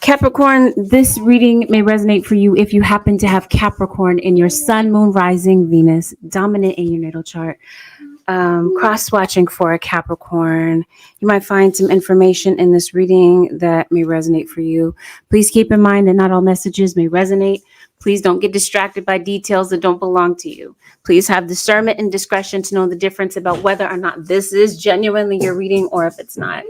Capricorn, this reading may resonate for you if you happen to have Capricorn in your sun, moon, rising, Venus, dominant in your natal chart. Cross-watching for a Capricorn. You might find some information in this reading that may resonate for you. Please keep in mind that not all messages may resonate. Please don't get distracted by details that don't belong to you. Please have discernment and discretion to know the difference about whether or not this is genuinely your reading or if it's not.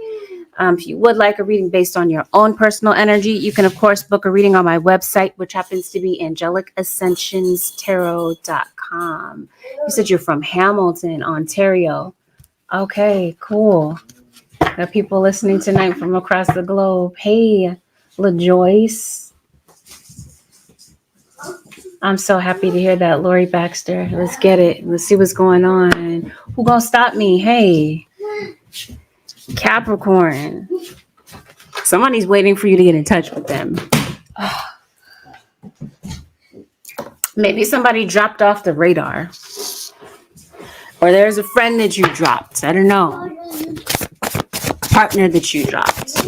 If you would like a reading based on your own personal energy, you can, of course, book a reading on my website, which happens to be AngelicAscensionsTarot.com. You said you're from Hamilton, Ontario. Okay, cool. There are people listening tonight from across the globe. Hey, LaJoyce. I'm so happy to hear that, Lori Baxter. Let's get it. Let's see what's going on. Who gonna stop me? Hey. Capricorn. Somebody's waiting for you to get in touch with them. Maybe somebody dropped off the radar. Or there's a friend that you dropped. I don't know. Partner that you dropped.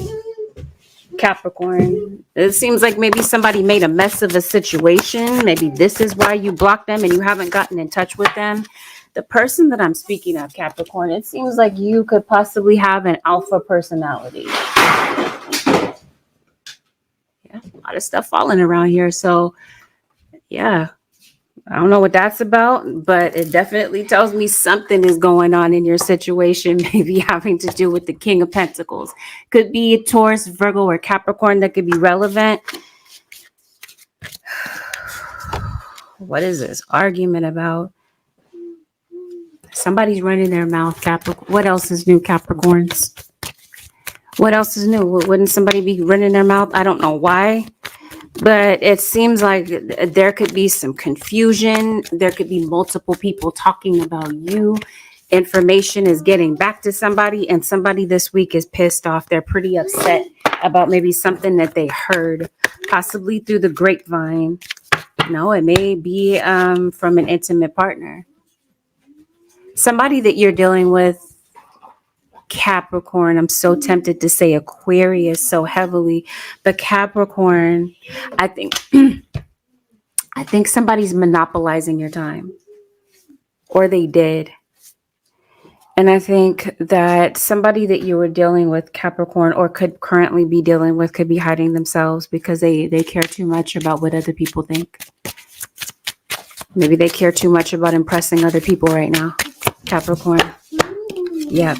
Capricorn. It seems like maybe somebody made a mess of a situation. Maybe this is why you blocked them and you haven't gotten in touch with them. The person that I'm speaking of, Capricorn, it seems like you could possibly have an alpha personality. Yeah, a lot of stuff falling around here. So, yeah, I don't know what that's about, but it definitely tells me something is going on in your situation, maybe having to do with the King of Pentacles. Could be a Taurus, Virgo, or Capricorn that could be relevant. What is this argument about? Somebody's running their mouth, Capricorn. What else is new, Capricorns? What else is new? Wouldn't somebody be running their mouth? I don't know why, but it seems like there could be some confusion. There could be multiple people talking about you. Information is getting back to somebody, and somebody this week is pissed off. They're pretty upset about maybe something that they heard, possibly through the grapevine. No, it may be from an intimate partner. Somebody that you're dealing with, Capricorn. I'm so tempted to say Aquarius so heavily, but Capricorn, I think somebody's monopolizing your time, or they did. And I think that somebody that you were dealing with, Capricorn, or could currently be dealing with, could be hiding themselves because they care too much about what other people think. Maybe they care too much about impressing other people right now. Capricorn. Yeah.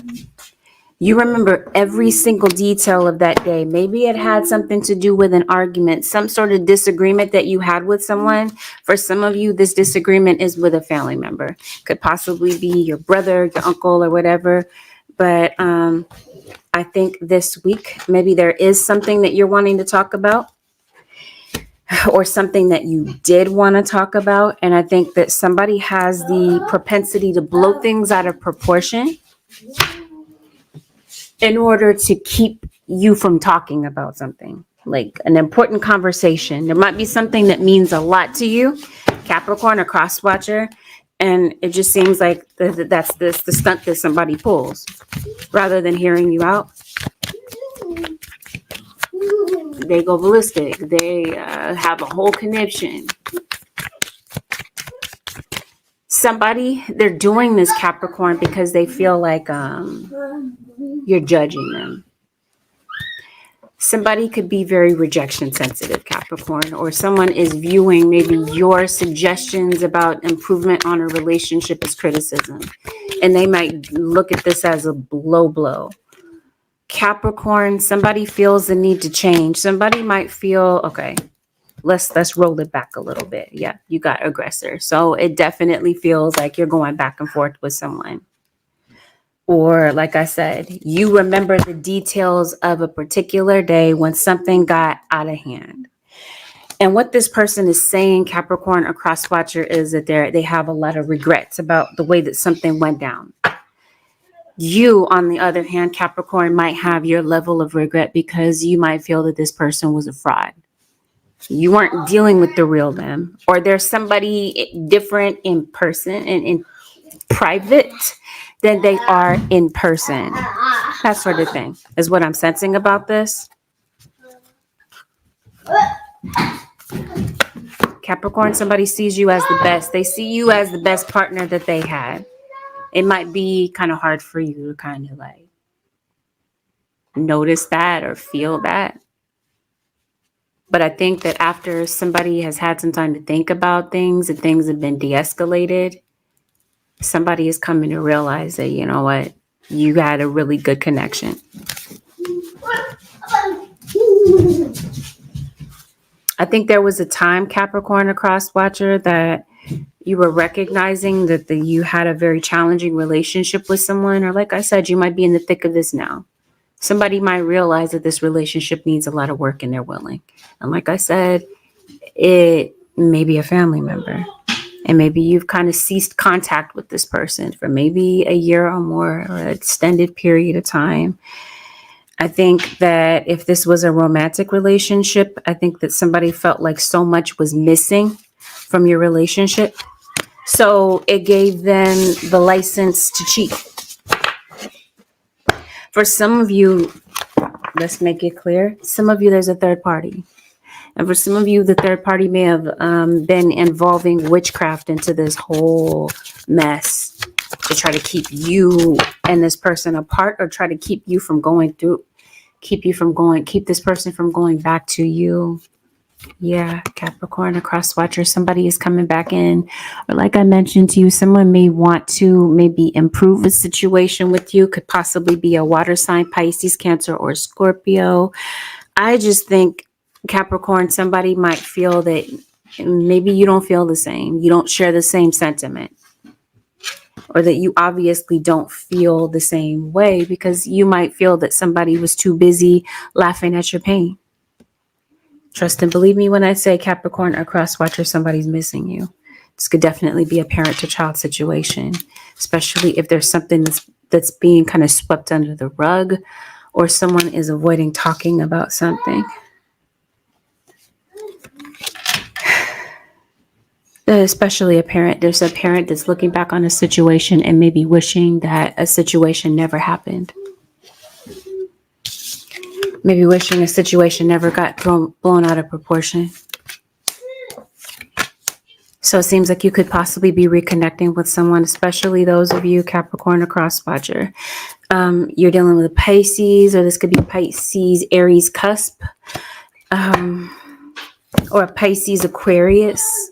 You remember every single detail of that day. Maybe it had something to do with an argument, some sort of disagreement that you had with someone. For some of you, this disagreement is with a family member. Could possibly be your brother, your uncle, or whatever. But I think this week, maybe there is something that you're wanting to talk about, or something that you did want to talk about. And I think that somebody has the propensity to blow things out of proportion in order to keep you from talking about something, like an important conversation. There might be something that means a lot to you, Capricorn or cross-watcher, and it just seems like that's the stunt that somebody pulls rather than hearing you out. They go ballistic. They have a whole conniption. Somebody, they're doing this, Capricorn, because they feel like you're judging them. Somebody could be very rejection sensitive, Capricorn, or someone is viewing maybe your suggestions about improvement on a relationship as criticism, and they might look at this as a blow. Capricorn, somebody feels the need to change. Somebody might feel, okay, let's roll it back a little bit. Yeah, you got aggressor. So it definitely feels like you're going back and forth with someone. Or like I said, you remember the details of a particular day when something got out of hand. And what this person is saying, Capricorn or cross-watcher, is that they have a lot of regrets about the way that something went down. You, on the other hand, Capricorn, might have your level of regret because you might feel that this person was a fraud. You weren't dealing with the real them, or there's somebody different in person and in private than they are in person. That sort of thing is what I'm sensing about this. Capricorn, somebody sees you as the best. They see you as the best partner that they had. It might be kind of hard for you to kind of like notice that or feel that. But I think that after somebody has had some time to think about things and things have been de-escalated, somebody is coming to realize that, you know what, you had a really good connection. I think there was a time, Capricorn, a cross watcher, that you were recognizing that you had a very challenging relationship with someone, or like I said, you might be in the thick of this now. Somebody might realize that this relationship needs a lot of work and they're willing. And like I said, it may be a family member. And maybe you've kind of ceased contact with this person for maybe a year or more, or an extended period of time. I think that if this was a romantic relationship, I think that somebody felt like so much was missing from your relationship. So it gave them the license to cheat. For some of you, let's make it clear, some of you, there's a third party. And for some of you, the third party may have been involving witchcraft into this whole mess to try to keep you and this person apart, or try to keep you from going through, keep this person from going back to you. Yeah, Capricorn, a cross watcher, somebody is coming back in. Or like I mentioned to you, someone may want to maybe improve a situation with you. Could possibly be a water sign, Pisces, Cancer, or Scorpio. I just think, Capricorn, somebody might feel that maybe you don't feel the same. You don't share the same sentiment. Or that you obviously don't feel the same way, because you might feel that somebody was too busy laughing at your pain. Trust and believe me when I say, Capricorn, or cross watcher, somebody's missing you. This could definitely be a parent to child situation, especially if there's something that's being kind of swept under the rug, or someone is avoiding talking about something. Especially a parent. There's a parent that's looking back on a situation and maybe wishing that a situation never happened. Maybe wishing a situation never got blown out of proportion. So it seems like you could possibly be reconnecting with someone, especially those of you, Capricorn, or cross watcher. You're dealing with a Pisces, or this could be Pisces, Aries cusp, or a Pisces, Aquarius.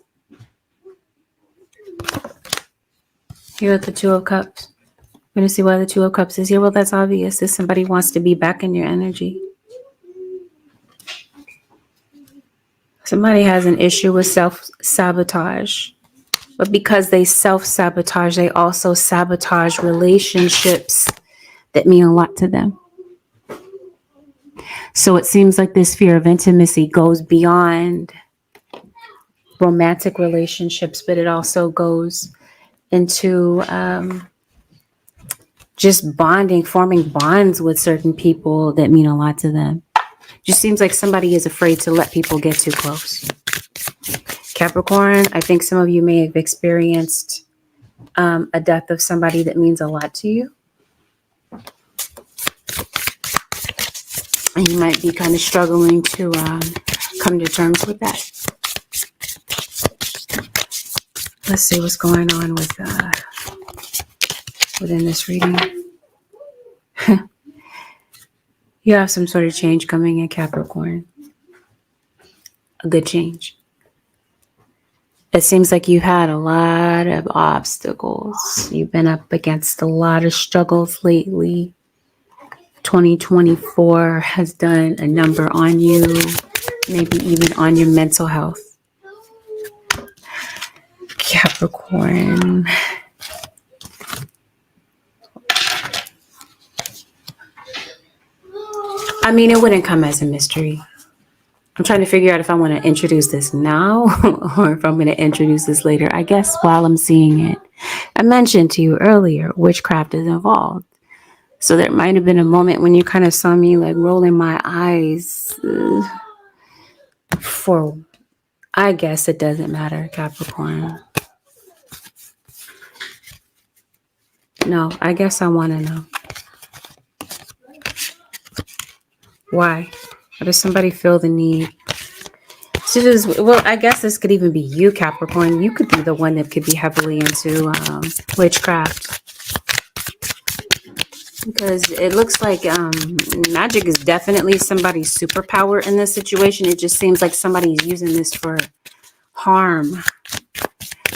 Here at the Two of Cups. We're going to see why the Two of Cups is here. Well, that's obvious. If somebody wants to be back in your energy. Somebody has an issue with self-sabotage. But because they self-sabotage, they also sabotage relationships that mean a lot to them. So it seems like this fear of intimacy goes beyond romantic relationships, but it also goes into just bonding, forming bonds with certain people that mean a lot to them. Just seems like somebody is afraid to let people get too close. Capricorn, I think some of you may have experienced a death of somebody that means a lot to you. And you might be kind of struggling to come to terms with that. Let's see what's going on with within this reading. You have some sort of change coming in, Capricorn. A good change. It seems like you've had a lot of obstacles. You've been up against a lot of struggles lately. 2024 has done a number on you, maybe even on your mental health. Capricorn. I mean, it wouldn't come as a mystery. I'm trying to figure out if I want to introduce this now or if I'm going to introduce this later. I guess while I'm seeing it. I mentioned to you earlier, witchcraft is involved. So there might have been a moment when you kind of saw me like rolling my eyes for, I guess it doesn't matter, Capricorn. No, I guess I want to know. Why? Why does somebody feel the need Well, I guess this could even be you, Capricorn. You could be the one that could be heavily into witchcraft. Because it looks like magic is definitely somebody's superpower in this situation. It just seems like somebody's using this for harm.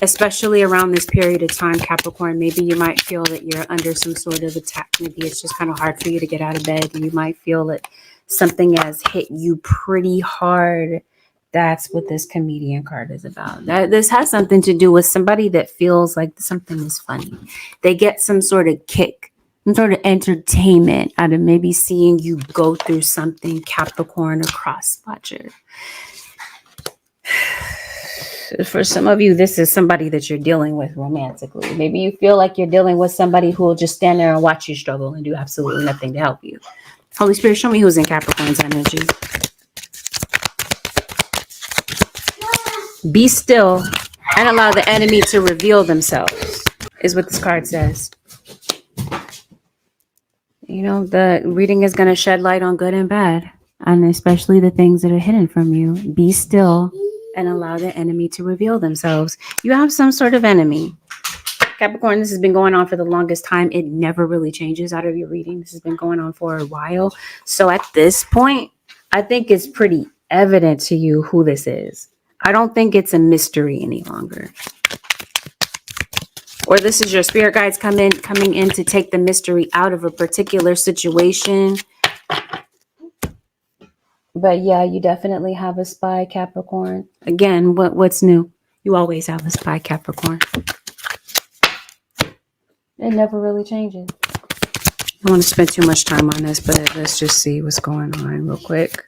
Especially around this period of time, Capricorn. Maybe you might feel that you're under some sort of attack. Maybe it's just kind of hard for you to get out of bed. You might feel that something has hit you pretty hard. That's what this comedian card is about. This has something to do with somebody that feels like something is funny. They get some sort of kick, some sort of entertainment out of maybe seeing you go through something, Capricorn, or cross-watcher. For some of you, this is somebody that you're dealing with romantically. Maybe you feel like you're dealing with somebody who will just stand there and watch you struggle and do absolutely nothing to help you. Holy Spirit, show me who's in Capricorn's energy. Be still and allow the enemy to reveal themselves, is what this card says. You know, the reading is going to shed light on good and bad, and especially the things that are hidden from you. Be still and allow the enemy to reveal themselves. You have some sort of enemy. Capricorn, this has been going on for the longest time. It never really changes out of your reading. This has been going on for a while. So at this point, I think it's pretty evident to you who this is. I don't think it's a mystery any longer. Or this is your spirit guides coming in to take the mystery out of a particular situation. But yeah, you definitely have a spy, Capricorn. Again, what's new? You always have a spy, Capricorn. It never really changes. I don't want to spend too much time on this, but let's just see what's going on real quick.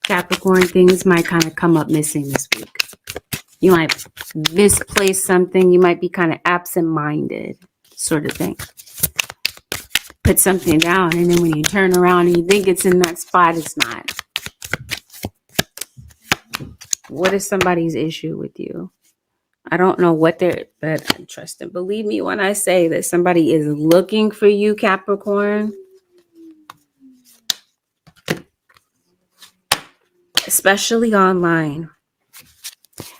Capricorn, things might kind of come up missing this week. You might misplace something. You might be kind of absent-minded, sort of thing. Put something down, and then when you turn around and you think it's in that spot, it's not. What is somebody's issue with you? I don't know what they're, but I trust and believe me when I say that somebody is looking for you, Capricorn. Especially online.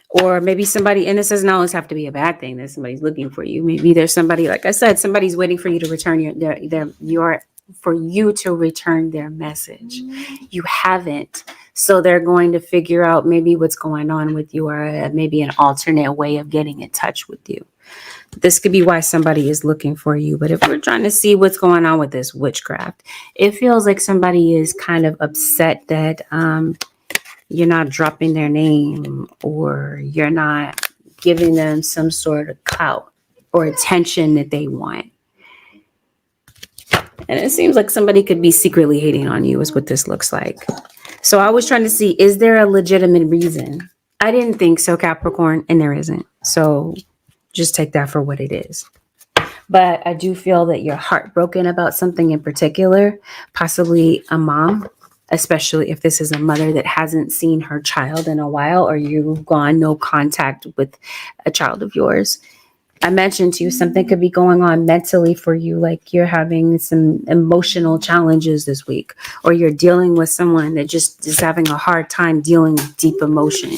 Or maybe somebody, and this doesn't always have to be a bad thing that somebody's looking for you. Maybe there's somebody, like I said, somebody's waiting for you to return for you to return their message. You haven't. So they're going to figure out maybe what's going on with you, or maybe an alternate way of getting in touch with you. This could be why somebody is looking for you. But if we're trying to see what's going on with this witchcraft, it feels like somebody is kind of upset that you're not dropping their name, or you're not giving them some sort of clout or attention that they want. And it seems like somebody could be secretly hating on you is what this looks like. So I was trying to see, is there a legitimate reason? I didn't think so, Capricorn, and there isn't. So just take that for what it is. But I do feel that you're heartbroken about something in particular, possibly a mom, especially if this is a mother that hasn't seen her child in a while, or you've gone no contact with a child of yours. I mentioned to you something could be going on mentally for you, like you're having some emotional challenges this week, or you're dealing with someone that just is having a hard time dealing with deep emotion.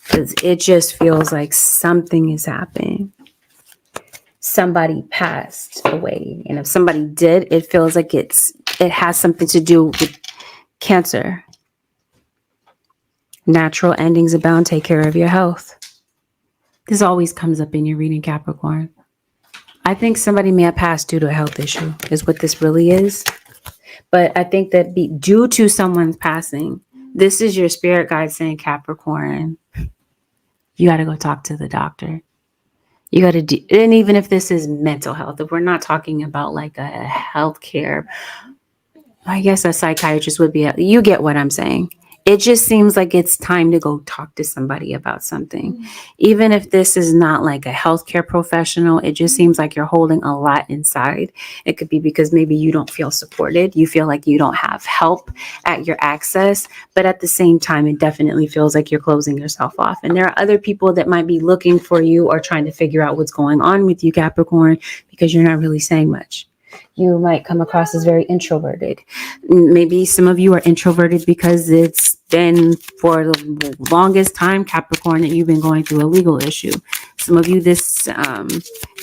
Because it just feels like something is happening. Somebody passed away. And if somebody did, it feels like it has something to do with cancer. Natural endings abound. Take care of your health. This always comes up in your reading, Capricorn. I think somebody may have passed due to a health issue is what this really is. But I think that due to someone's passing, this is your spirit guide saying, Capricorn, you got to go talk to the doctor. You got to and even if this is mental health, if we're not talking about like a healthcare, I guess a psychiatrist would be, you get what I'm saying. It just seems like it's time to go talk to somebody about something. Even if this is not like a healthcare professional, it just seems like you're holding a lot inside. It could be because maybe you don't feel supported. You feel like you don't have help at your access. But at the same time, it definitely feels like you're closing yourself off. And there are other people that might be looking for you or trying to figure out what's going on with you, Capricorn, because you're not really saying much. You might come across as very introverted. Maybe some of you are introverted because it's been for the longest time, Capricorn, that you've been going through a legal issue. Some of you, this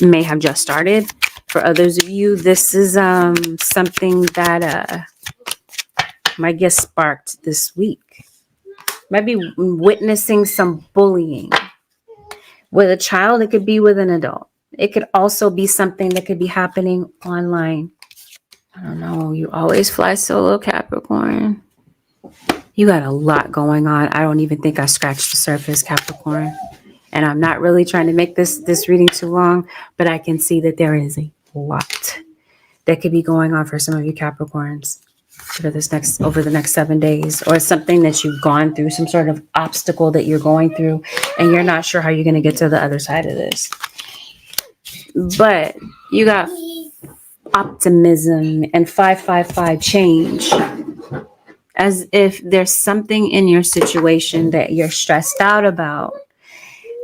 may have just started. For others of you, this is something that might get sparked this week. Might be witnessing some bullying. With a child, it could be with an adult. It could also be something that could be happening online. I don't know. You always fly solo, Capricorn. You got a lot going on. I don't even think I scratched the surface, Capricorn. And I'm not really trying to make this reading too long, but I can see that there is a lot that could be going on for some of you Capricorns over the next 7 days, or something that you've gone through, some sort of obstacle that you're going through, and you're not sure how you're going to get to the other side of this. But you got optimism and 555 change, as if there's something in your situation that you're stressed out about,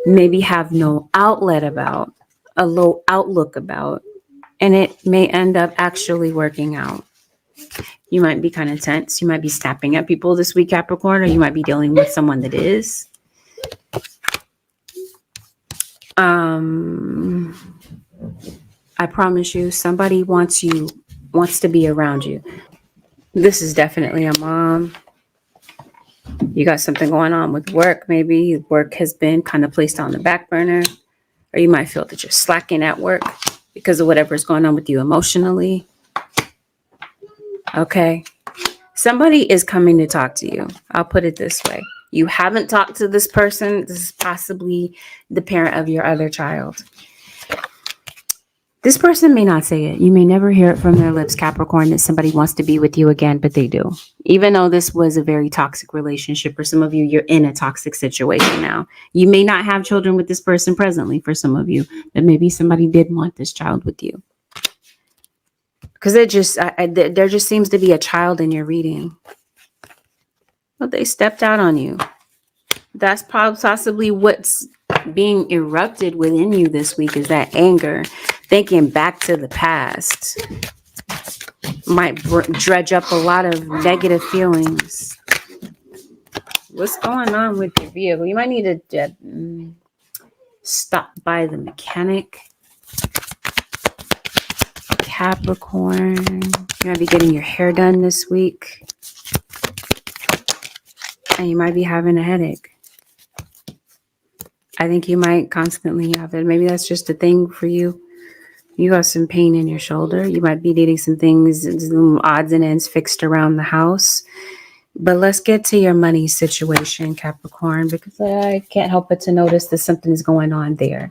maybe have no outlet about, a low outlook about, and it may end up actually working out. You might be kind of tense. You might be snapping at people this week, Capricorn, or you might be dealing with someone that is. I promise you, somebody wants to be around you. This is definitely a mom. You got something going on with work. Maybe work has been kind of placed on the back burner, or you might feel that you're slacking at work because of whatever's going on with you emotionally. Okay. Somebody is coming to talk to you. I'll put it this way. You haven't talked to this person. This is possibly the parent of your other child. This person may not say it. You may never hear it from their lips, Capricorn, that somebody wants to be with you again, but they do. Even though this was a very toxic relationship, for some of you, you're in a toxic situation now. You may not have children with this person presently for some of you, but maybe somebody did want this child with you. Because there just seems to be a child in your reading. But they stepped out on you. That's possibly what's being erupted within you this week, is that anger. Thinking back to the past might dredge up a lot of negative feelings. What's going on with your vehicle? You might need to stop by the mechanic. Capricorn, you might be getting your hair done this week. And you might be having a headache. I think you might constantly have it. Maybe that's just a thing for you. You got some pain in your shoulder. You might be needing some things, some odds and ends fixed around the house. But let's get to your money situation, Capricorn, because I can't help but to notice that something is going on there.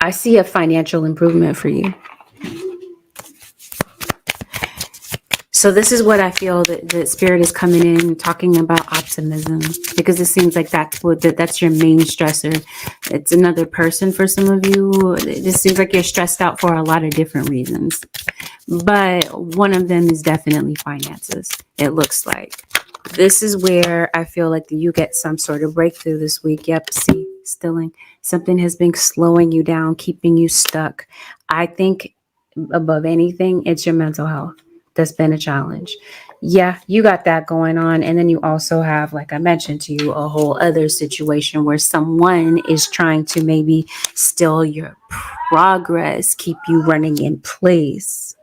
I see a financial improvement for you. So this is what I feel that Spirit is coming in, talking about optimism, because it seems like that's your main stressor. It's another person for some of you. It just seems like you're stressed out for a lot of different reasons. But one of them is definitely finances, it looks like. This is where I feel like you get some sort of breakthrough this week. Yep, see, stilling. Something has been slowing you down, keeping you stuck. I think above anything, it's your mental health that's been a challenge. Yeah, you got that going on. And then you also have, like I mentioned to you, a whole other situation where someone is trying to maybe steal your progress, keep you running in place.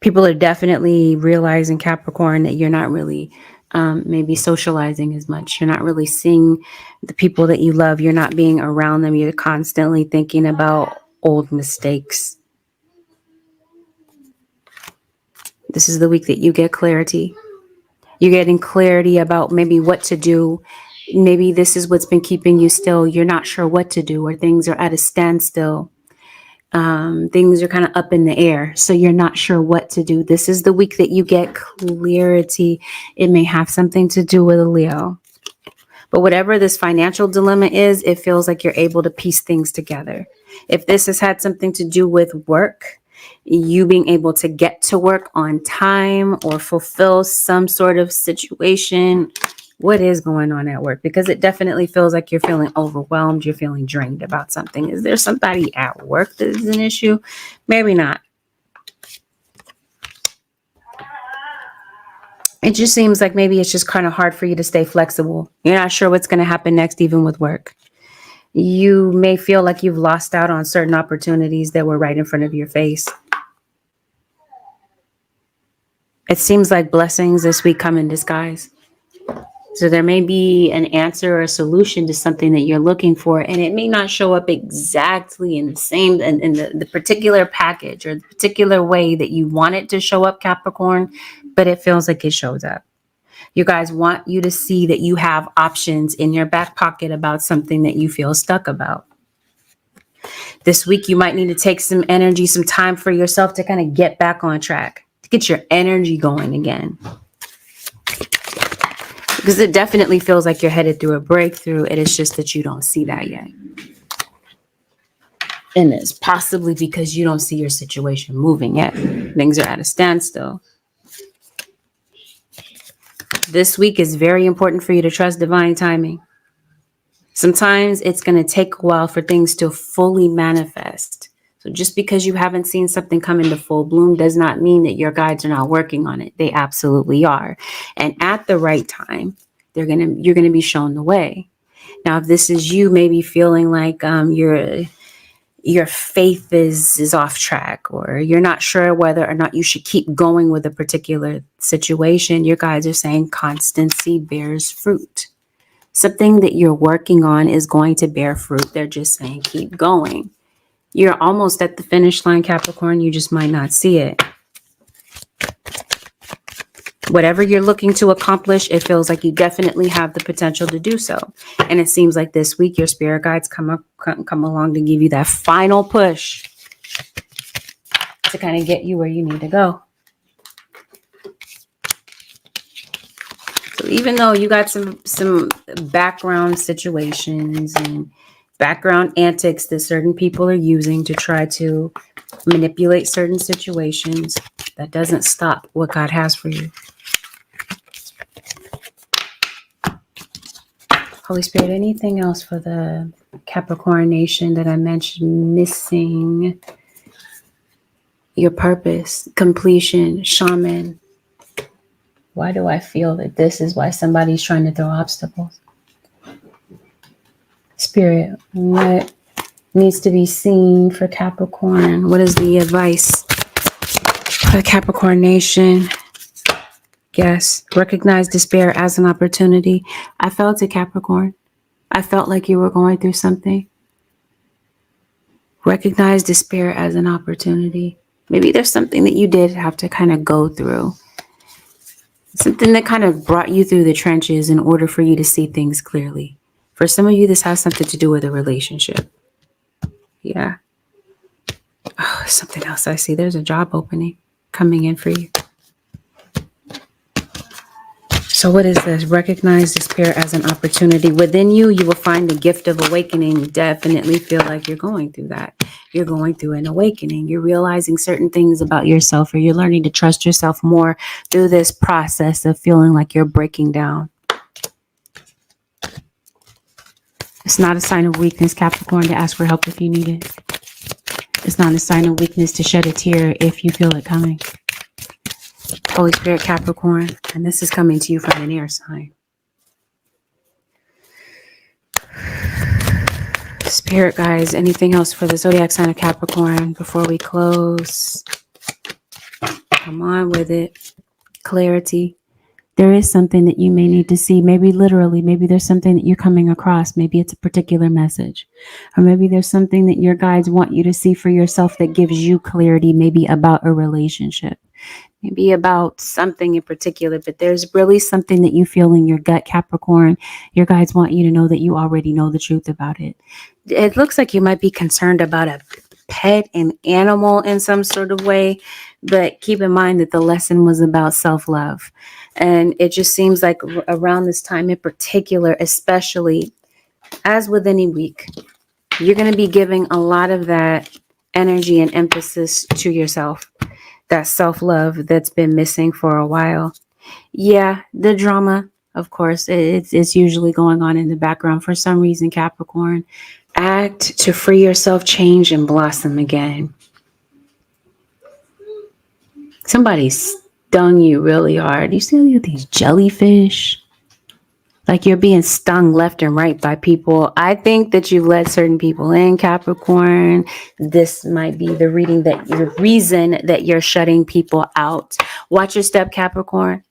People are definitely realizing, Capricorn, that you're not really maybe socializing as much. You're not really seeing the people that you love. You're not being around them. You're constantly thinking about old mistakes. This is the week that you get clarity. You're getting clarity about maybe what to do. Maybe this is what's been keeping you still. You're not sure what to do, or things are at a standstill. Things are kind of up in the air, so you're not sure what to do. This is the week that you get clarity. It may have something to do with a Leo. But whatever this financial dilemma is, it feels like you're able to piece things together. If this has had something to do with work, you being able to get to work on time or fulfill some sort of situation, What is going on at work? Because it definitely feels like you're feeling overwhelmed. You're feeling drained about something. Is there somebody at work that is an issue? Maybe not. It just seems like maybe it's just kind of hard for you to stay flexible. You're not sure what's going to happen next, even with work. You may feel like you've lost out on certain opportunities that were right in front of your face. It seems like blessings this week come in disguise. So there may be an answer or a solution to something that you're looking for, and it may not show up exactly in the same, in the particular package or the particular way that you want it to show up, Capricorn, but it feels like it shows up. You guys want you to see that you have options in your back pocket about something that you feel stuck about. This week, you might need to take some energy, some time for yourself to kind of get back on track, to get your energy going again. Because it definitely feels like you're headed through a breakthrough. It is just that you don't see that yet. And it's possibly because you don't see your situation moving yet. Things are at a standstill. This week is very important for you to trust divine timing. Sometimes it's going to take a while for things to fully manifest. So just because you haven't seen something come into full bloom does not mean that your guides are not working on it. They absolutely are. And at the right time, you're going to be shown the way. Now, if this is you maybe feeling like your faith is off track, or you're not sure whether or not you should keep going with a particular situation, your guides are saying constancy bears fruit. Something that you're working on is going to bear fruit. They're just saying keep going. You're almost at the finish line, Capricorn. You just might not see it. Whatever you're looking to accomplish, it feels like you definitely have the potential to do so. And it seems like this week your spirit guides come along to give you that final push to kind of get you where you need to go. So even though you got some background situations and background antics that certain people are using to try to manipulate certain situations, that doesn't stop what God has for you. Holy Spirit, anything else for the Capricorn nation that I mentioned missing? Your purpose, completion, shaman. Why do I feel that this is why somebody's trying to throw obstacles? Spirit, what needs to be seen for Capricorn? What is the advice for the Capricorn nation? Yes, recognize despair as an opportunity. I felt it, Capricorn. I felt like you were going through something. Recognize despair as an opportunity. Maybe there's something that you did have to kind of go through. Something that kind of brought you through the trenches in order for you to see things clearly. For some of you, this has something to do with a relationship. Yeah. Oh, something else I see. There's a job opening coming in for you. So what is this? Recognize despair as an opportunity. Within you, you will find the gift of awakening. You definitely feel like you're going through that. You're going through an awakening. You're realizing certain things about yourself, or you're learning to trust yourself more through this process of feeling like you're breaking down. It's not a sign of weakness, Capricorn, to ask for help if you need it. It's not a sign of weakness to shed a tear if you feel it coming. Holy Spirit, Capricorn, and this is coming to you from an air sign. Spirit guys, anything else for the zodiac sign of Capricorn before we close? Come on with it. Clarity. There is something that you may need to see, maybe literally, maybe there's something that you're coming across. Maybe it's a particular message, or maybe there's something that your guides want you to see for yourself that gives you clarity, maybe about a relationship, maybe about something in particular, but there's really something that you feel in your gut, Capricorn. Your guides want you to know that you already know the truth about it. It looks like you might be concerned about a pet, an animal in some sort of way, but keep in mind that the lesson was about self-love. And it just seems like around this time in particular, especially as with any week, you're going to be giving a lot of that energy and emphasis to yourself, that self-love that's been missing for a while. Yeah, the drama, Of course, it's usually going on in the background for some reason, Capricorn. Act to free yourself, change, and blossom again. Somebody stung you really hard. You see these jellyfish? Like you're being stung left and right by people. I think that you've let certain people in, Capricorn. This might be the reason that you're shutting people out. Watch your step, Capricorn.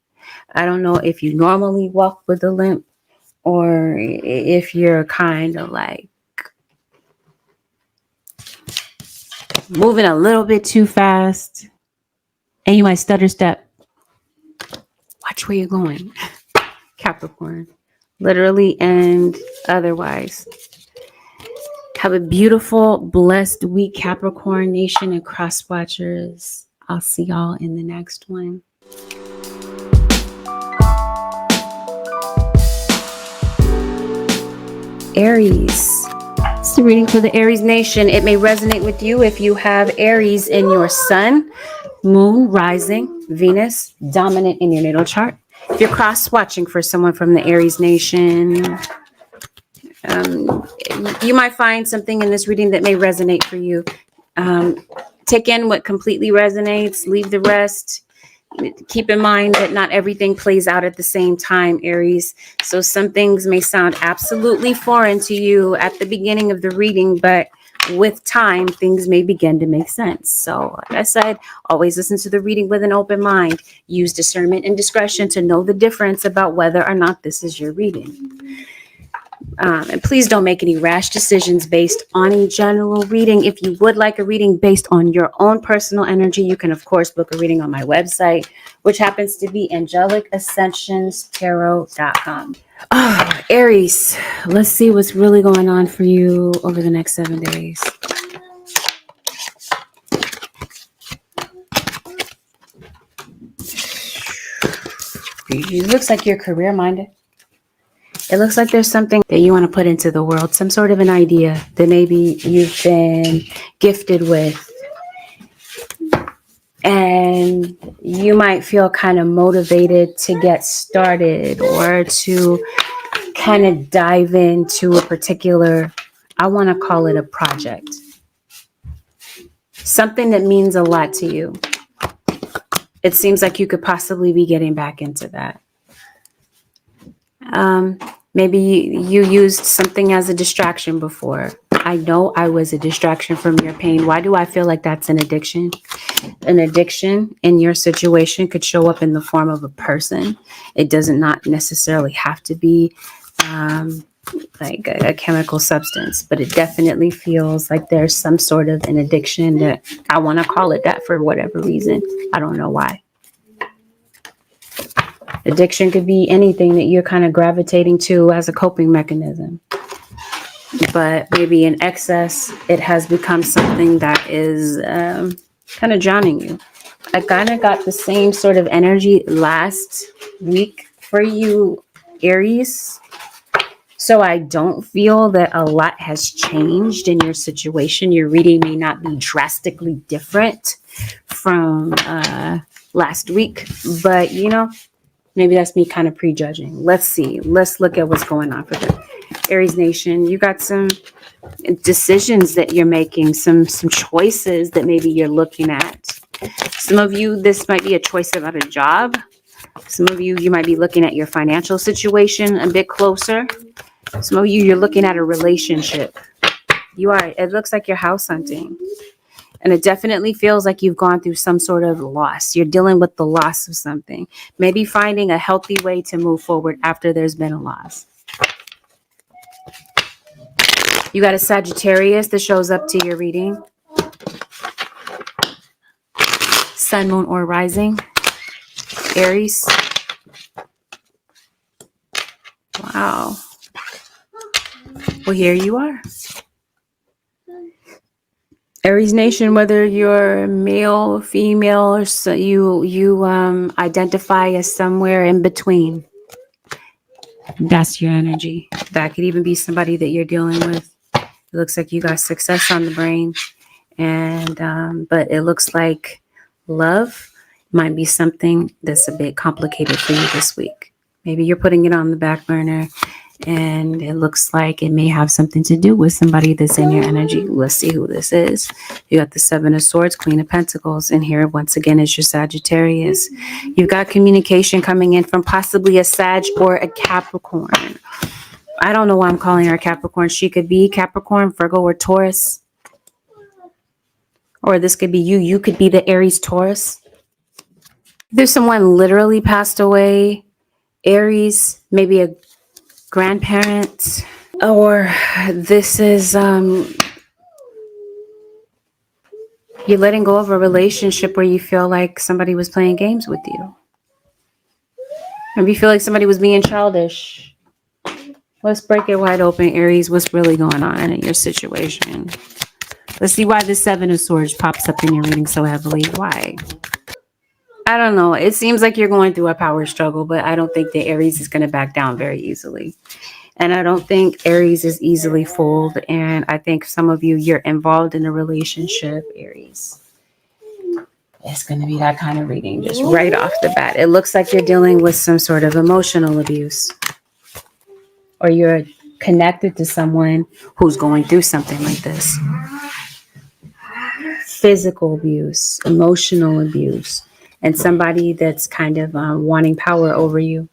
I don't know if you normally walk with a limp or if you're kind of like moving a little bit too fast and you might stutter step. Watch where you're going, Capricorn. Literally and otherwise. Have a beautiful, blessed week, Capricorn Nation and cross watchers. I'll see y'all in the next one. Aries. It's the reading for the Aries Nation. It may resonate with you if you have Aries in your sun, moon, rising, Venus, dominant in your natal chart. If you're cross-watching for someone from the Aries Nation, you might find something in this reading that may resonate for you. Take in what completely resonates, leave the rest. Keep in mind that not everything plays out at the same time, Aries. So some things may sound absolutely foreign to you at the beginning of the reading, but with time, things may begin to make sense. So like I said, always listen to the reading with an open mind. Use discernment and discretion to know the difference about whether or not this is your reading. And please don't make any rash decisions based on a general reading. If you would like a reading based on your own personal energy, you can, of course, book a reading on my website, which happens to be AngelicAscensionsTarot.com. Aries, let's see what's really going on for you over the next 7 days. It looks like you're career-minded. It looks like there's something that you want to put into the world, some sort of an idea that maybe you've been gifted with. And you might feel kind of motivated to get started or to kind of dive into a particular, I want to call it a project. Something that means a lot to you. It seems like you could possibly be getting back into that. Maybe you used something as a distraction before. I know I was a distraction from your pain. Why do I feel like that's an addiction? An addiction in your situation could show up in the form of a person. It does not necessarily have to be like a chemical substance, but it definitely feels like there's some sort of an addiction that I want to call it that for whatever reason. I don't know why. Addiction could be anything that you're kind of gravitating to as a coping mechanism. But maybe in excess, it has become something that is kind of drowning you. I kind of got the same sort of energy last week for you, Aries. So I don't feel that a lot has changed in your situation. Your reading may not be drastically different from last week, but you know, maybe that's me kind of prejudging. Let's see. Let's look at what's going on for the Aries Nation. You got some decisions that you're making, some choices that maybe you're looking at. Some of you, this might be a choice about a job. Some of you, you might be looking at your financial situation a bit closer. Some of you, you're looking at a relationship. It looks like you're house hunting. And it definitely feels like you've gone through some sort of loss. You're dealing with the loss of something. Maybe finding a healthy way to move forward after there's been a loss. You got a Sagittarius that shows up to your reading. Sun, moon, or rising. Aries. Wow. Well, here you are. Aries Nation, whether you're male, female, or so you identify as somewhere in between. That's your energy. That could even be somebody that you're dealing with. It looks like you got success on the brain, and but it looks like love might be something that's a bit complicated for you this week. Maybe you're putting it on the back burner, and it looks like it may have something to do with somebody that's in your energy. Let's see who this is. You got the Seven of Swords, Queen of Pentacles, and here once again is your Sagittarius. You've got communication coming in from possibly a Sag or a Capricorn. I don't know why I'm calling her a Capricorn. She could be Capricorn, Virgo, or Taurus. Or this could be you. You could be the Aries, Taurus. There's someone literally passed away. Aries, maybe a grandparent, or this is you're letting go of a relationship where you feel like somebody was playing games with you. Maybe you feel like somebody was being childish. Let's break it wide open, Aries. What's really going on in your situation? Let's see why the Seven of Swords pops up in your reading so heavily. Why? I don't know. It seems like you're going through a power struggle, but I don't think the Aries is going to back down very easily. And I don't think Aries is easily fooled. And I think some of you, you're involved in a relationship, Aries. It's going to be that kind of reading just right off the bat. It looks like you're dealing with some sort of emotional abuse. Or you're connected to someone who's going through something like this. Physical abuse, emotional abuse, and somebody that's kind of wanting power over you.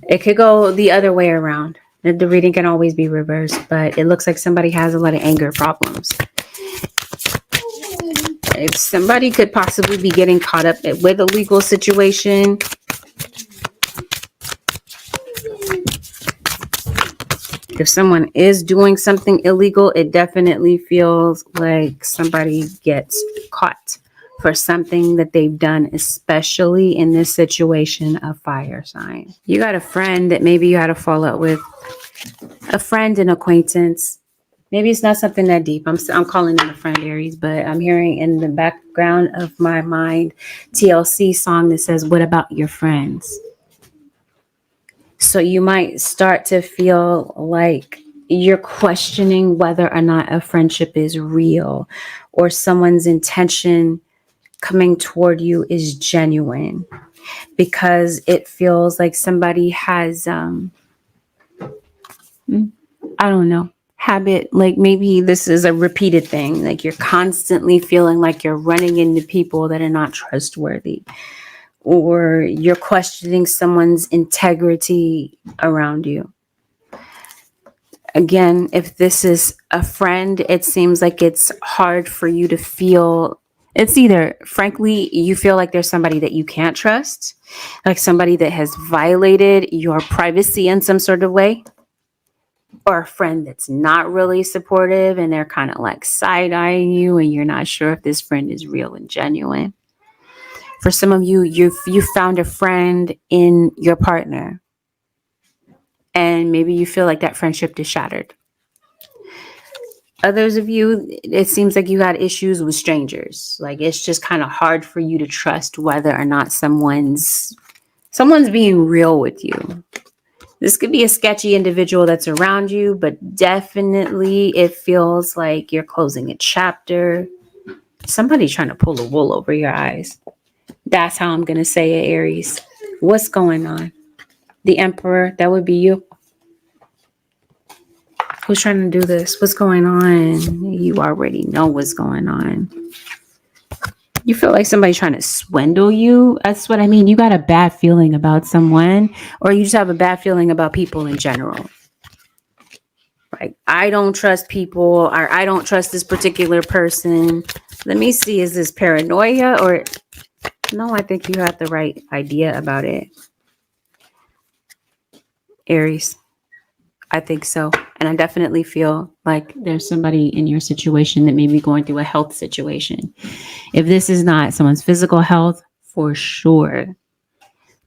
It could go the other way around. The reading can always be reversed, but it looks like somebody has a lot of anger problems. If somebody could possibly be getting caught up with a legal situation. If someone is doing something illegal, it definitely feels like somebody gets caught for something that they've done, especially in this situation of fire sign. You got a friend that maybe you had a fallout with, a friend, an acquaintance. Maybe it's not something that deep. I'm calling it a friend, Aries, but I'm hearing in the background of my mind TLC song that says, "What about your friends?" So you might start to feel like you're questioning whether or not a friendship is real or someone's intention coming toward you is genuine, because it feels like somebody has, I don't know, habit, like maybe this is a repeated thing. Like you're constantly feeling like you're running into people that are not trustworthy, or you're questioning someone's integrity around you. Again, if this is a friend, it seems like it's hard for you to feel. It's either, frankly, you feel like there's somebody that you can't trust, like somebody that has violated your privacy in some sort of way, or a friend that's not really supportive and they're kind of like side-eyeing you and you're not sure if this friend is real and genuine. For some of you, you found a friend in your partner, and maybe you feel like that friendship is shattered. Others of you, it seems like you had issues with strangers. Like it's just kind of hard for you to trust whether or not someone's being real with you. This could be a sketchy individual that's around you, but definitely it feels like you're closing a chapter. Somebody's trying to pull the wool over your eyes. That's how I'm going to say it, Aries. What's going on? The Emperor, that would be you. Who's trying to do this? What's going on? You already know what's going on. You feel like somebody's trying to swindle you. That's what I mean. You got a bad feeling about someone, or you just have a bad feeling about people in general. Like, I don't trust people, or I don't trust this particular person. Let me see. Is this paranoia or... No, I think you had the right idea about it. Aries. I think so. And I definitely feel like there's somebody in your situation that may be going through a health situation. If this is not someone's physical health, for sure,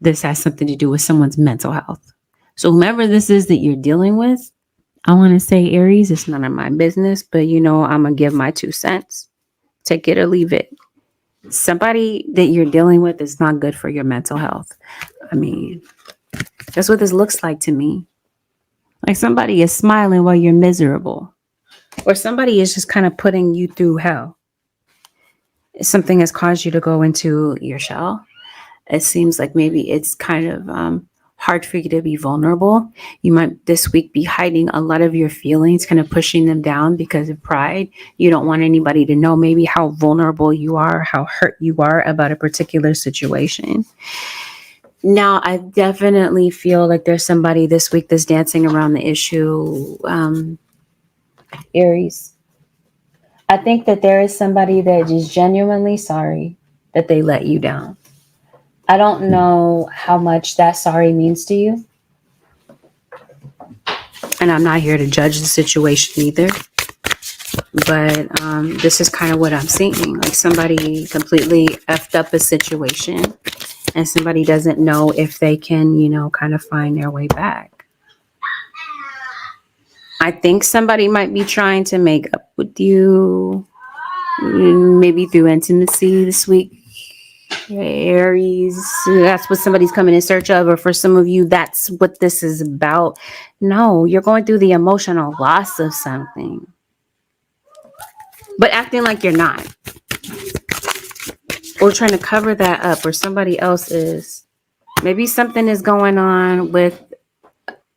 this has something to do with someone's mental health. So whomever this is that you're dealing with, I want to say, Aries, it's none of my business, but I'm going to give my 2 cents. Take it or leave it. Somebody that you're dealing with is not good for your mental health. I mean, that's what this looks like to me. Like somebody is smiling while you're miserable, or somebody is just kind of putting you through hell. Something has caused you to go into your shell, It seems like maybe it's kind of hard for you to be vulnerable. You might this week be hiding a lot of your feelings, kind of pushing them down because of pride. You don't want anybody to know maybe how vulnerable you are, how hurt you are about a particular situation. Now, I definitely feel like there's somebody this week that's dancing around the issue, Aries. I think that there is somebody that is genuinely sorry that they let you down. I don't know how much that sorry means to you. And I'm not here to judge the situation either. But this is kind of what I'm seeing. Like somebody completely effed up a situation and somebody doesn't know if they can, you know, kind of find their way back. I think somebody might be trying to make up with you, maybe through intimacy this week. Aries, that's what somebody's coming in search of, or for some of you, that's what this is about. No, you're going through the emotional loss of something, but acting like you're not, or trying to cover that up, or somebody else is. Maybe something is going on with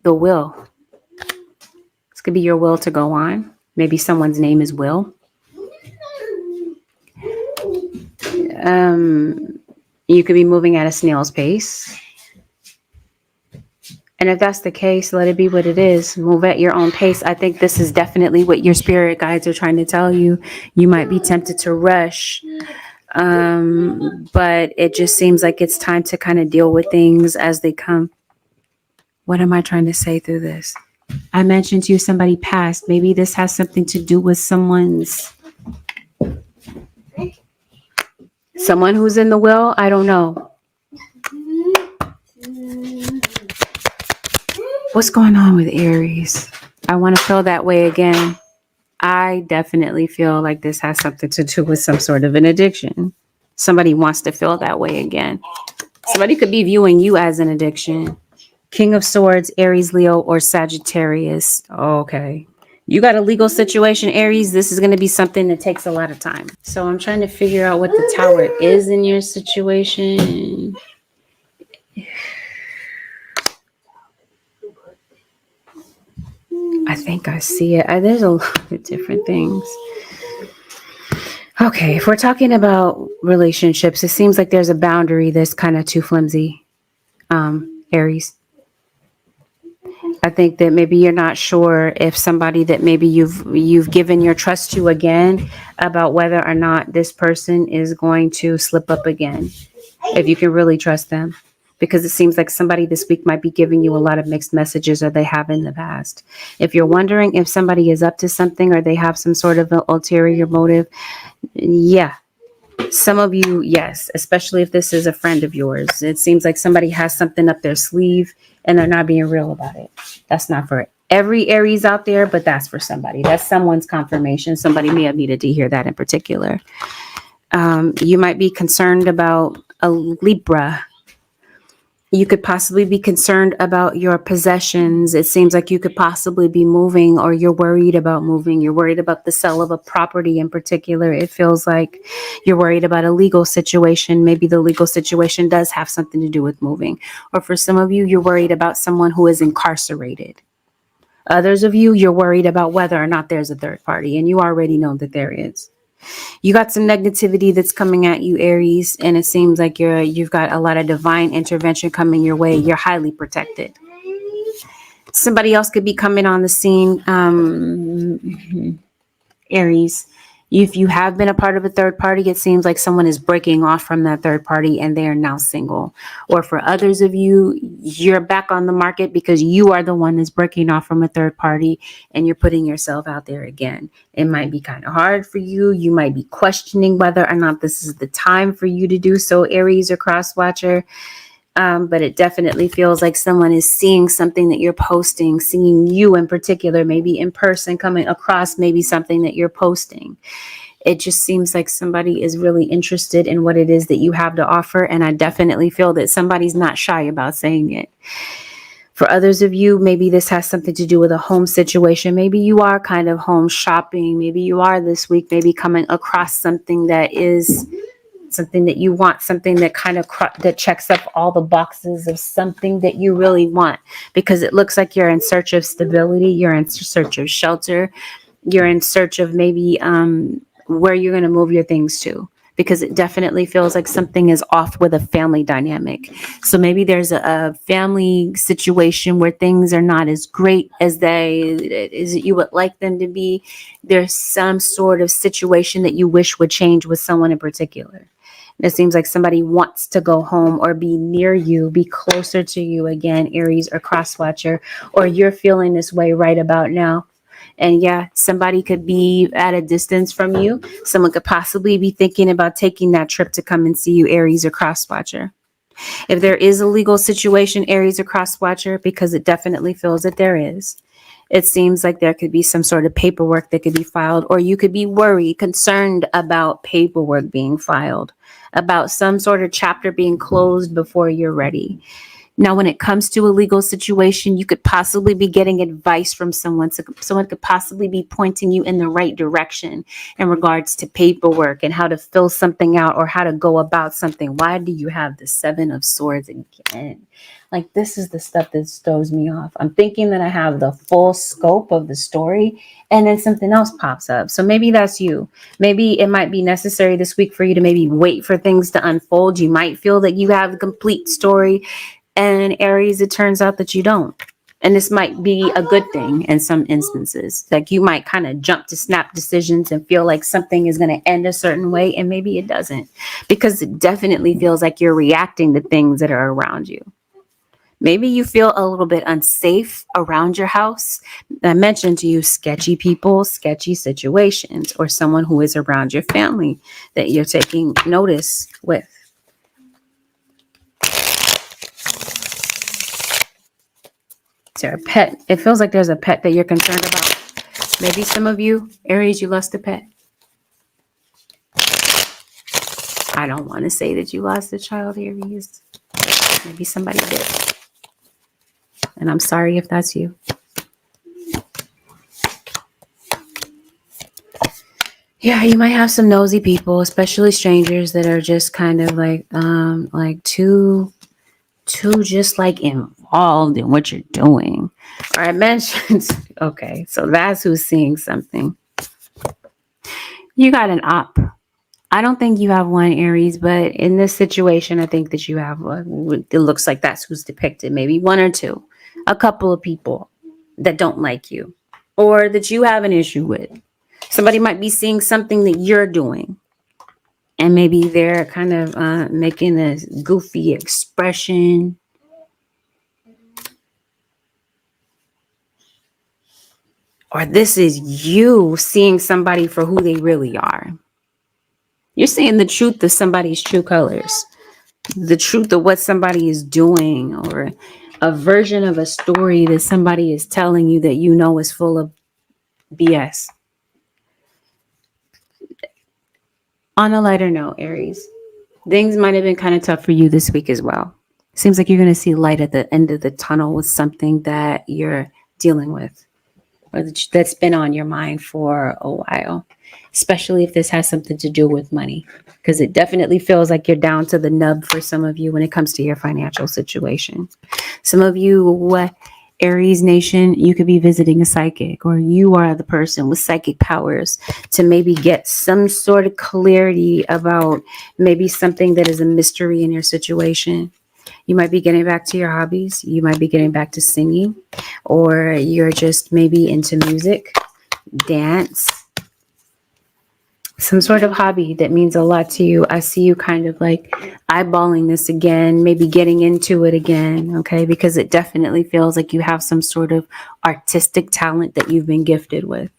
the will. This could be your will to go on. Maybe someone's name is Will. You could be moving at a snail's pace. And if that's the case, let it be what it is. Move at your own pace. I think this is definitely what your spirit guides are trying to tell you. You might be tempted to rush. But it just seems like it's time to kind of deal with things as they come. What am I trying to say through this? I mentioned to you somebody passed. Maybe this has something to do with someone who's in the will. I don't know. What's going on with Aries? I want to feel that way again. I definitely feel like this has something to do with some sort of an addiction. Somebody wants to feel that way again. Somebody could be viewing you as an addiction. King of Swords, Aries, Leo, or Sagittarius. Okay. You got a legal situation, Aries. This is going to be something that takes a lot of time. So I'm trying to figure out what the Tower is in your situation. I think I see it. There's a lot of different things. Okay, if we're talking about relationships, it seems like there's a boundary that's kind of too flimsy, Aries. I think that maybe you're not sure if somebody that maybe you've given your trust to again about whether or not this person is going to slip up again, if you can really trust them. Because it seems like somebody this week might be giving you a lot of mixed messages, or they have in the past. If you're wondering if somebody is up to something or they have some sort of an ulterior motive, yeah. Some of you, yes, especially if this is a friend of yours. It seems like somebody has something up their sleeve and they're not being real about it. That's not for every Aries out there, but that's for somebody. That's someone's confirmation. Somebody may have needed to hear that in particular. You might be concerned about a Libra. You could possibly be concerned about your possessions. It seems like you could possibly be moving, or you're worried about moving. You're worried about the sale of a property in particular. It feels like you're worried about a legal situation. Maybe the legal situation does have something to do with moving. Or for some of you, you're worried about someone who is incarcerated. Others of you, you're worried about whether or not there's a third party, and you already know that there is. You got some negativity that's coming at you, Aries, and it seems like you've got a lot of divine intervention coming your way. You're highly protected. Somebody else could be coming on the scene, Aries. If you have been a part of a third party, it seems like someone is breaking off from that third party and they are now single. Or for others of you, you're back on the market because you are the one that's breaking off from a third party and you're putting yourself out there again. It might be kind of hard for you. You might be questioning whether or not this is the time for you to do so, Aries or Crosswatcher. But it definitely feels like someone is seeing something that you're posting, seeing you in particular, maybe in person, coming across maybe something that you're posting. It just seems like somebody is really interested in what it is that you have to offer. And I definitely feel that somebody's not shy about saying it. For others of you, maybe this has something to do with a home situation. Maybe you are kind of home shopping. Maybe you are this week, maybe coming across something that is something that you want, something that kind of that checks up all the boxes of something that you really want, because it looks like you're in search of stability, you're in search of shelter, you're in search of maybe where you're going to move your things to, because it definitely feels like something is off with a family dynamic. So maybe there's a family situation where things are not as great as you would like them to be. There's some sort of situation that you wish would change with someone in particular. It seems like somebody wants to go home or be near you, be closer to you again, Aries or Crosswatcher, or you're feeling this way right about now. And yeah, somebody could be at a distance from you. Someone could possibly be thinking about taking that trip to come and see you, Aries or Crosswatcher. If there is a legal situation, Aries or Crosswatcher, because it definitely feels that there is, it seems like there could be some sort of paperwork that could be filed, or you could be worried, concerned about paperwork being filed, about some sort of chapter being closed before you're ready. Now, when it comes to a legal situation, you could possibly be getting advice from someone. So someone could possibly be pointing you in the right direction in regards to paperwork and how to fill something out or how to go about something. Why do you have the Seven of Swords again? Like, this is the stuff that throws me off. I'm thinking that I have the full scope of the story, and then something else pops up. So maybe that's you. Maybe it might be necessary this week for you to maybe wait for things to unfold. You might feel that you have the complete story, and Aries, it turns out that you don't. And this might be a good thing in some instances. Like, you might kind of jump to snap decisions and feel like something is going to end a certain way, and maybe it doesn't, because it definitely feels like you're reacting to things that are around you. Maybe you feel a little bit unsafe around your house. I mentioned to you sketchy people, sketchy situations, or someone who is around your family that you're taking notice with. Is there a pet? It feels like there's a pet that you're concerned about. Maybe some of you, Aries, you lost a pet. I don't want to say that you lost a child, Aries. Maybe somebody did. And I'm sorry if that's you. Yeah, you might have some nosy people, especially strangers, that are just kind of like too just like involved in what you're doing. Or I mentioned, okay, so that's who's seeing something. You got an op. I don't think you have one, Aries, but in this situation, I think that you have one. It looks like that's who's depicted. Maybe one or two, a couple of people that don't like you or that you have an issue with. Somebody might be seeing something that you're doing, and maybe they're kind of making a goofy expression. Or this is you seeing somebody for who they really are. You're seeing the truth of somebody's true colors, the truth of what somebody is doing, or a version of a story that somebody is telling you that you know is full of BS. On a lighter note, Aries, things might have been kind of tough for you this week as well. Seems like you're going to see light at the end of the tunnel with something that you're dealing with, or that's been on your mind for a while, especially if this has something to do with money, because it definitely feels like you're down to the nub for some of you when it comes to your financial situation. Some of you, Aries Nation, you could be visiting a psychic, or you are the person with psychic powers to maybe get some sort of clarity about maybe something that is a mystery in your situation. You might be getting back to your hobbies. You might be getting back to singing, or you're just maybe into music, dance, some sort of hobby that means a lot to you. I see you kind of like eyeballing this again, maybe getting into it again, okay? Because it definitely feels like you have some sort of artistic talent that you've been gifted with.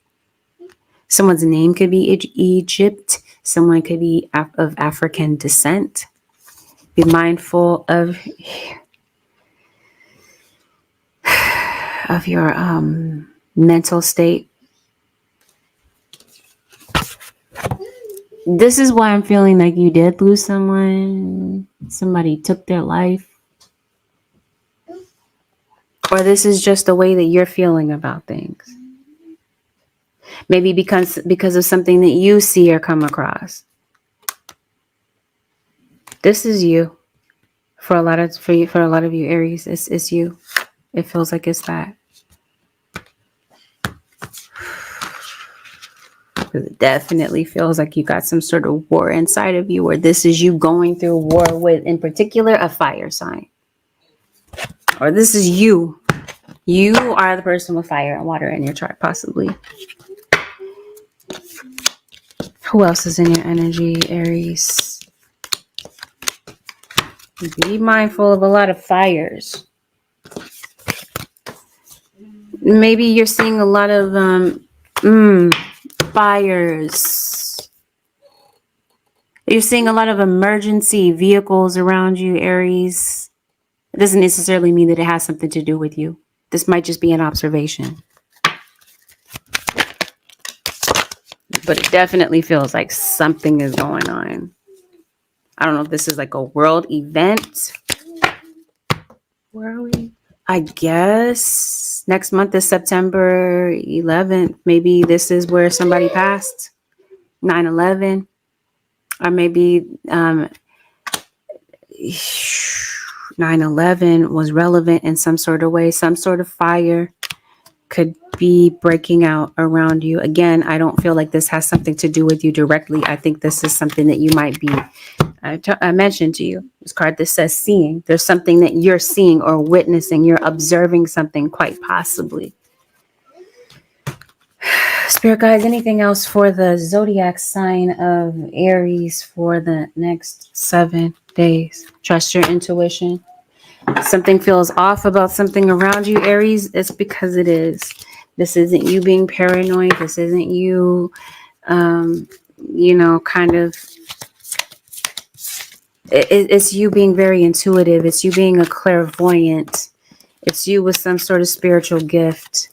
Someone's name could be Egypt. Someone could be of African descent. Be mindful of your mental state. This is why I'm feeling like you did lose someone. Somebody took their life. Or this is just the way that you're feeling about things. Maybe because of something that you see or come across. This is you. For a lot of you Aries, it's you. It feels like it's that. It definitely feels like you got some sort of war inside of you, or this is you going through war with, in particular, a fire sign. Or this is you. You are the person with fire and water in your chart, possibly. Who else is in your energy, Aries? Be mindful of a lot of fires. Maybe you're seeing a lot of fires. You're seeing a lot of emergency vehicles around you, Aries. It doesn't necessarily mean that it has something to do with you. This might just be an observation. But it definitely feels like something is going on. I don't know if this is like a world event. Where are we? I guess next month is September 11th. Maybe this is where somebody passed. 9/11. Or maybe 9/11 was relevant in some sort of way. Some sort of fire could be breaking out around you. Again, I don't feel like this has something to do with you directly. I think this is something that you might be, I mentioned to you, this card that says seeing. There's something that you're seeing or witnessing. You're observing something quite possibly. Spirit guides, anything else for the zodiac sign of Aries for the next 7 days? Trust your intuition. Something feels off about something around you, Aries. It's because it is. This isn't you being paranoid. This isn't you, kind of. It's you being very intuitive. It's you being a clairvoyant. It's you with some sort of spiritual gift.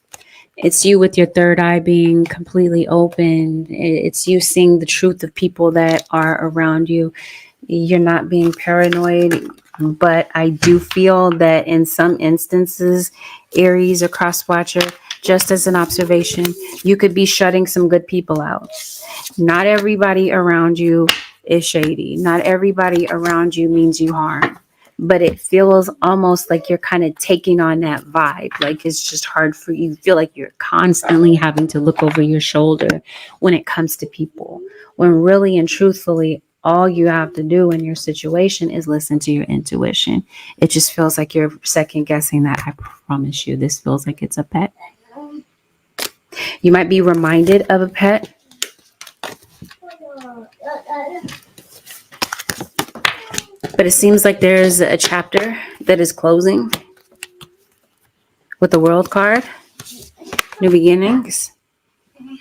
It's you with your third eye being completely open. It's you seeing the truth of people that are around you. You're not being paranoid, but I do feel that in some instances, Aries or cross watcher, just as an observation, you could be shutting some good people out. Not everybody around you is shady. Not everybody around you means you harm. But it feels almost like you're kind of taking on that vibe. Like it's just hard for you. You feel like you're constantly having to look over your shoulder when it comes to people. When really and truthfully, all you have to do in your situation is listen to your intuition. It just feels like you're second guessing that. I promise you, this feels like it's a pet. You might be reminded of a pet. But it seems like there's a chapter that is closing with the World card. New beginnings.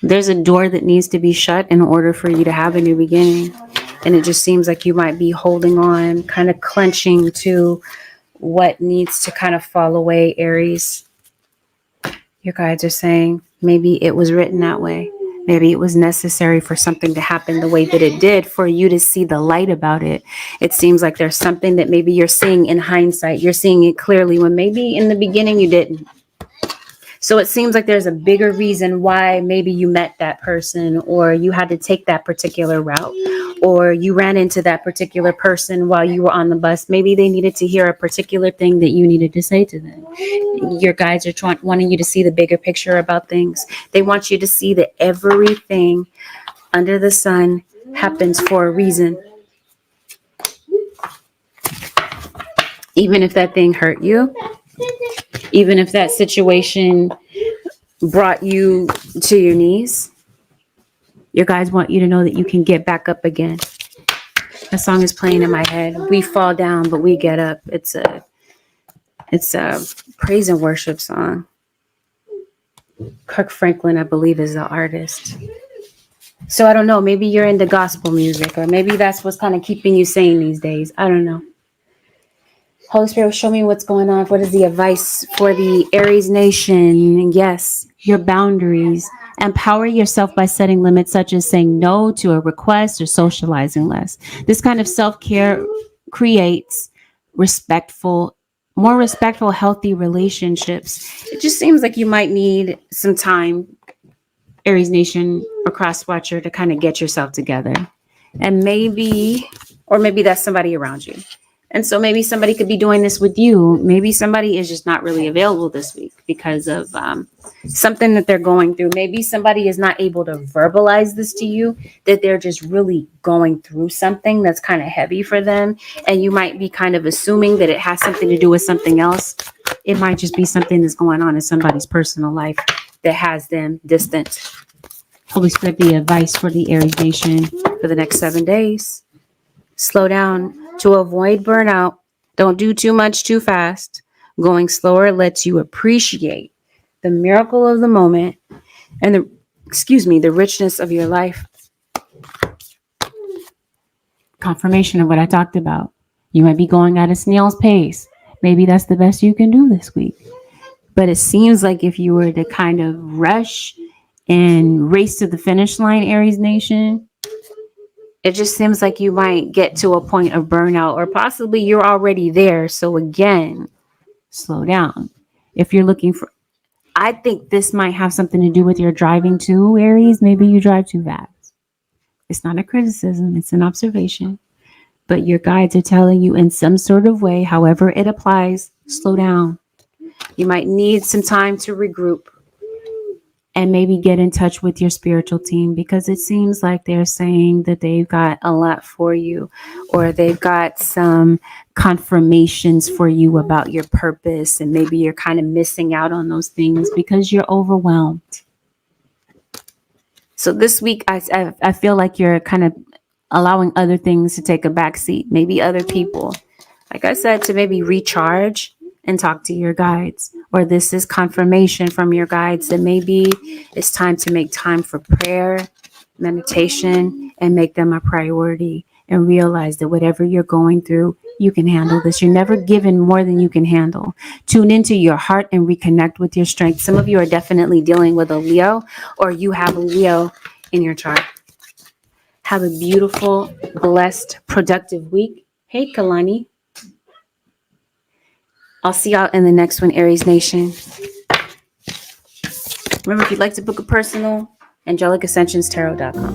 There's a door that needs to be shut in order for you to have a new beginning. And it just seems like you might be holding on, kind of clenching to what needs to kind of fall away, Aries. Your guides are saying maybe it was written that way. Maybe it was necessary for something to happen the way that it did for you to see the light about it. It seems like there's something that maybe you're seeing in hindsight. You're seeing it clearly when maybe in the beginning you didn't. So it seems like there's a bigger reason why maybe you met that person, or you had to take that particular route, or you ran into that particular person while you were on the bus. Maybe they needed to hear a particular thing that you needed to say to them. Your guides are wanting you to see the bigger picture about things. They want you to see that everything under the sun happens for a reason. Even if that thing hurt you, even if that situation brought you to your knees, your guides want you to know that you can get back up again. That song is playing in my head. We fall down, but we get up. It's a praise and worship song. Kirk Franklin, I believe, is the artist. So I don't know. Maybe you're into gospel music, or maybe that's what's kind of keeping you sane these days. I don't know. Holy Spirit, show me what's going on. What is the advice for the Aries nation? Yes, your boundaries. Empower yourself by setting limits, such as saying no to a request or socializing less. This kind of self-care creates more respectful, healthy relationships. It just seems like you might need some time, Aries nation or cross watcher, to kind of get yourself together. And maybe Or maybe that's somebody around you. And so maybe somebody could be doing this with you. Maybe somebody is just not really available this week because of something that they're going through. Maybe somebody is not able to verbalize this to you, that they're just really going through something that's kind of heavy for them. And you might be kind of assuming that it has something to do with something else. It might just be something that's going on in somebody's personal life that has them distant. Holy Spirit, the advice for the Aries nation for the next 7 days. Slow down to avoid burnout. Don't do too much too fast. Going slower lets you appreciate the miracle of the moment and the richness of your life. Confirmation of what I talked about. You might be going at a snail's pace. Maybe that's the best you can do this week. But it seems like if you were to kind of rush and race to the finish line, Aries nation, it just seems like you might get to a point of burnout, or possibly you're already there. So again, slow down. If you're looking for, I think this might have something to do with your driving too, Aries. Maybe you drive too fast. It's not a criticism, it's an observation. But your guides are telling you in some sort of way, however it applies, slow down. You might need some time to regroup and maybe get in touch with your spiritual team, because it seems like they're saying that they've got a lot for you, or they've got some confirmations for you about your purpose. And maybe you're kind of missing out on those things because you're overwhelmed. So this week, I feel like you're kind of allowing other things to take a backseat, maybe other people, like I said, to maybe recharge and talk to your guides. Or this is confirmation from your guides that maybe it's time to make time for prayer, meditation, and make them a priority, and realize that whatever you're going through, you can handle this. You're never given more than you can handle. Tune into your heart and reconnect with your strength. Some of you are definitely dealing with a Leo, or you have a Leo in your chart. Have a beautiful, blessed, productive week. Hey, Kalani. I'll see y'all in the next one, Aries Nation. Remember, if you'd like to book a personal, AngelicAscensionsTarot.com.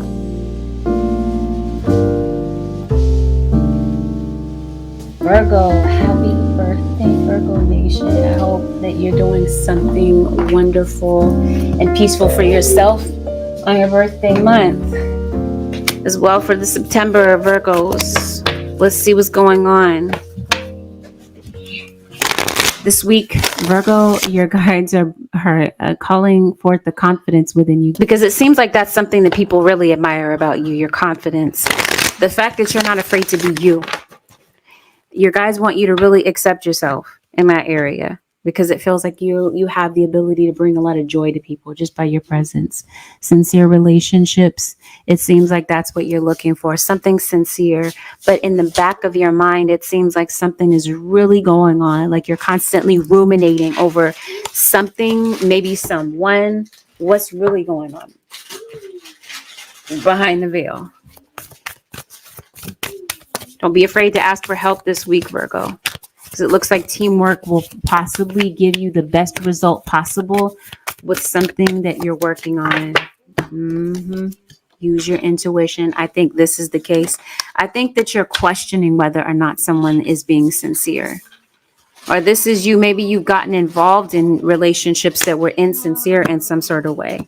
Virgo, happy birthday, Virgo Nation. I hope that you're doing something wonderful and peaceful for yourself on your birthday month. As well for the September Virgos. Let's see what's going on. This week, Virgo, your guides are calling forth the confidence within you, because it seems like that's something that people really admire about you, your confidence. The fact that you're not afraid to be you. Your guides want you to really accept yourself in that area, because it feels like you have the ability to bring a lot of joy to people just by your presence. Sincere relationships, it seems like that's what you're looking for, something sincere. But in the back of your mind, it seems like something is really going on, like you're constantly ruminating over something, maybe someone. What's really going on behind the veil? Don't be afraid to ask for help this week, Virgo. Because it looks like teamwork will possibly give you the best result possible with something that you're working on. Use your intuition. I think this is the case. I think that you're questioning whether or not someone is being sincere. Or this is you. Maybe you've gotten involved in relationships that were insincere in some sort of way.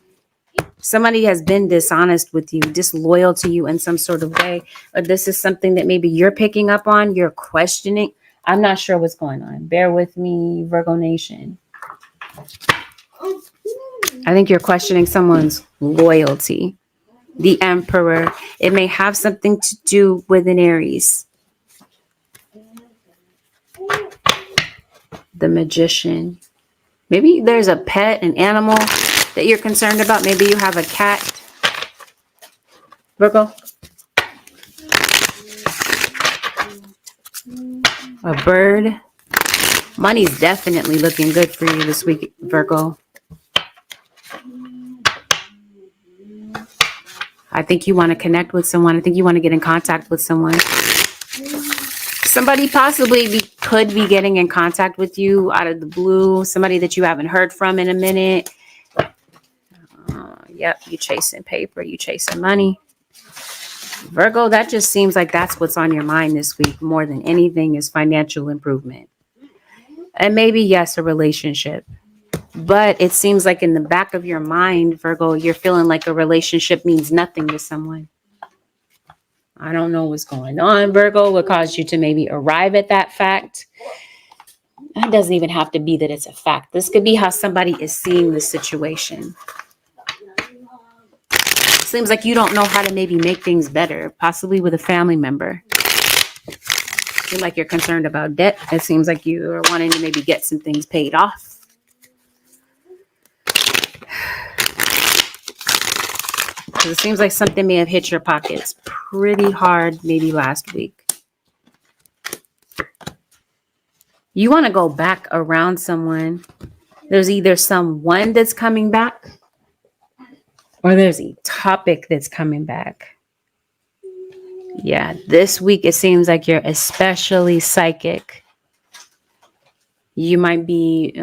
Somebody has been dishonest with you, disloyal to you in some sort of way. Or this is something that maybe you're picking up on, you're questioning. I'm not sure what's going on. Bear with me, Virgo Nation. I think you're questioning someone's loyalty. The Emperor. It may have something to do with an Aries. The Magician. Maybe there's a pet, an animal that you're concerned about. Maybe you have a cat. Virgo. A bird. Money's definitely looking good for you this week, Virgo. I think you want to connect with someone. I think you want to get in contact with someone. Somebody possibly could be getting in contact with you out of the blue. Somebody that you haven't heard from in a minute. Yep, you chasing paper. You chasing money. Virgo, that just seems like that's what's on your mind this week more than anything is financial improvement. And maybe, yes, a relationship. But it seems like in the back of your mind, Virgo, you're feeling like a relationship means nothing to someone. I don't know what's going on, Virgo, what caused you to maybe arrive at that fact. It doesn't even have to be that it's a fact. This could be how somebody is seeing the situation. Seems like you don't know how to maybe make things better, possibly with a family member. Seems like you're concerned about debt. It seems like you are wanting to maybe get some things paid off. Because it seems like something may have hit your pockets pretty hard maybe last week. You want to go back around someone. There's either someone that's coming back or there's a topic that's coming back. Yeah, this week it seems like you're especially psychic. You might be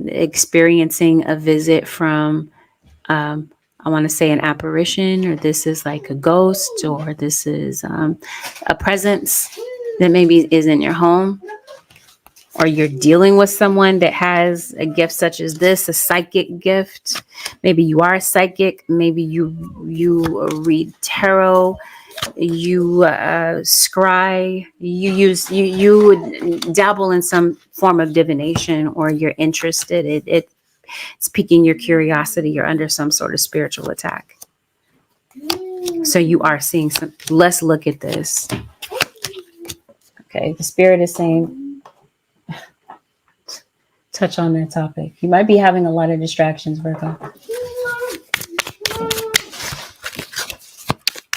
experiencing a visit from, I want to say an apparition, or this is like a ghost, or this is a presence that maybe is in your home. Or you're dealing with someone that has a gift such as this, a psychic gift. Maybe you are a psychic. Maybe you read tarot. You scry. You dabble in some form of divination, or you're interested. It's piquing your curiosity. You're under some sort of spiritual attack. So you are seeing some. Let's look at this. Okay, the spirit is saying, touch on that topic. You might be having a lot of distractions, Virgo.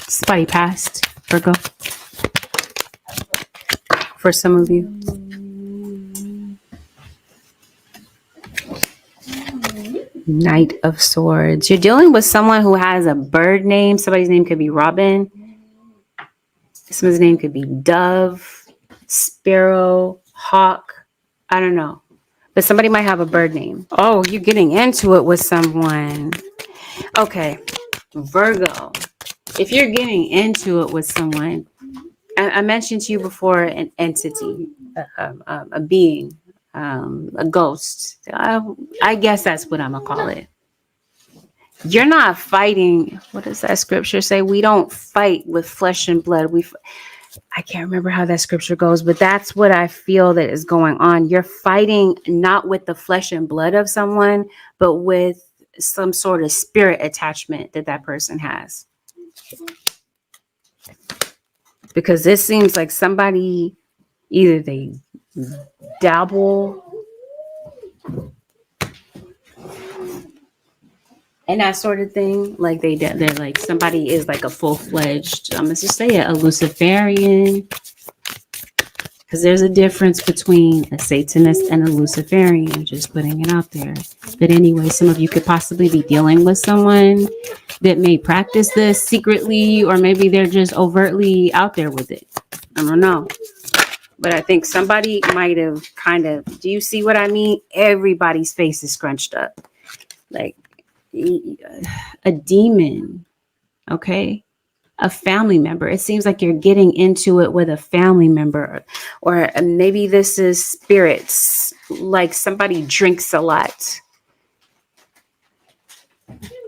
Somebody passed, Virgo. For some of you. Knight of Swords. You're dealing with someone who has a bird name. Somebody's name could be Robin. Someone's name could be Dove, Sparrow, Hawk. I don't know. But somebody might have a bird name. Oh, you're getting into it with someone. Okay, Virgo. If you're getting into it with someone, I mentioned to you before an entity, a being, a ghost. I guess that's what I'm going to call it. You're not fighting. What does that scripture say? We don't fight with flesh and blood. I can't remember how that scripture goes, but that's what I feel that is going on. You're fighting not with the flesh and blood of someone, but with some sort of spirit attachment that person has. Because this seems like somebody, either they dabble and that sort of thing, like they're like, somebody is like a full-fledged, I'm gonna just say it, a Luciferian, because there's a difference between a Satanist and a Luciferian, just putting it out there. But anyway, some of you could possibly be dealing with someone that may practice this secretly, or maybe they're just overtly out there with it. I don't know. But I think somebody might have do you see what I mean? Everybody's face is scrunched up. Like, a demon, okay, a family member. It seems like you're getting into it with a family member, or maybe this is spirits, like somebody drinks a lot,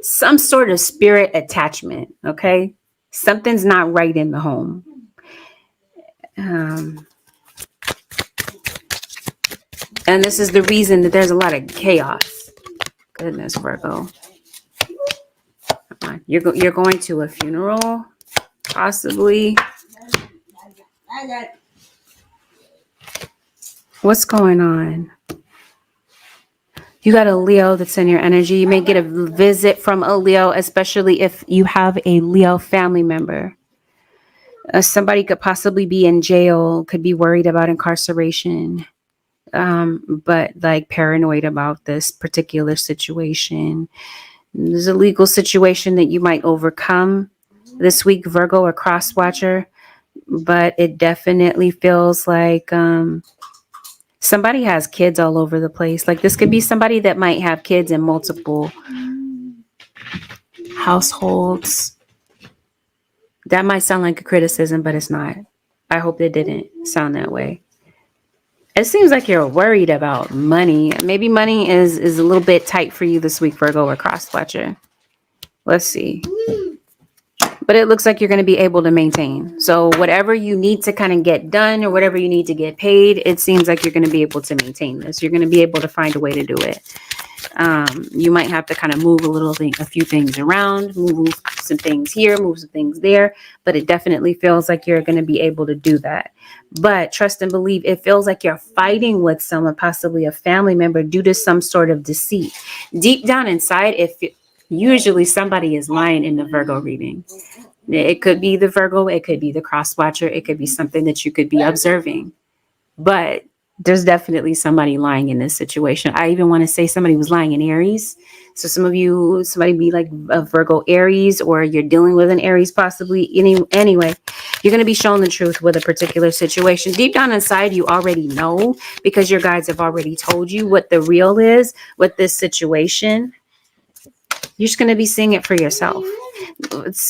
some sort of spirit attachment. Okay, something's not right in the home. And this is the reason that there's a lot of chaos. Goodness, Virgo. You're going to a funeral, possibly. What's going on? You got a Leo that's in your energy. You may get a visit from a Leo, especially if you have a Leo family member. Somebody could possibly be in jail, could be worried about incarceration, but like paranoid about this particular situation. There's a legal situation that you might overcome this week, Virgo, or cross watcher, but it definitely feels like somebody has kids all over the place. Like, this could be somebody that might have kids in multiple households. That might sound like a criticism, but it's not. I hope it didn't sound that way. It seems like you're worried about money. Maybe money is a little bit tight for you this week, Virgo or cross-watcher. Let's see. But it looks like you're going to be able to maintain. So whatever you need to kind of get done or whatever you need to get paid, it seems like you're going to be able to maintain this. You're going to be able to find a way to do it. You might have to kind of move a few things around, move some things here, move some things there, but it definitely feels like you're going to be able to do that. But trust and believe, it feels like you're fighting with someone, possibly a family member, due to some sort of deceit. Deep down inside, usually somebody is lying in the Virgo reading. It could be the Virgo, it could be the cross watcher, it could be something that you could be observing. But there's definitely somebody lying in this situation. I even want to say somebody was lying in Aries. So somebody be like a Virgo Aries, or you're dealing with an Aries possibly. Anyway, you're going to be shown the truth with a particular situation. Deep down inside, you already know, because your guides have already told you what the real is with this situation. You're just going to be seeing it for yourself.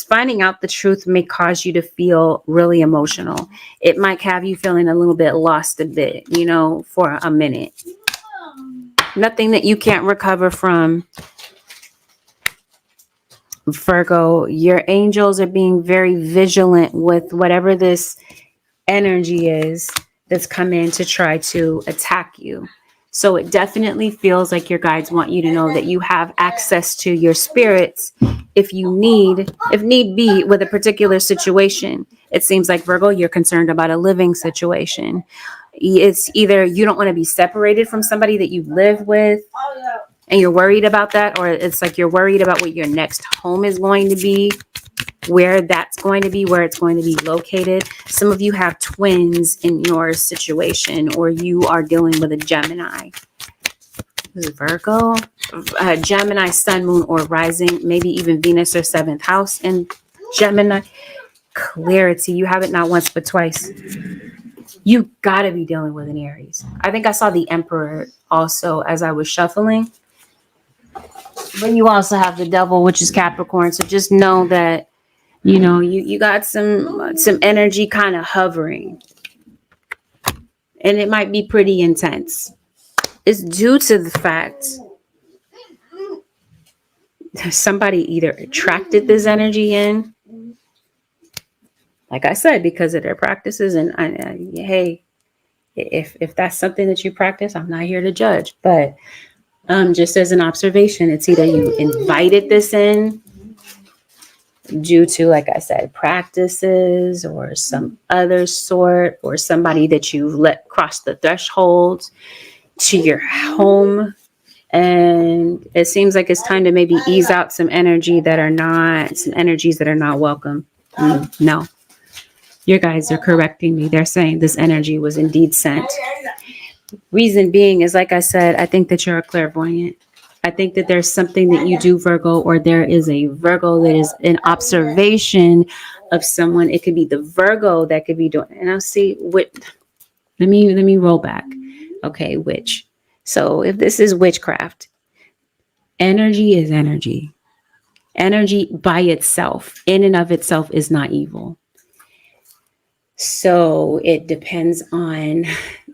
Finding out the truth may cause you to feel really emotional. It might have you feeling a little bit lost a bit, for a minute. Nothing that you can't recover from. Virgo, your angels are being very vigilant with whatever this energy is that's come in to try to attack you. So it definitely feels like your guides want you to know that you have access to your spirits if need be, with a particular situation. It seems like, Virgo, you're concerned about a living situation. It's either you don't want to be separated from somebody that you live with and you're worried about that, or it's like you're worried about what your next home is going to be, where it's going to be located. Some of you have twins in your situation, or you are dealing with a Gemini. Virgo, Gemini, sun, moon, or rising, maybe even Venus or 7th house in Gemini. Clarity. You have it not once, but twice. You got to be dealing with an Aries. I think I saw the Emperor also as I was shuffling. But you also have the Devil, which is Capricorn. So just know that, you got some energy kind of hovering. And it might be pretty intense. It's due to the fact that somebody either attracted this energy in, like I said, because of their practices. And hey, if that's something that you practice, I'm not here to judge. But just as an observation, it's either you invited this in due to, like I said, practices or some other sort, or somebody that you let cross the threshold to your home. And it seems like it's time to maybe ease out some energies that are not welcome. No, your guides are correcting me. They're saying this energy was indeed sent. Reason being is, like I said, I think that you're a clairvoyant. I think that there's something that you do, Virgo, or there is a Virgo that is an observation of someone. It could be the Virgo that could be doing, and I'll see what, let me roll back. Okay, witch. So if this is witchcraft, energy is energy. Energy by itself, in and of itself, is not evil. So it depends on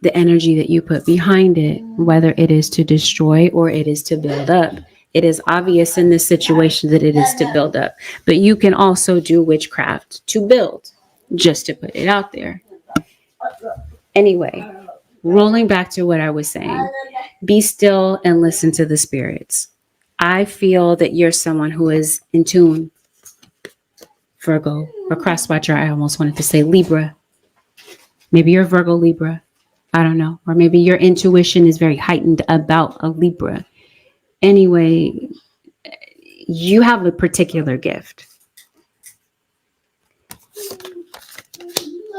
the energy that you put behind it, whether it is to destroy or it is to build up. It is obvious in this situation that it is to build up, but you can also do witchcraft to build, just to put it out there. Anyway, rolling back to what I was saying, be still and listen to the spirits. I feel that you're someone who is in tune, Virgo, or crosswatcher. I almost wanted to say Libra. Maybe you're Virgo Libra. I don't know. Or maybe your intuition is very heightened about a Libra. Anyway, you have a particular gift.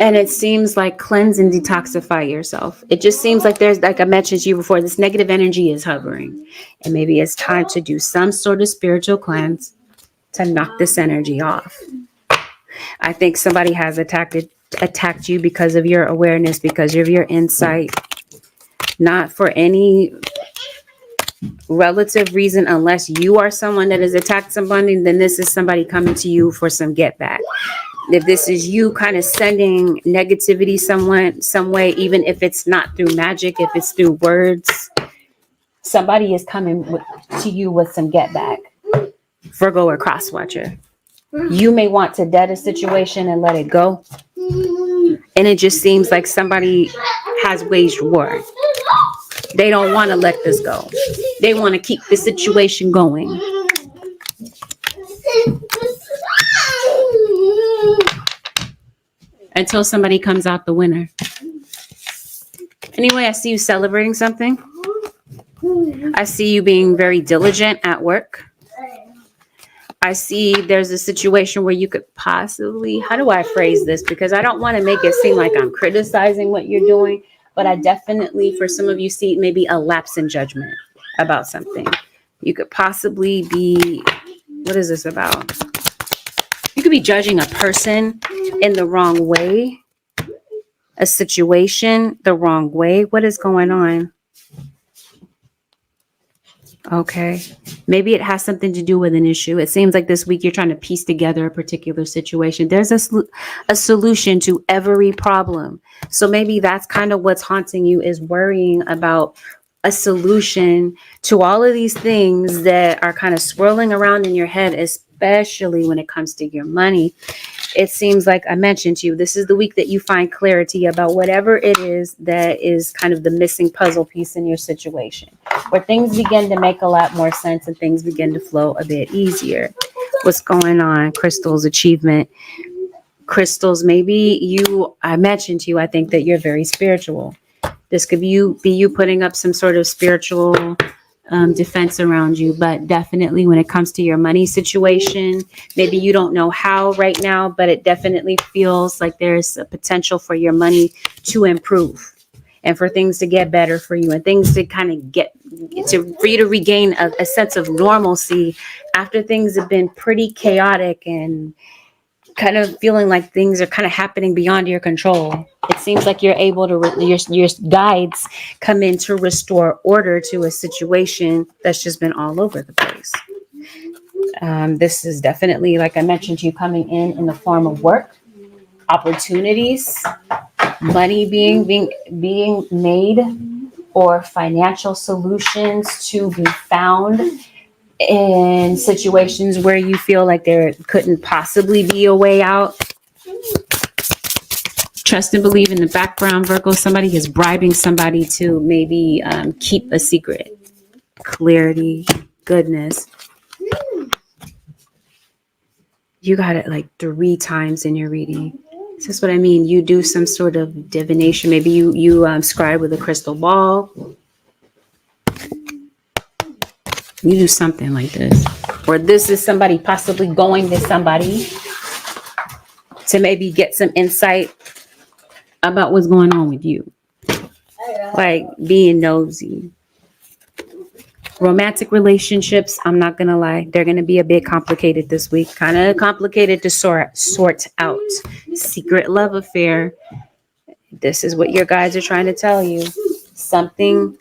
And it seems like cleanse and detoxify yourself. It just seems like there's, like I mentioned to you before, this negative energy is hovering. And maybe it's time to do some sort of spiritual cleanse to knock this energy off. I think somebody has attacked you because of your awareness, because of your insight, not for any relative reason. Unless you are someone that has attacked somebody, then this is somebody coming to you for some get back. If this is you kind of sending negativity some way, even if it's not through magic, if it's through words, somebody is coming to you with some get back. Virgo or cross watcher. You may want to dead a situation and let it go. And it just seems like somebody has waged war. They don't want to let this go. They want to keep the situation going. Until somebody comes out the winner. Anyway, I see you celebrating something. I see you being very diligent at work. I see there's a situation where you could possibly, how do I phrase this? Because I don't want to make it seem like I'm criticizing what you're doing, but I definitely, for some of you, see maybe a lapse in judgment about something. You could possibly be, what is this about? You could be judging a person in the wrong way, a situation the wrong way. What is going on? Okay. Maybe it has something to do with an issue. It seems like this week you're trying to piece together a particular situation. There's a solution to every problem. So maybe that's kind of what's haunting you, is worrying about a solution to all of these things that are kind of swirling around in your head, especially when it comes to your money. It seems like I mentioned to you, this is the week that you find clarity about whatever it is that is kind of the missing puzzle piece in your situation, where things begin to make a lot more sense and things begin to flow a bit easier. What's going on? Crystals, achievement. Crystals, maybe I mentioned to you, I think that you're very spiritual. This could be you putting up some sort of spiritual defense around you, but definitely when it comes to your money situation, maybe you don't know how right now, but it definitely feels like there's a potential for your money to improve and for things to get better for you and things to kind of for you to regain a sense of normalcy after things have been pretty chaotic and kind of feeling like things are kind of happening beyond your control. It seems like you're able to, your guides come in to restore order to a situation that's just been all over the place. This is definitely, like I mentioned to you, coming in the form of work, opportunities, money being made, or financial solutions to be found in situations where you feel like there couldn't possibly be a way out. Trust and believe in the background, Virgo. Somebody is bribing somebody to maybe keep a secret. Clarity, goodness. You got it like 3 times in your reading. This is what I mean. You do some sort of divination. Maybe you scribe with a crystal ball. You do something like this. Or this is somebody possibly going to somebody to maybe get some insight about what's going on with you. Like being nosy. Romantic relationships, I'm not going to lie, they're going to be a bit complicated this week. Kind of complicated to sort out. Secret love affair. This is what your guides are trying to tell you. Something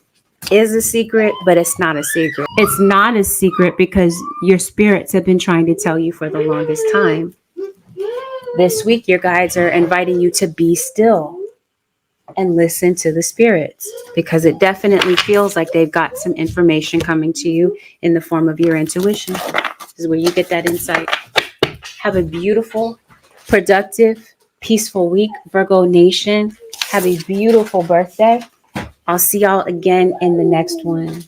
is a secret, but it's not a secret. It's not a secret because your spirits have been trying to tell you for the longest time. This week, your guides are inviting you to be still and listen to the spirits, because it definitely feels like they've got some information coming to you in the form of your intuition. This is where you get that insight. Have a beautiful, productive, peaceful week, Virgo Nation. Have a beautiful birthday. I'll see y'all again in the next one.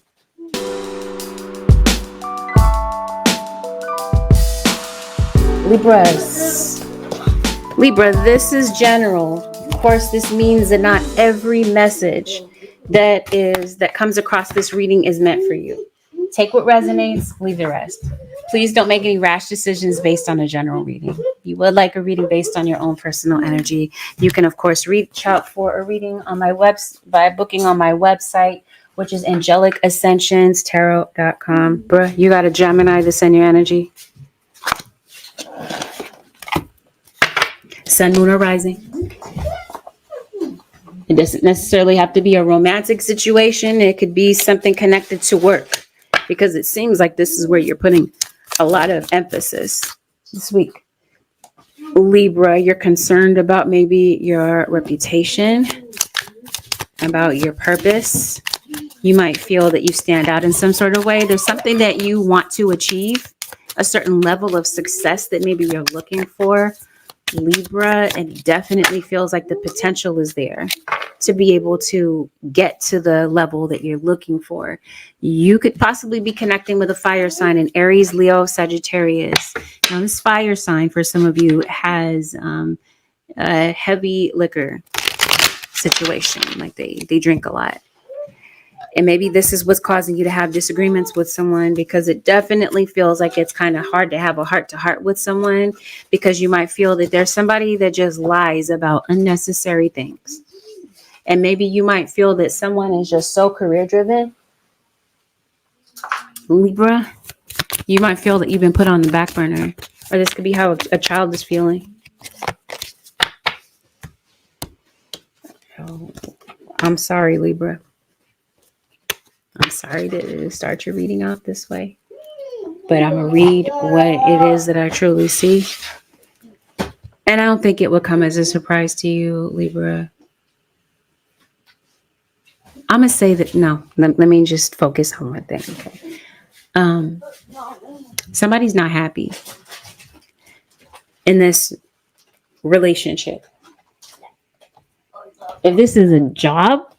Libra, this is general. Of course, this means that not every message that comes across this reading is meant for you. Take what resonates, leave the rest. Please don't make any rash decisions based on a general reading. If you would like a reading based on your own personal energy, you can, of course, reach out for a reading on my by booking on my website, which is Angelic Ascensions Tarot.com. Bruh, you got a Gemini to send your energy? Sun, moon, or rising. It doesn't necessarily have to be a romantic situation. It could be something connected to work, because it seems like this is where you're putting a lot of emphasis this week. Libra, you're concerned about maybe your reputation, about your purpose. You might feel that you stand out in some sort of way. There's something that you want to achieve, a certain level of success that maybe you're looking for, Libra, and it definitely feels like the potential is there to be able to get to the level that you're looking for. You could possibly be connecting with a fire sign, an Aries, Leo, Sagittarius. Now, this fire sign for some of you has a heavy liquor situation, like they drink a lot. And maybe this is what's causing you to have disagreements with someone, because it definitely feels like it's kind of hard to have a heart-to-heart with someone, because you might feel that there's somebody that just lies about unnecessary things. And maybe you might feel that someone is just so career-driven. Libra, you might feel that you've been put on the back burner, or this could be how a child is feeling. Oh, I'm sorry, Libra. I'm sorry to start your reading off this way, but I'm going to read what it is that I truly see. And I don't think it will come as a surprise to you, Libra. I'm going to say that, no, let me just focus on one thing. Okay. Somebody's not happy in this relationship. If this is a job,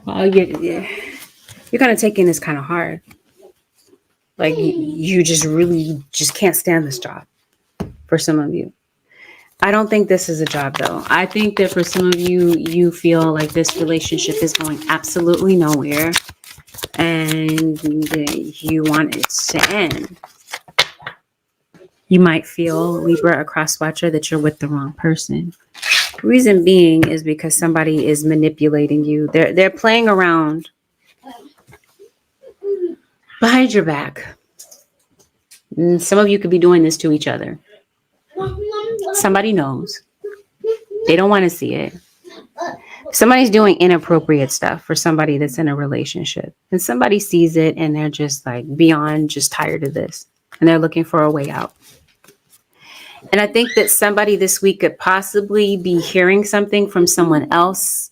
well, you're kind of taking this kind of hard. Like you just really just can't stand this job for some of you. I don't think this is a job though. I think that for some of you, you feel like this relationship is going absolutely nowhere and you want it to end. You might feel, Libra, a cross watcher, that you're with the wrong person. Reason being is because somebody is manipulating you. They're playing around behind your back. And some of you could be doing this to each other. Somebody knows. They don't want to see it. Somebody's doing inappropriate stuff for somebody that's in a relationship. And somebody sees it and they're just like beyond just tired of this. And they're looking for a way out. And I think that somebody this week could possibly be hearing something from someone else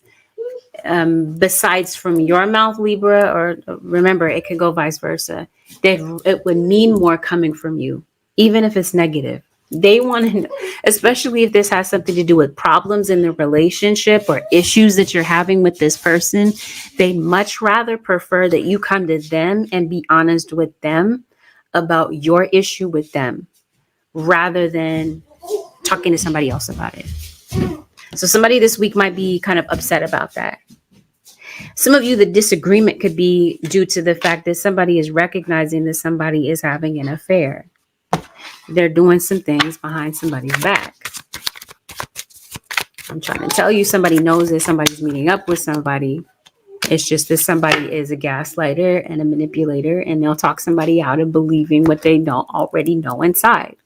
besides from your mouth, Libra, or remember, it could go vice versa. That it would mean more coming from you, even if it's negative. They want to know, especially if this has something to do with problems in the relationship or issues that you're having with this person. They much rather prefer that you come to them and be honest with them about your issue with them, rather than talking to somebody else about it. So somebody this week might be kind of upset about that. Some of you, the disagreement could be due to the fact that somebody is recognizing that somebody is having an affair. They're doing some things behind somebody's back. I'm trying to tell you, somebody knows that somebody's meeting up with somebody. It's just that somebody is a gaslighter and a manipulator, and they'll talk somebody out of believing what they don't already know inside.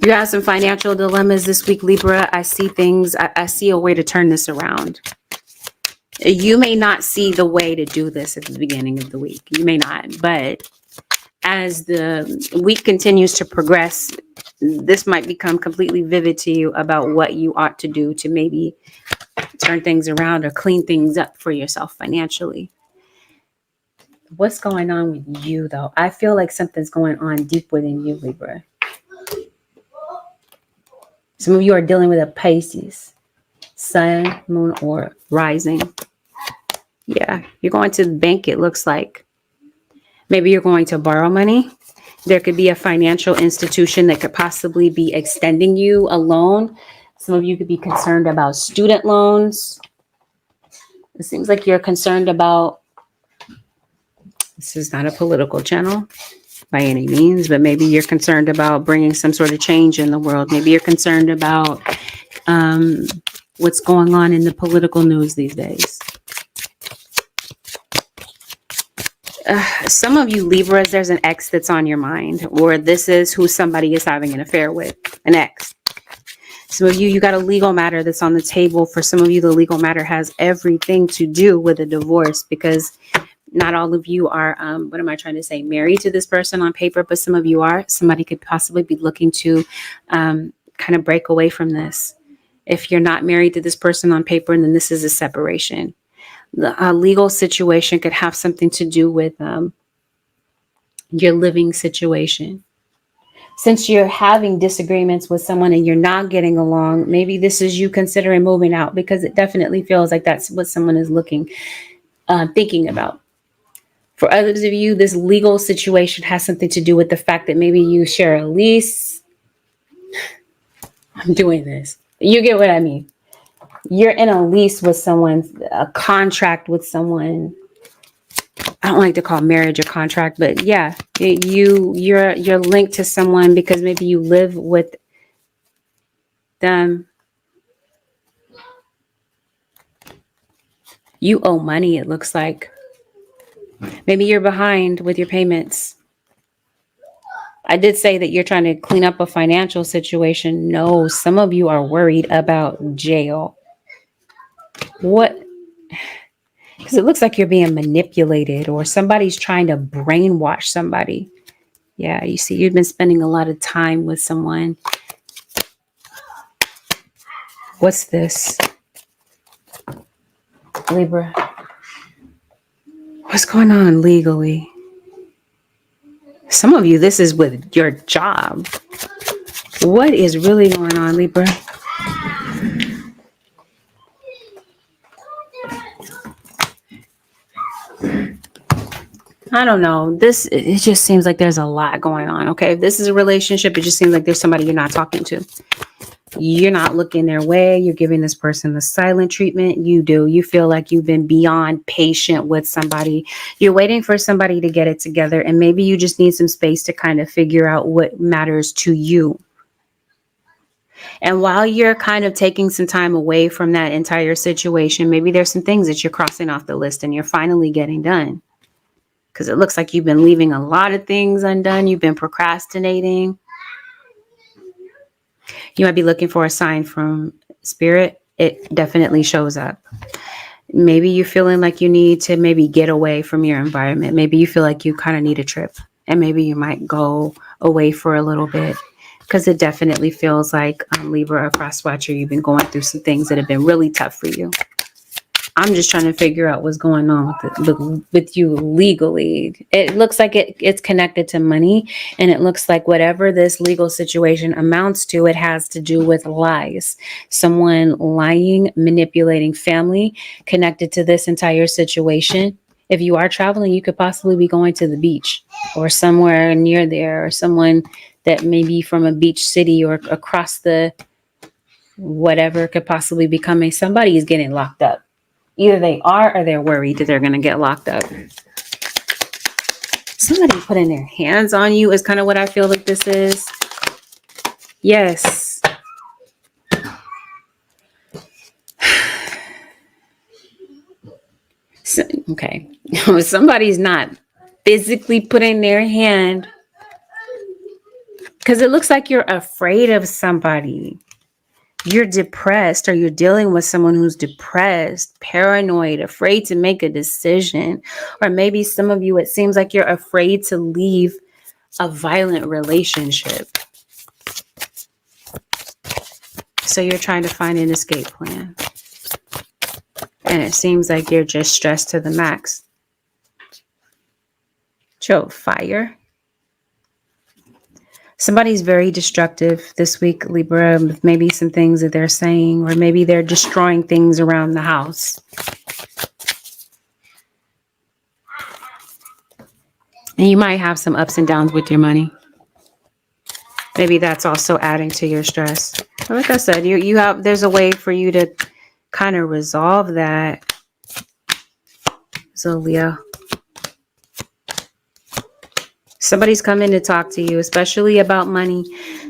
You have some financial dilemmas this week, Libra. I see things. I see a way to turn this around. You may not see the way to do this at the beginning of the week. You may not. But as the week continues to progress, this might become completely vivid to you about what you ought to do to maybe turn things around or clean things up for yourself financially. What's going on with you, though? I feel like something's going on deep within you, Libra. Some of you are dealing with a Pisces, sun, moon, or rising. Yeah, you're going to the bank, it looks like. Maybe you're going to borrow money. There could be a financial institution that could possibly be extending you a loan. Some of you could be concerned about student loans. It seems like you're concerned about, this is not a political channel by any means, but maybe you're concerned about bringing some sort of change in the world. Maybe you're concerned about what's going on in the political news these days. Some of you Libras, there's an ex that's on your mind, or this is who somebody is having an affair with, an ex. Some of you, you got a legal matter that's on the table. For some of you, the legal matter has everything to do with a divorce, because Not all of you are, what am I trying to say, married to this person on paper, but some of you are. Somebody could possibly be looking to kind of break away from this. If you're not married to this person on paper, then this is a separation. A legal situation could have something to do with your living situation. Since you're having disagreements with someone and you're not getting along, maybe this is you considering moving out, because it definitely feels like that's what someone is thinking about. For others of you, this legal situation has something to do with the fact that maybe you share a lease. I'm doing this. You get what I mean. You're in a lease with someone, a contract with someone. I don't like to call marriage a contract, but yeah, you're linked to someone because maybe you live with them. You owe money, it looks like. Maybe you're behind with your payments. I did say that you're trying to clean up a financial situation. No, some of you are worried about jail. What? Because it looks like you're being manipulated or somebody's trying to brainwash somebody. Yeah, you see, you've been spending a lot of time with someone. What's this? Libra. What's going on legally? Some of you, this is with your job. What is really going on, Libra? I don't know. It just seems like there's a lot going on. Okay. If this is a relationship, it just seems like there's somebody you're not talking to. You're not looking their way. You're giving this person the silent treatment. You feel like you've been beyond patient with somebody. You're waiting for somebody to get it together. And maybe you just need some space to kind of figure out what matters to you. And while you're kind of taking some time away from that entire situation, maybe there's some things that you're crossing off the list and you're finally getting done. Because it looks like you've been leaving a lot of things undone. You've been procrastinating. You might be looking for a sign from spirit. It definitely shows up. Maybe you're feeling like you need to maybe get away from your environment. Maybe you feel like you kind of need a trip. And maybe you might go away for a little bit. Because it definitely feels like, Libra or Frost Watcher, you've been going through some things that have been really tough for you. I'm just trying to figure out what's going on with you legally. It looks like it's connected to money. And it looks like whatever this legal situation amounts to, it has to do with lies. Someone lying, manipulating family connected to this entire situation. If you are traveling, you could possibly be going to the beach or somewhere near there, or someone that may be from a beach city or across the whatever could possibly be coming. Somebody is getting locked up. Either they are or they're worried that they're going to get locked up. Somebody putting their hands on you is kind of what I feel like this is. Yes. So, okay. Somebody's not physically putting their hand, because it looks like you're afraid of somebody. You're depressed, or you're dealing with someone who's depressed, paranoid, afraid to make a decision. Or maybe some of you, it seems like you're afraid to leave a violent relationship. So you're trying to find an escape plan. And it seems like you're just stressed to the max. Joe, fire. Somebody's very destructive this week, Libra, with maybe some things that they're saying, or maybe they're destroying things around the house. And you might have some ups and downs with your money. Maybe that's also adding to your stress. But like I said, there's a way for you to kind of resolve that. So, Leo. Somebody's coming to talk to you, especially about money.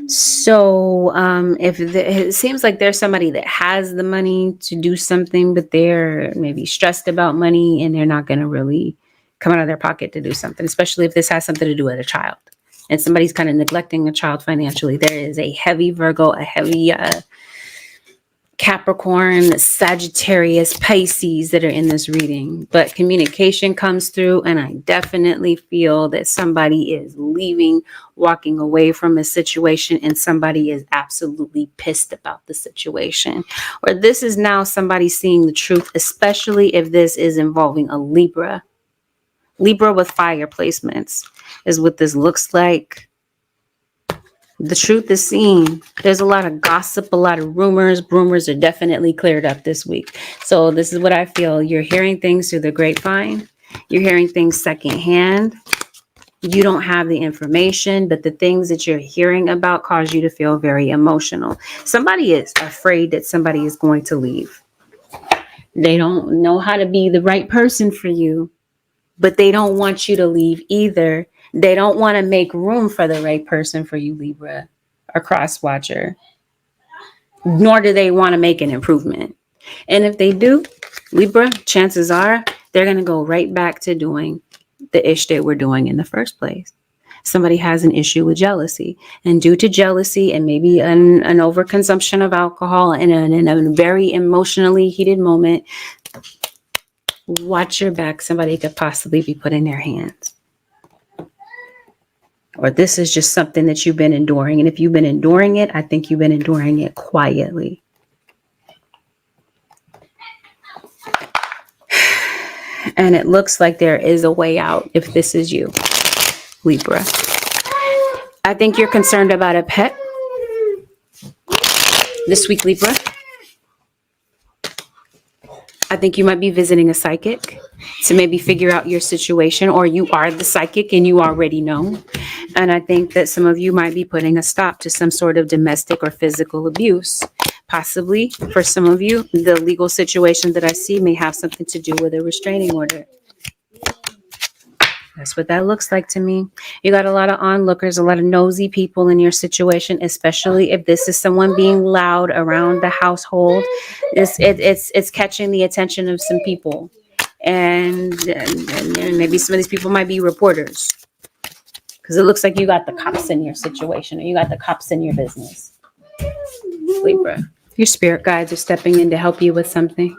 So it seems like there's somebody that has the money to do something, but they're maybe stressed about money and they're not going to really come out of their pocket to do something, especially if this has something to do with a child. And somebody's kind of neglecting a child financially. There is a heavy Virgo, a heavy Capricorn, Sagittarius, Pisces that are in this reading, but communication comes through, and I definitely feel that somebody is leaving, walking away from a situation, and somebody is absolutely pissed about the situation. Or this is now somebody seeing the truth, especially if this is involving a Libra. Libra with fire placements is what this looks like. The truth is seen. There's a lot of gossip, a lot of rumors. Rumors are definitely cleared up this week. So this is what I feel. You're hearing things through the grapevine. You're hearing things secondhand. You don't have the information, but the things that you're hearing about cause you to feel very emotional. Somebody is afraid that somebody is going to leave. They don't know how to be the right person for you, but they don't want you to leave either. They don't want to make room for the right person for you, Libra or cross watcher, nor do they want to make an improvement. And if they do, Libra, chances are they're going to go right back to doing the ish they were doing in the first place. Somebody has an issue with jealousy, and due to jealousy and maybe an overconsumption of alcohol and in a very emotionally heated moment, watch your back. Somebody could possibly be put in their hands. Or this is just something that you've been enduring. And if you've been enduring it, I think you've been enduring it quietly. And it looks like there is a way out if this is you, Libra. I think you're concerned about a pet this week, Libra. I think you might be visiting a psychic to maybe figure out your situation, or you are the psychic and you already know. And I think that some of you might be putting a stop to some sort of domestic or physical abuse. Possibly, for some of you, the legal situation that I see may have something to do with a restraining order. That's what that looks like to me. You got a lot of onlookers, a lot of nosy people in your situation, especially if this is someone being loud around the household. It's catching the attention of some people. And maybe some of these people might be reporters. Because it looks like you got the cops in your situation, or you got the cops in your business. Libra. Your spirit guides are stepping in to help you with something.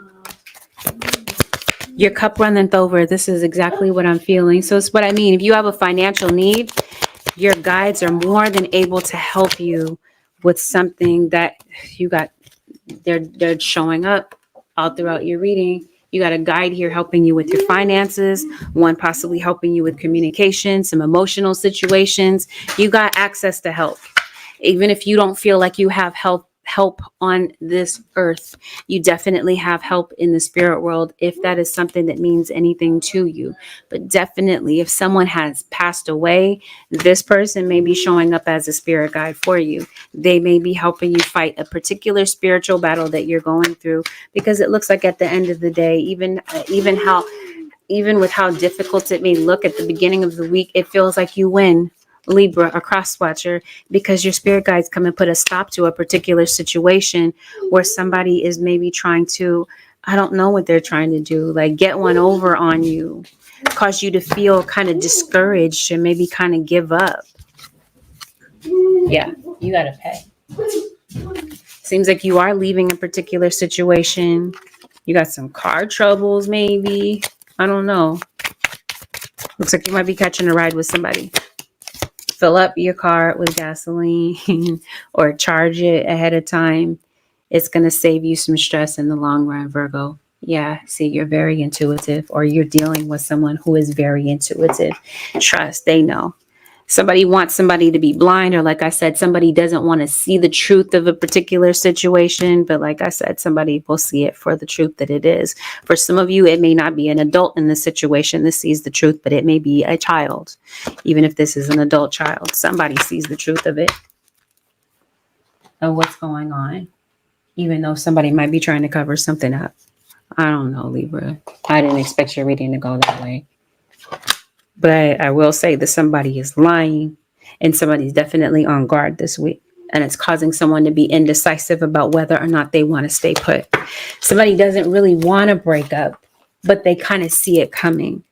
Your cup runneth over. This is exactly what I'm feeling. So it's what I mean. If you have a financial need, your guides are more than able to help you with something that you got. They're showing up all throughout your reading. You got a guide here helping you with your finances, one possibly helping you with communication, some emotional situations. You got access to help. Even if you don't feel like you have help on this earth, you definitely have help in the spirit world if that is something that means anything to you. But definitely, if someone has passed away, this person may be showing up as a spirit guide for you. They may be helping you fight a particular spiritual battle that you're going through, because it looks like at the end of the day, even with how difficult it may look at the beginning of the week, it feels like you win, Libra, a cross watcher, because your spirit guides come and put a stop to a particular situation where somebody is maybe trying to, I don't know what they're trying to do, like get one over on you, cause you to feel kind of discouraged and maybe kind of give up. Yeah, you gotta pay. Seems like you are leaving a particular situation. You got some car troubles, maybe. I don't know. Looks like you might be catching a ride with somebody. Fill up your car with gasoline or charge it ahead of time. It's going to save you some stress in the long run, Virgo. Yeah, see, you're very intuitive, or you're dealing with someone who is very intuitive. Trust, they know. Somebody wants somebody to be blind, or like I said, somebody doesn't want to see the truth of a particular situation. But like I said, somebody will see it for the truth that it is. For some of you, it may not be an adult in the situation that sees the truth, but it may be a child. Even if this is an adult child, somebody sees the truth of it, of what's going on, even though somebody might be trying to cover something up. I don't know, Libra. I didn't expect your reading to go that way. But I will say that somebody is lying, and somebody's definitely on guard this week. And it's causing someone to be indecisive about whether or not they want to stay put. Somebody doesn't really want to break up, but they kind of see it coming.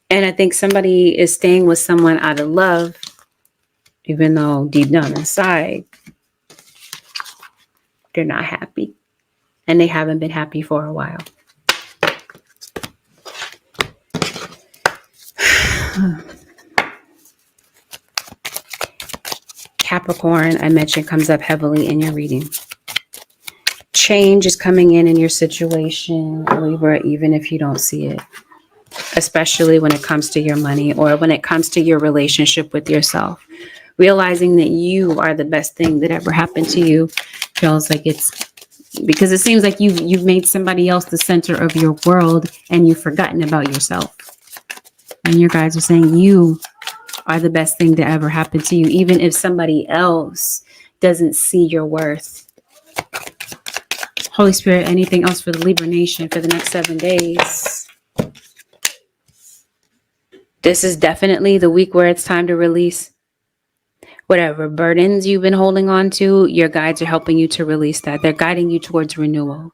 And I think somebody is staying with someone out of love, even though deep down inside, they're not happy. and they haven't been happy for a while. Capricorn, I mentioned, comes up heavily in your reading. Change is coming in your situation, Libra, even if you don't see it. Especially when it comes to your money or when it comes to your relationship with yourself. Realizing that you are the best thing that ever happened to you feels like it's because it seems like you've made somebody else the center of your world and you've forgotten about yourself. And your guides are saying you are the best thing that ever happened to you, even if somebody else doesn't see your worth. Holy Spirit, anything else for the Libra Nation for the next 7 days? This is definitely the week where it's time to release whatever burdens you've been holding on to. Your guides are helping you to release that. They're guiding you towards renewal.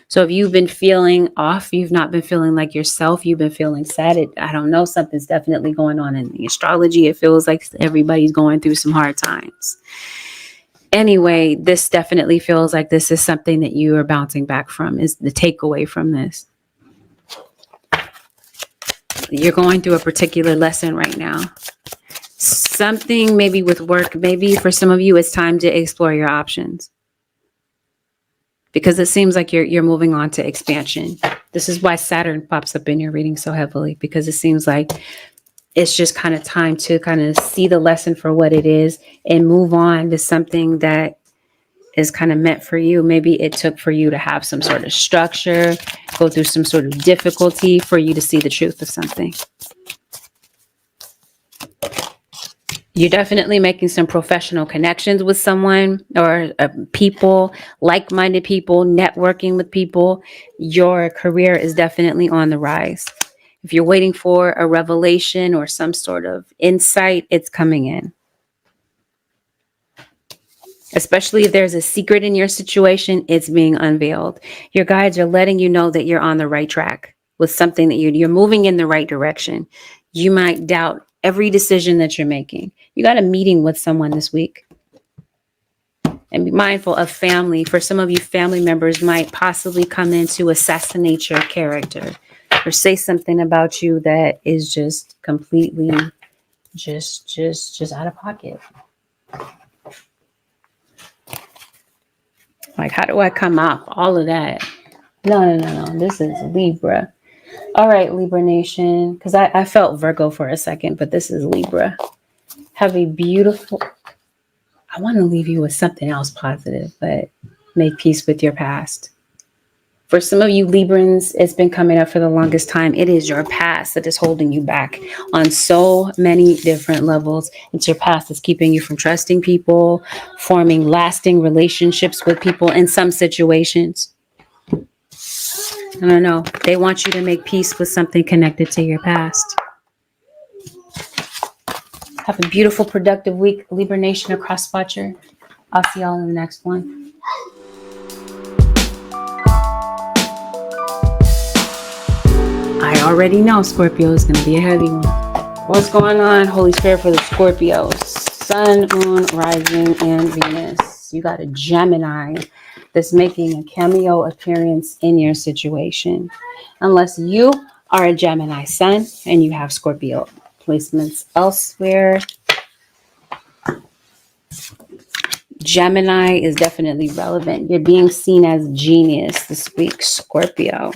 So if you've been feeling off, you've not been feeling like yourself, you've been feeling sad, I don't know, something's definitely going on in the astrology. It feels like everybody's going through some hard times. Anyway, this definitely feels like this is something that you are bouncing back from, is the takeaway from this. You're going through a particular lesson right now. Something maybe with work, maybe for some of you, it's time to explore your options. Because it seems like you're moving on to expansion. This is why Saturn pops up in your reading so heavily, because it seems like it's just kind of time to kind of see the lesson for what it is and move on to something that is kind of meant for you. Maybe it took for you to have some sort of structure, go through some sort of difficulty for you to see the truth of something. You're definitely making some professional connections with someone or people, like-minded people, networking with people. Your career is definitely on the rise. If you're waiting for a revelation or some sort of insight, it's coming in. Especially if there's a secret in your situation, it's being unveiled. Your guides are letting you know that you're on the right track with something, that you're moving in the right direction. You might doubt every decision that you're making. You got a meeting with someone this week. And be mindful of family. For some of you, family members might possibly come in to assassinate your character or say something about you that is just completely just out of pocket. Like, how do I come off all of that? No. This is Libra. All right, Libra Nation. Because I felt Virgo for a second, but this is Libra. Have a beautiful... I want to leave you with something else positive, but make peace with your past. For some of you Librans, it's been coming up for the longest time. It is your past that is holding you back on so many different levels. It's your past that's keeping you from trusting people, forming lasting relationships with people in some situations. I don't know. They want you to make peace with something connected to your past. Have a beautiful, productive week, Libra Nation across Watcher. I'll see y'all in the next one. I already know Scorpio is going to be a heavy one. What's going on, Holy Spirit, for the Scorpios? Sun, Moon, Rising, and Venus. You got a Gemini that's making a cameo appearance in your situation. Unless you are a Gemini Sun and you have Scorpio placements elsewhere. Gemini is definitely relevant. You're being seen as genius this week, Scorpio.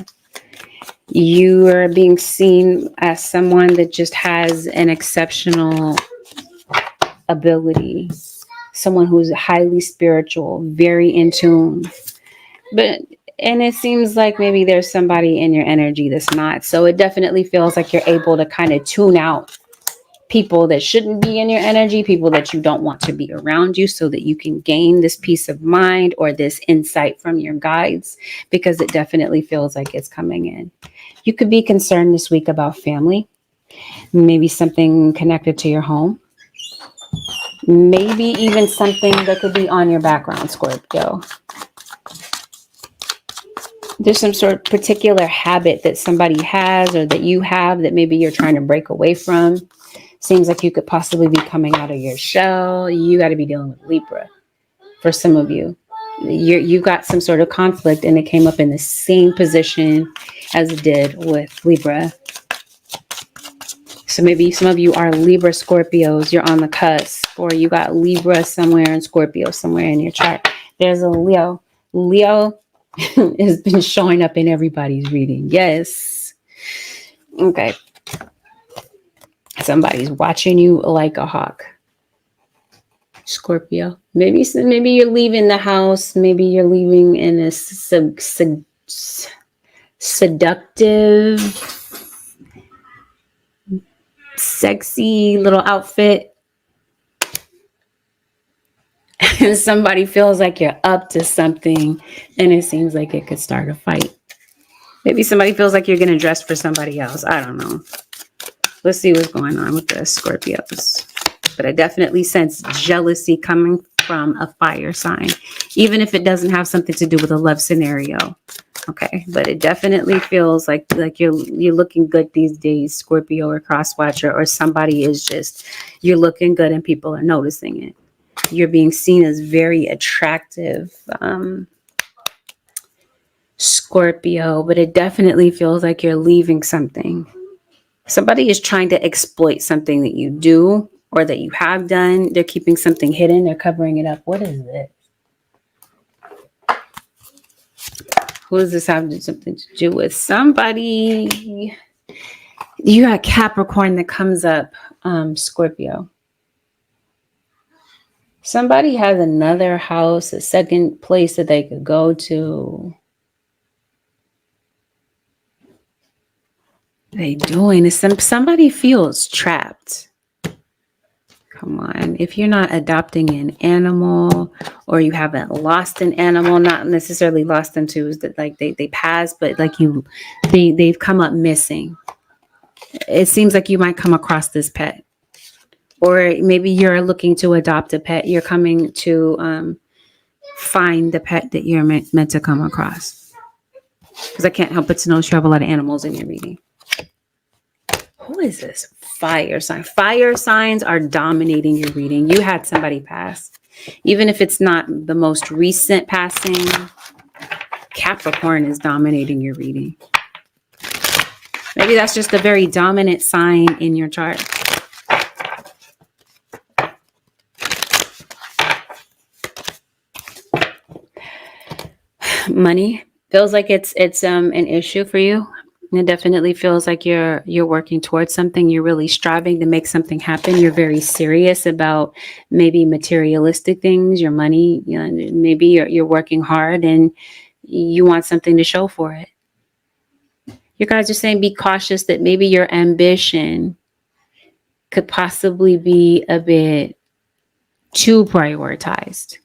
You are being seen as someone that just has an exceptional ability. Someone who's highly spiritual, very in tune. And it seems like maybe there's somebody in your energy that's not. So it definitely feels like you're able to kind of tune out people that shouldn't be in your energy, people that you don't want to be around you, so that you can gain this peace of mind or this insight from your guides, because it definitely feels like it's coming in. You could be concerned this week about family, maybe something connected to your home, maybe even something that could be on your background, Scorpio. There's some sort of particular habit that somebody has or that you have that maybe you're trying to break away from. Seems like you could possibly be coming out of your shell. You got to be dealing with Libra for some of you. You got some sort of conflict, and it came up in the same position as it did with Libra. So maybe some of you are Libra Scorpios. You're on the cusp, or you got Libra somewhere and Scorpio somewhere in your chart. There's a Leo. Leo has been showing up in everybody's reading. Yes. Okay. Somebody's watching you like a hawk. Scorpio. Maybe you're leaving the house. Maybe you're leaving in a seductive, sexy little outfit. And somebody feels like you're up to something, and it seems like it could start a fight. Maybe somebody feels like you're going to dress for somebody else. I don't know. Let's see what's going on with the Scorpios. But I definitely sense jealousy coming from a fire sign, even if it doesn't have something to do with a love scenario. Okay, but it definitely feels like you're looking good these days, Scorpio or crosswatcher, or somebody is just, you're looking good and people are noticing it. You're being seen as very attractive, Scorpio, but it definitely feels like you're leaving something. Somebody is trying to exploit something that you do or that you have done. They're keeping something hidden. They're covering it up. What is this? Who does this have something to do with? Somebody. You got Capricorn that comes up, Scorpio. Somebody has another house, a second place that they could go to. They doing this. Somebody feels trapped. Come on. If you're not adopting an animal, or you haven't lost an animal, not necessarily lost them to, is that like they passed, but like they've come up missing. It seems like you might come across this pet, or maybe you're looking to adopt a pet. You're coming to find the pet that you're meant to come across. Because I can't help but to notice you have a lot of animals in your reading. Who is this? Fire sign. Fire signs are dominating your reading. You had somebody pass. Even if it's not the most recent passing, Capricorn is dominating your reading. Maybe that's just a very dominant sign in your chart. Money feels like it's an issue for you. It definitely feels like you're working towards something. You're really striving to make something happen. You're very serious about maybe materialistic things, your money. You know, maybe you're working hard and you want something to show for it. You guys are saying be cautious that maybe your ambition could possibly be a bit too prioritized.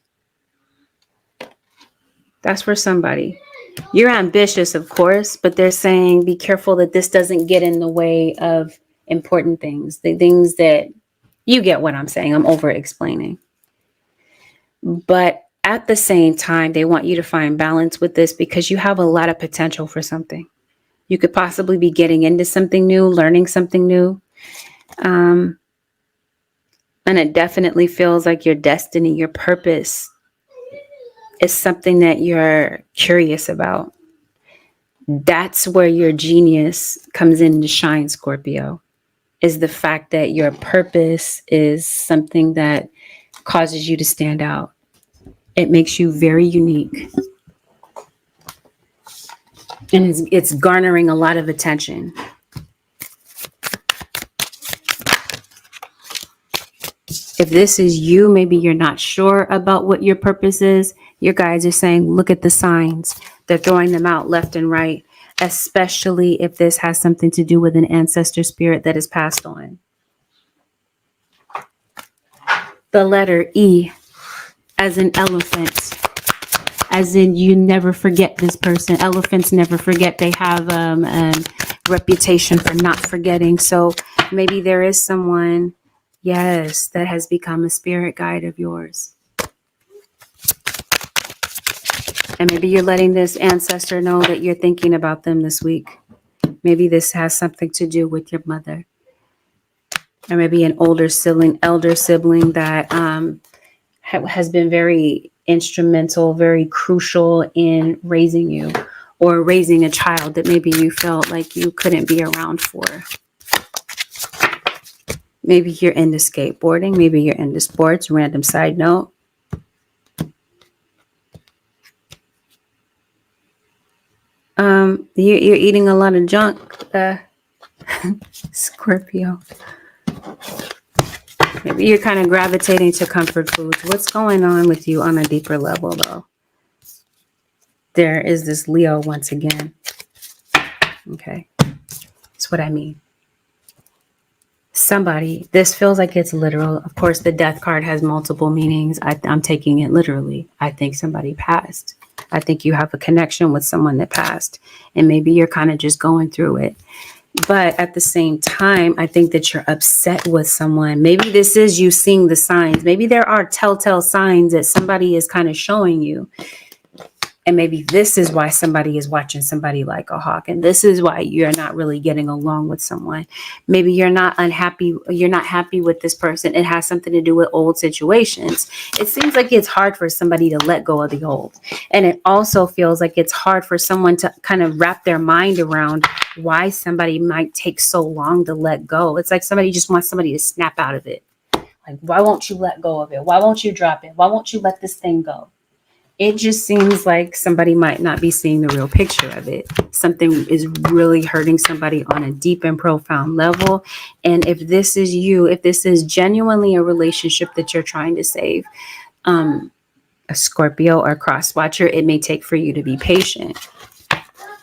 That's for somebody. You're ambitious, of course, but they're saying be careful that this doesn't get in the way of important things. The things that, you get what I'm saying. I'm over explaining. But at the same time, they want you to find balance with this because you have a lot of potential for something. You could possibly be getting into something new, learning something new. And it definitely feels like your destiny, your purpose is something that you're curious about. That's where your genius comes in to shine, Scorpio, is the fact that your purpose is something that causes you to stand out. It makes you very unique. And it's garnering a lot of attention. If this is you, maybe you're not sure about what your purpose is. Your guides are saying, look at the signs. They're throwing them out left and right, especially if this has something to do with an ancestor spirit that is passed on. The letter E, as in elephant, as in you never forget this person. Elephants never forget. They have a reputation for not forgetting. So maybe there is someone, yes, that has become a spirit guide of yours. And maybe you're letting this ancestor know that you're thinking about them this week. Maybe this has something to do with your mother. Or maybe an elder sibling that has been very instrumental, very crucial in raising you, or raising a child that maybe you felt like you couldn't be around for. Maybe you're into skateboarding. Maybe you're into sports. Random side note. You're eating a lot of junk, Scorpio. Maybe you're kind of gravitating to comfort foods. What's going on with you on a deeper level, though? There is this Leo once again. Okay. That's what I mean. Somebody, this feels like it's literal. Of course, the death card has multiple meanings. I'm taking it literally. I think somebody passed. I think you have a connection with someone that passed, and maybe you're kind of just going through it. But at the same time, I think that you're upset with someone. Maybe this is you seeing the signs. Maybe there are telltale signs that somebody is kind of showing you. And maybe this is why somebody is watching somebody like a hawk. And this is why you're not really getting along with someone. Maybe you're not unhappy. You're not happy with this person. It has something to do with old situations. It seems like it's hard for somebody to let go of the old. And it also feels like it's hard for someone to kind of wrap their mind around why somebody might take so long to let go. It's like somebody just wants somebody to snap out of it. Like, why won't you let go of it? Why won't you drop it? Why won't you let this thing go? It just seems like somebody might not be seeing the real picture of it. Something is really hurting somebody on a deep and profound level. And if this is you, if this is genuinely a relationship that you're trying to save, a Scorpio or cross watcher, it may take for you to be patient,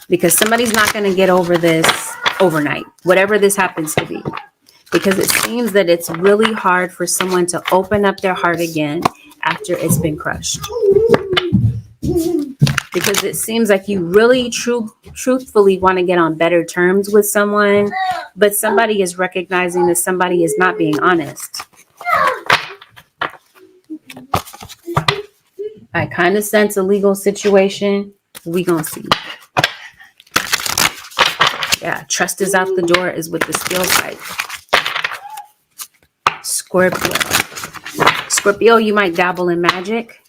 because somebody's not going to get over this overnight, whatever this happens to be, because it seems that it's really hard for someone to open up their heart again after it's been crushed. Because it seems like you really truthfully want to get on better terms with someone, but somebody is recognizing that somebody is not being honest. I kind of sense a legal situation. We gonna see. Yeah, trust is out the door is with the steel pipe. Scorpio, you might dabble in magic.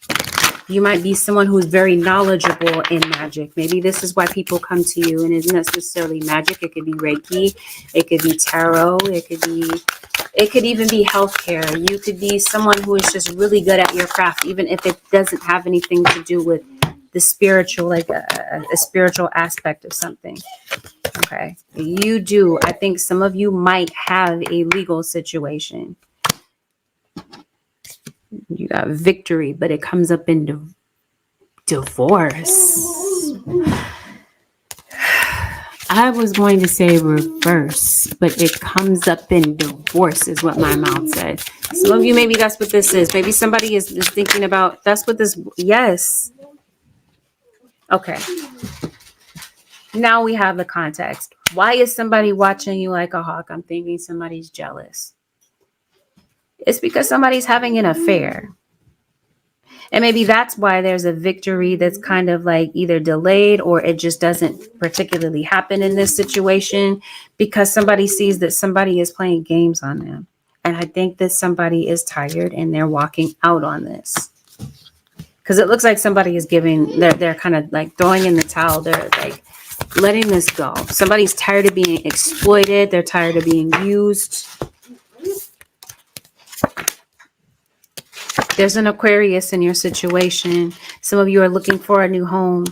You might be someone who's very knowledgeable in magic. Maybe this is why people come to you, and it's not necessarily magic. It could be Reiki. It could be tarot. It could even be healthcare. You could be someone who is just really good at your craft, even if it doesn't have anything to do with the spiritual, like a spiritual aspect of something. Okay. You do. I think some of you might have a legal situation. You got victory, but it comes up in divorce. I was going to say reverse, but it comes up in divorce is what my mouth said. Some of you, maybe that's what this is. Maybe somebody is thinking about, that's what this, yes. Okay. Now we have the context. Why is somebody watching you like a hawk? I'm thinking somebody's jealous. It's because somebody's having an affair. And maybe that's why there's a victory that's kind of like either delayed, or it just doesn't particularly happen in this situation, because somebody sees that somebody is playing games on them. And I think that somebody is tired and they're walking out on this. Because it looks like somebody is they're kind of like throwing in the towel. They're like letting this go. Somebody's tired of being exploited. They're tired of being used. There's an Aquarius in your situation. Some of you are looking for a new home.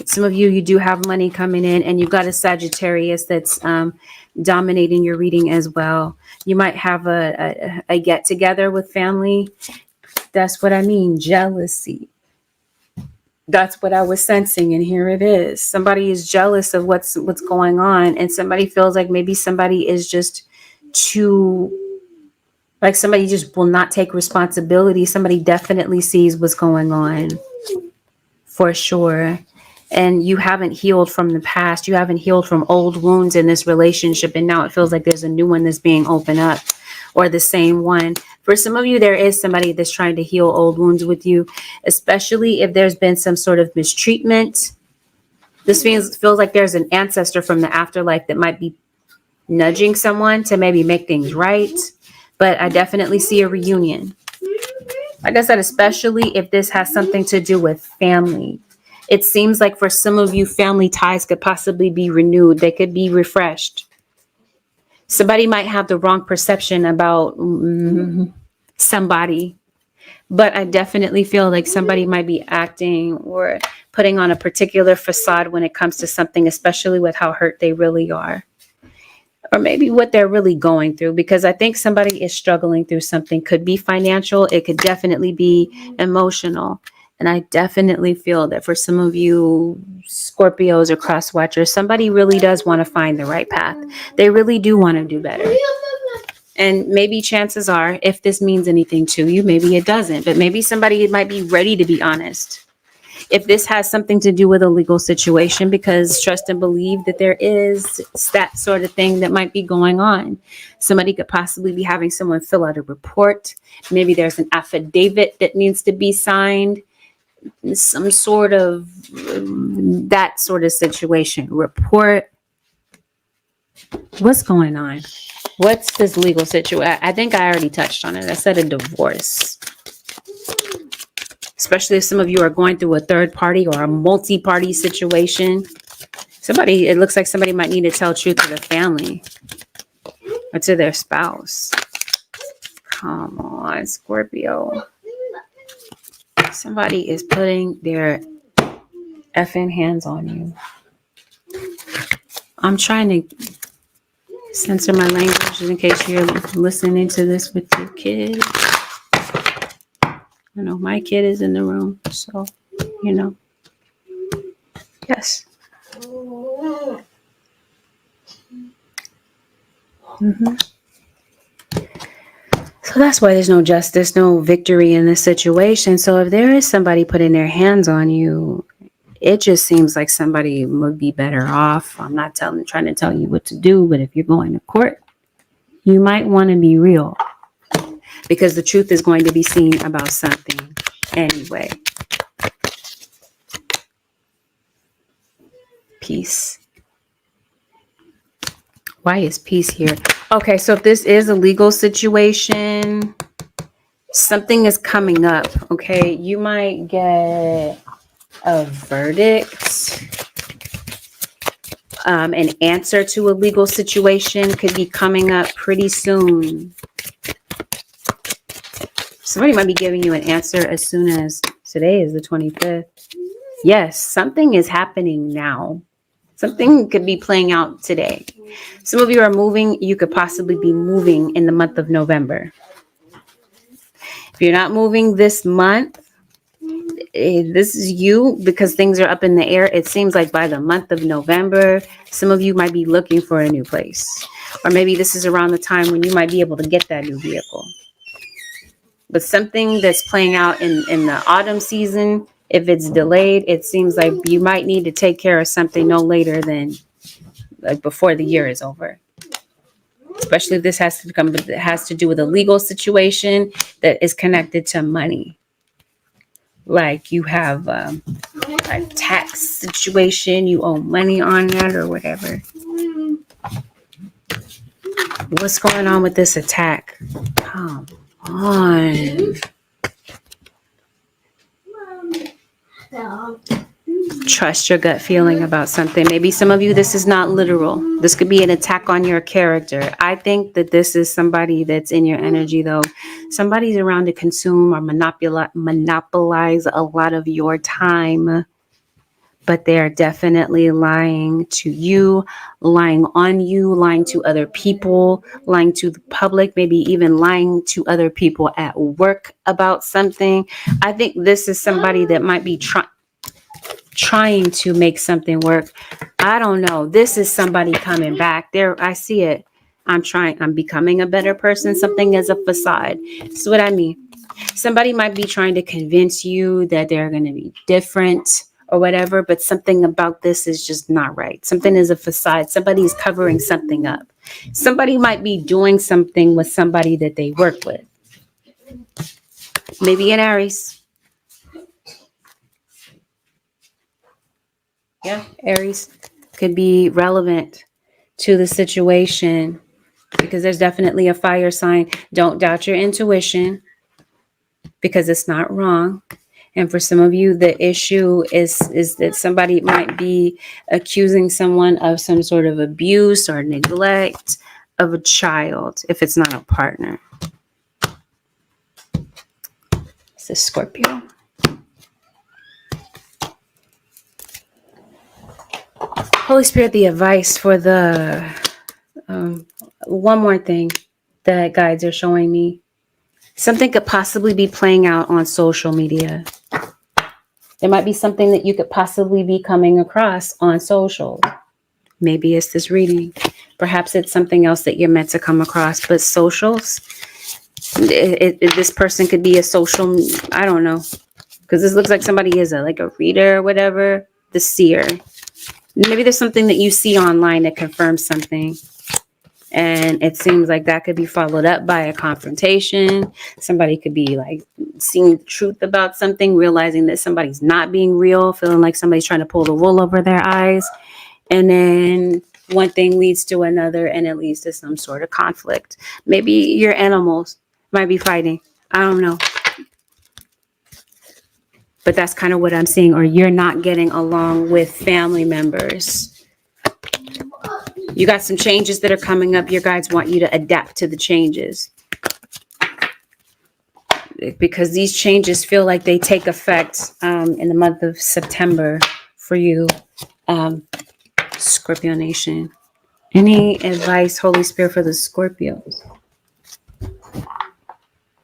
Some of you do have money coming in, and you've got a Sagittarius that's dominating your reading as well. You might have a get together with family. That's what I mean. Jealousy. That's what I was sensing, and here it is. Somebody is jealous of what's going on, and somebody feels like maybe somebody is just too. Like somebody just will not take responsibility. Somebody definitely sees what's going on for sure. And you haven't healed from the past. You haven't healed from old wounds in this relationship. And now it feels like there's a new one that's being opened up, or the same one. For some of you, there is somebody that's trying to heal old wounds with you, especially if there's been some sort of mistreatment. This feels like there's an ancestor from the afterlife that might be nudging someone to maybe make things right. But I definitely see a reunion. Like I said, especially if this has something to do with family. It seems like for some of you, family ties could possibly be renewed. They could be refreshed. Somebody might have the wrong perception about somebody, but I definitely feel like somebody might be acting or putting on a particular facade when it comes to something, especially with how hurt they really are. Or maybe what they're really going through, because I think somebody is struggling through something. Could be financial, it could definitely be emotional. And I definitely feel that for some of you Scorpios or cross watchers, somebody really does want to find the right path. They really do want to do better. And maybe chances are, if this means anything to you, maybe it doesn't, but maybe somebody might be ready to be honest. If this has something to do with a legal situation, because trust and believe that there is that sort of thing that might be going on. Somebody could possibly be having someone fill out a report. Maybe there's an affidavit that needs to be signed. Some sort of that sort of situation. Report. What's going on? What's this legal situation? I think I already touched on it. I said a divorce. Especially if some of you are going through a third party or a multi-party situation. It looks like somebody might need to tell truth to the family or to their spouse. Come on, Scorpio. Somebody is putting their effing hands on you. I'm trying to censor my language in case you're listening to this with your kid. You know, my kid is in the room, so, you know. Yes. So that's why there's no justice, no victory in this situation. So if there is somebody putting their hands on you, it just seems like somebody would be better off. I'm not trying to tell you what to do, but if you're going to court, you might want to be real, because the truth is going to be seen about something anyway. Peace. Why is peace here? Okay, so if this is a legal situation, something is coming up, okay? You might get a verdict. An answer to a legal situation could be coming up pretty soon. Somebody might be giving you an answer as soon as today is the 25th. Yes, something is happening now. Something could be playing out today. Some of you are moving. You could possibly be moving in the month of November. If you're not moving this month, this is you, because things are up in the air. It seems like by the month of November, some of you might be looking for a new place. Or maybe this is around the time when you might be able to get that new vehicle. But something that's playing out in the autumn season, if it's delayed, it seems like you might need to take care of something no later than like before the year is over. Especially if this has to do with a legal situation that is connected to money. Like you have a tax situation, you owe money on that or whatever. What's going on with this attack? Come on. Trust your gut feeling about something. Maybe some of you, this is not literal. This could be an attack on your character. I think that this is somebody that's in your energy, though. Somebody's around to consume or monopolize a lot of your time. But they are definitely lying to you, lying on you, lying to other people, lying to the public, maybe even lying to other people at work about something. I think this is somebody that might be trying to make something work. I don't know. This is somebody coming back. There, I see it. I'm becoming a better person. Something as a facade. That's what I mean. Somebody might be trying to convince you that they're going to be different or whatever, but something about this is just not right. Something is a facade. Somebody's covering something up. Somebody might be doing something with somebody that they work with. Maybe an Aries. Yeah, Aries could be relevant to the situation because there's definitely a fire sign. Don't doubt your intuition. because it's not wrong. And for some of you, the issue is that somebody might be accusing someone of some sort of abuse or neglect of a child if it's not a partner. This is Scorpio. Holy Spirit, the advice for the one more thing that guides are showing me. Something could possibly be playing out on social media. There might be something that you could possibly be coming across on social. Maybe it's this reading. Perhaps it's something else that you're meant to come across. But socials, this person could be a social, I don't know. Because this looks like somebody is like a reader or whatever. The seer. Maybe there's something that you see online that confirms something. And it seems like that could be followed up by a confrontation. Somebody could be like seeing the truth about something, realizing that somebody's not being real, feeling like somebody's trying to pull the wool over their eyes. And then one thing leads to another, and it leads to some sort of conflict. Maybe your animals might be fighting. I don't know. But that's kind of what I'm seeing. Or you're not getting along with family members. You got some changes that are coming up. Your guides want you to adapt to the changes. Because these changes feel like they take effect in the month of September for you, Scorpio Nation. Any advice, Holy Spirit, for the Scorpios?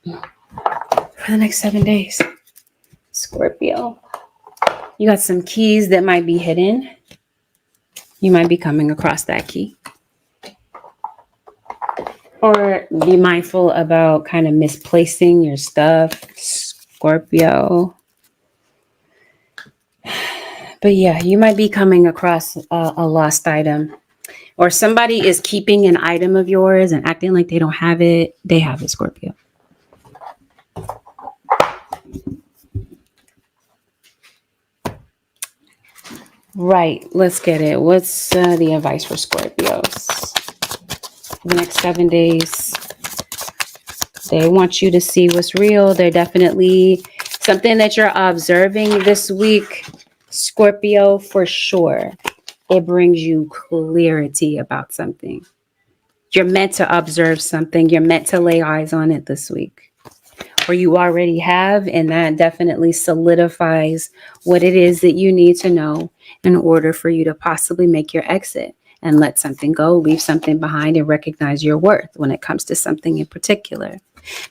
For the next 7 days. Scorpio. You got some keys that might be hidden. You might be coming across that key. Or be mindful about kind of misplacing your stuff, Scorpio. But yeah, you might be coming across a lost item. Or somebody is keeping an item of yours and acting like they don't have it. They have it, Scorpio. Right, let's get it. What's the advice for Scorpios? The next 7 days. They want you to see what's real. They're definitely something that you're observing this week, Scorpio, for sure. It brings you clarity about something. You're meant to observe something. You're meant to lay eyes on it this week. Or you already have, and that definitely solidifies what it is that you need to know in order for you to possibly make your exit and let something go, leave something behind, and recognize your worth when it comes to something in particular.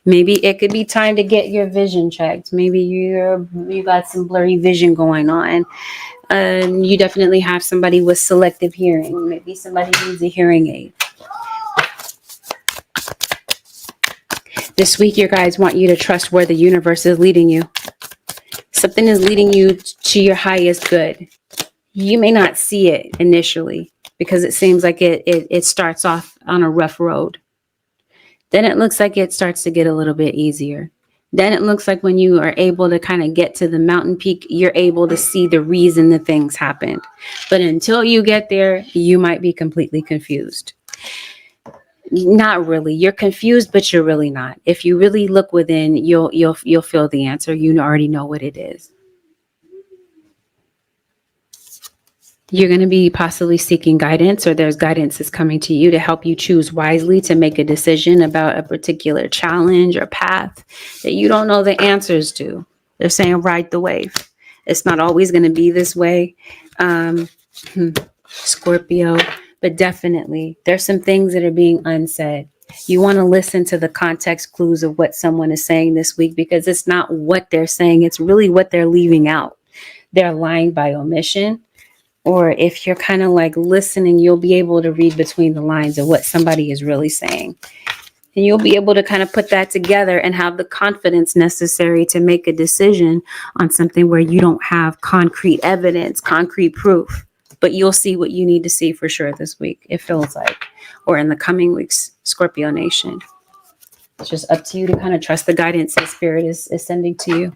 Maybe it could be time to get your vision checked. Maybe you got some blurry vision going on. You definitely have somebody with selective hearing. Maybe somebody needs a hearing aid. This week, your guides want you to trust where the universe is leading you. Something is leading you to your highest good. You may not see it initially because it seems like it starts off on a rough road. Then it looks like it starts to get a little bit easier. Then it looks like when you are able to kind of get to the mountain peak, you're able to see the reason that things happened. But until you get there, you might be completely confused. Not really. You're confused, but you're really not. If you really look within, you'll feel the answer. You already know what it is. You're going to be possibly seeking guidance, or there's guidance that's coming to you to help you choose wisely to make a decision about a particular challenge or path that you don't know the answers to. They're saying ride the wave. It's not always going to be this way, Scorpio. But definitely, there's some things that are being unsaid. You want to listen to the context clues of what someone is saying this week, because it's not what they're saying. It's really what they're leaving out. They're lying by omission. Or if you're kind of like listening, you'll be able to read between the lines of what somebody is really saying. And you'll be able to kind of put that together and have the confidence necessary to make a decision on something where you don't have concrete evidence, concrete proof. But you'll see what you need to see for sure this week, it feels like, or in the coming weeks, Scorpio Nation. It's just up to you to kind of trust the guidance that Spirit is sending to you.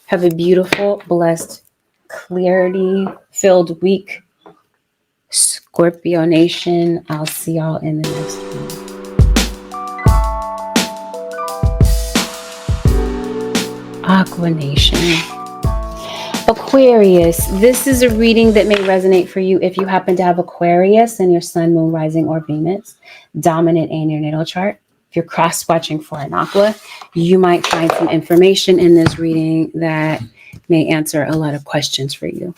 Have a beautiful, blessed, clarity-filled week, Scorpio Nation. I'll see y'all in the next one. Aqua Nation. Aquarius, this is a reading that may resonate for you if you happen to have Aquarius in your sun, moon, rising, or Venus, dominant in your natal chart. If you're cross-watching for an Aqua, you might find some information in this reading that may answer a lot of questions for you.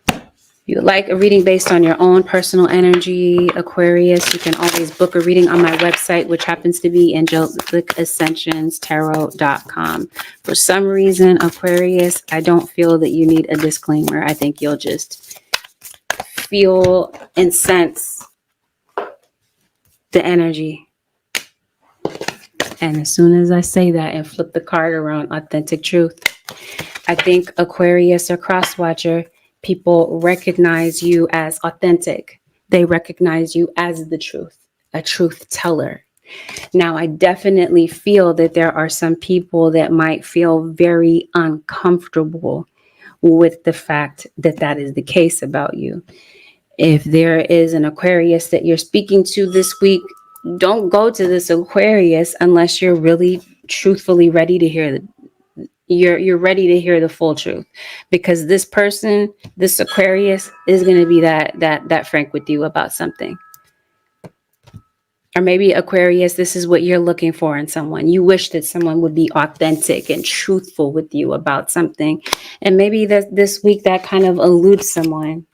If you would like a reading based on your own personal energy, Aquarius, you can always book a reading on my website, which happens to be Angelic Ascensions Tarot.com. For some reason, Aquarius, I don't feel that you need a disclaimer. I think you'll just feel and sense the energy. And as soon as I say that and flip the card around, authentic truth, I think Aquarius or cross-watcher, people recognize you as authentic. They recognize you as the truth, a truth teller. Now, I definitely feel that there are some people that might feel very uncomfortable with the fact that that is the case about you. If there is an Aquarius that you're speaking to this week, don't go to this Aquarius unless you're really truthfully ready to hear you're ready to hear the full truth, because this person, this Aquarius, is going to be that frank with you about something. Or maybe Aquarius, this is what you're looking for in someone. You wish that someone would be authentic and truthful with you about something. And maybe this week that kind of eludes someone.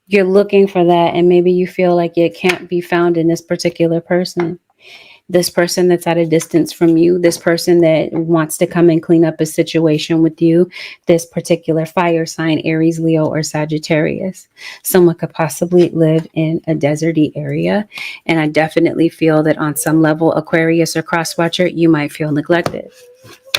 You're looking for that, and maybe you feel like it can't be found in this particular person. This person that's at a distance from you, this person that wants to come and clean up a situation with you, this particular fire sign, Aries, Leo, or Sagittarius. Someone could possibly live in a deserty area. And I definitely feel that on some level, Aquarius or cross-watcher, you might feel neglected.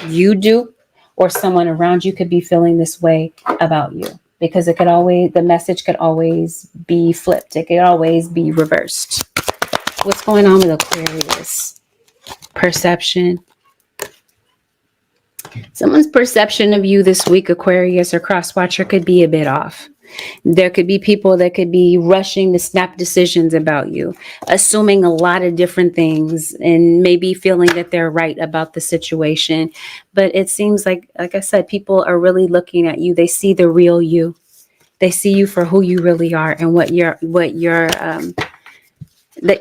You do, or someone around you could be feeling this way about you. Because the message could always be flipped. It could always be reversed. What's going on with Aquarius? Perception. Someone's perception of you this week, Aquarius or cross-watcher, could be a bit off. There could be people that could be rushing to snap decisions about you, assuming a lot of different things and maybe feeling that they're right about the situation. But it seems like I said, people are really looking at you. They see the real you. They see you for who you really are and that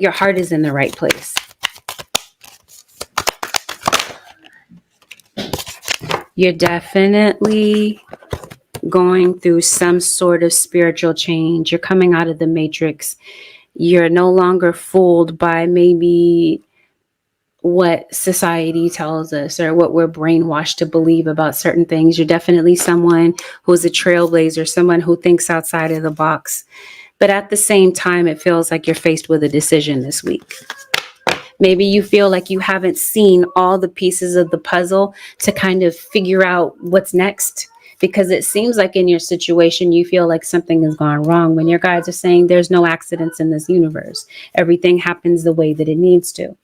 your heart is in the right place. You're definitely going through some sort of spiritual change. You're coming out of the matrix. You're no longer fooled by maybe what society tells us or what we're brainwashed to believe about certain things. You're definitely someone who's a trailblazer, someone who thinks outside of the box. But at the same time, it feels like you're faced with a decision this week. Maybe you feel like you haven't seen all the pieces of the puzzle to kind of figure out what's next. Because it seems like in your situation, you feel like something has gone wrong when your guides are saying there's no accidents in this universe. Everything happens the way that it needs to.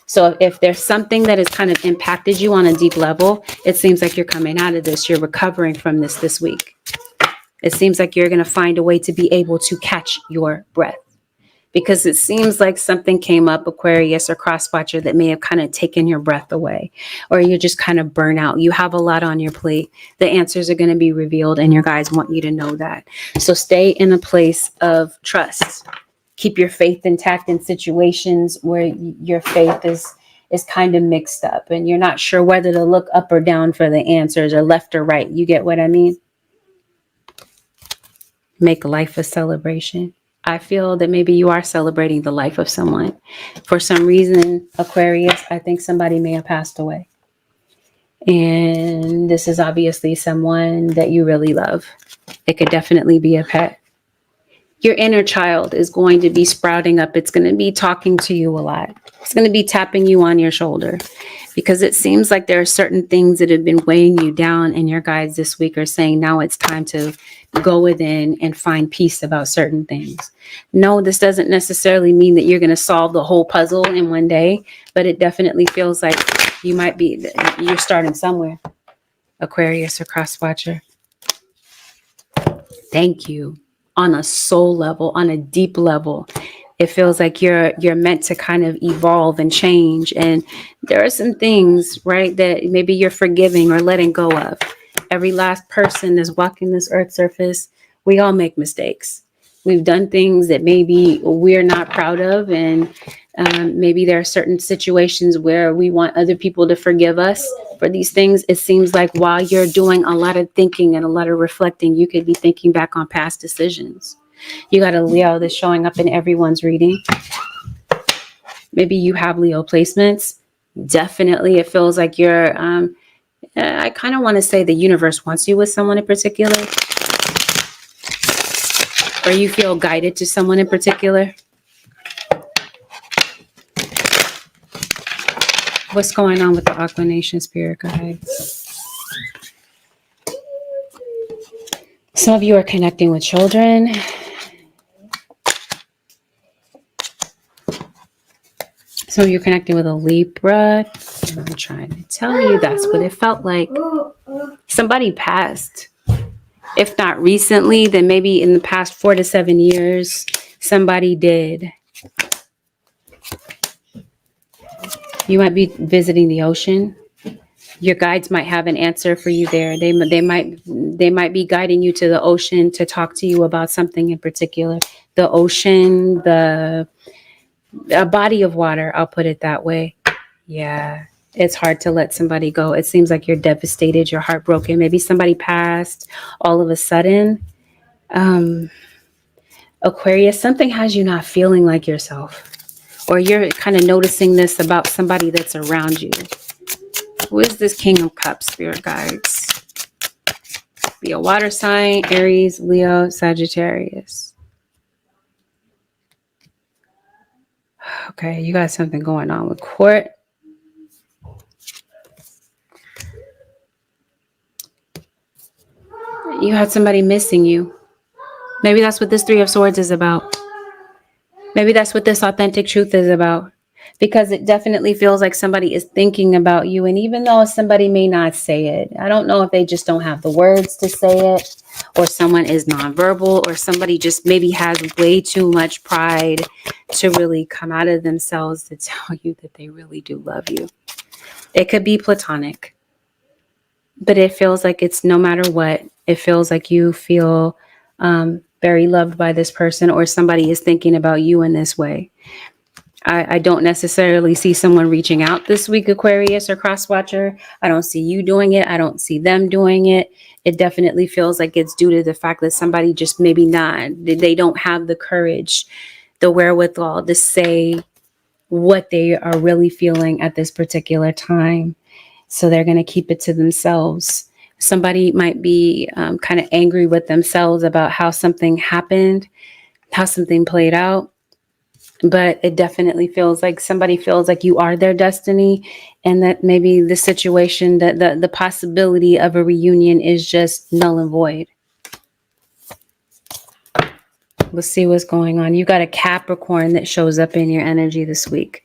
So if there's something that has kind of impacted you on a deep level, it seems like you're coming out of this. You're recovering from this week. It seems like you're going to find a way to be able to catch your breath. Because it seems like something came up, Aquarius or cross-watcher, that may have kind of taken your breath away. Or you're just kind of burnt out. You have a lot on your plate. The answers are going to be revealed, and your guides want you to know that. So stay in a place of trust. Keep your faith intact in situations where your faith is kind of mixed up. And you're not sure whether to look up or down for the answers or left or right. You get what I mean? Make life a celebration. I feel that maybe you are celebrating the life of someone. For some reason, Aquarius, I think somebody may have passed away. And this is obviously someone that you really love. It could definitely be a pet. Your inner child is going to be sprouting up. It's going to be talking to you a lot. It's going to be tapping you on your shoulder, because it seems like there are certain things that have been weighing you down, and your guides this week are saying now it's time to go within and find peace about certain things. No, this doesn't necessarily mean that you're going to solve the whole puzzle in one day, but it definitely feels like you're starting somewhere. Aquarius or cross-watcher. Thank you. On a soul level, on a deep level. It feels like you're meant to kind of evolve and change. And there are some things, right, that maybe you're forgiving or letting go of. Every last person that's walking this earth surface, we all make mistakes. We've done things that maybe we're not proud of, and maybe there are certain situations where we want other people to forgive us for these things. It seems like while you're doing a lot of thinking and a lot of reflecting, you could be thinking back on past decisions. You got a Leo that's showing up in everyone's reading. Maybe you have Leo placements. Definitely, it feels like you're, I kind of want to say the universe wants you with someone in particular. Or you feel guided to someone in particular. What's going on with the Aqua Nation spirit guide? Some of you are connecting with children. Some of you are connecting with a Libra. I'm trying to tell you that's what it felt like. Somebody passed. If not recently, then maybe in the past 4 to 7 years, somebody did. You might be visiting the ocean. Your guides might have an answer for you there. They might be guiding you to the ocean to talk to you about something in particular. The ocean, a body of water, I'll put it that way. Yeah. It's hard to let somebody go. It seems like you're devastated. You're heartbroken. Maybe somebody passed all of a sudden. Aquarius, something has you not feeling like yourself. Or you're kind of noticing this about somebody that's around you. Who is this King of Cups, spirit guides? Be a water sign, Aries, Leo, Sagittarius. Okay, you got something going on with court. You had somebody missing you. Maybe that's what this Three of Swords is about. Maybe that's what this authentic truth is about. Because it definitely feels like somebody is thinking about you. And even though somebody may not say it, I don't know if they just don't have the words to say it, or someone is nonverbal, or somebody just maybe has way too much pride to really come out of themselves to tell you that they really do love you. It could be platonic, but it feels like it's no matter what. It feels like you feel very loved by this person, or somebody is thinking about you in this way. I don't necessarily see someone reaching out this week, Aquarius or Crosswatcher. I don't see you doing it. I don't see them doing it. It definitely feels like it's due to the fact that somebody just maybe not, they don't have the courage, the wherewithal to say what they are really feeling at this particular time. So they're going to keep it to themselves. Somebody might be kind of angry with themselves about how something happened, how something played out. But it definitely feels like somebody feels like you are their destiny, and that maybe the situation, that the possibility of a reunion is just null and void. Let's see what's going on. You got a Capricorn that shows up in your energy this week.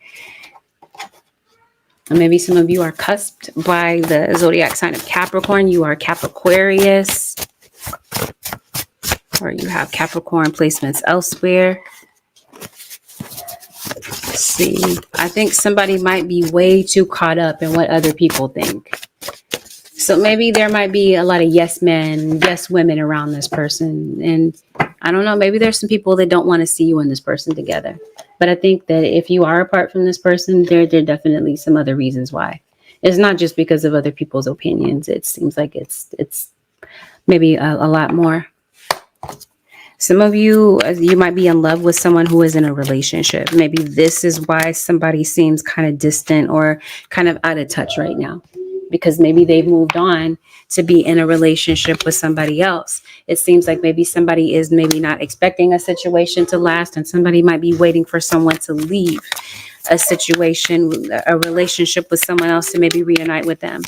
And maybe some of you are cusped by the zodiac sign of Capricorn. You are Capriquarius, or you have Capricorn placements elsewhere. See, I think somebody might be way too caught up in what other people think. So maybe there might be a lot of yes men, yes women around this person. And I don't know, maybe there's some people that don't want to see you and this person together. But I think that if you are apart from this person, there are definitely some other reasons why. It's not just because of other people's opinions. It seems like it's maybe a lot more. Some of you might be in love with someone who is in a relationship. Maybe this is why somebody seems kind of distant or kind of out of touch right now, because maybe they've moved on to be in a relationship with somebody else. It seems like maybe somebody is maybe not expecting a situation to last, and somebody might be waiting for someone to leave a situation, a relationship with someone else, to maybe reunite with them.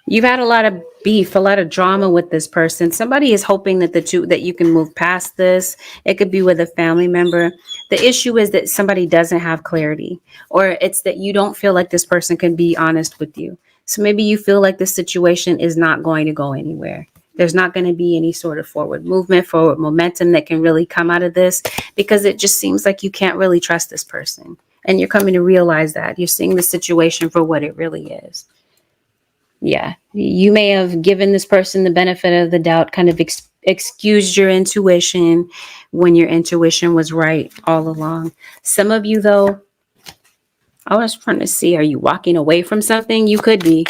You've had a lot of beef, a lot of drama with this person. Somebody is hoping that you can move past this. It could be with a family member. The issue is that somebody doesn't have clarity, or it's that you don't feel like this person can be honest with you. So maybe you feel like this situation is not going to go anywhere. There's not going to be any sort of forward movement, forward momentum that can really come out of this, because it just seems like you can't really trust this person. And you're coming to realize that. You're seeing the situation for what it really is. Yeah, you may have given this person the benefit of the doubt, kind of excused your intuition when your intuition was right all along. Some of you, though, I was trying to see, are you walking away from something? You could be.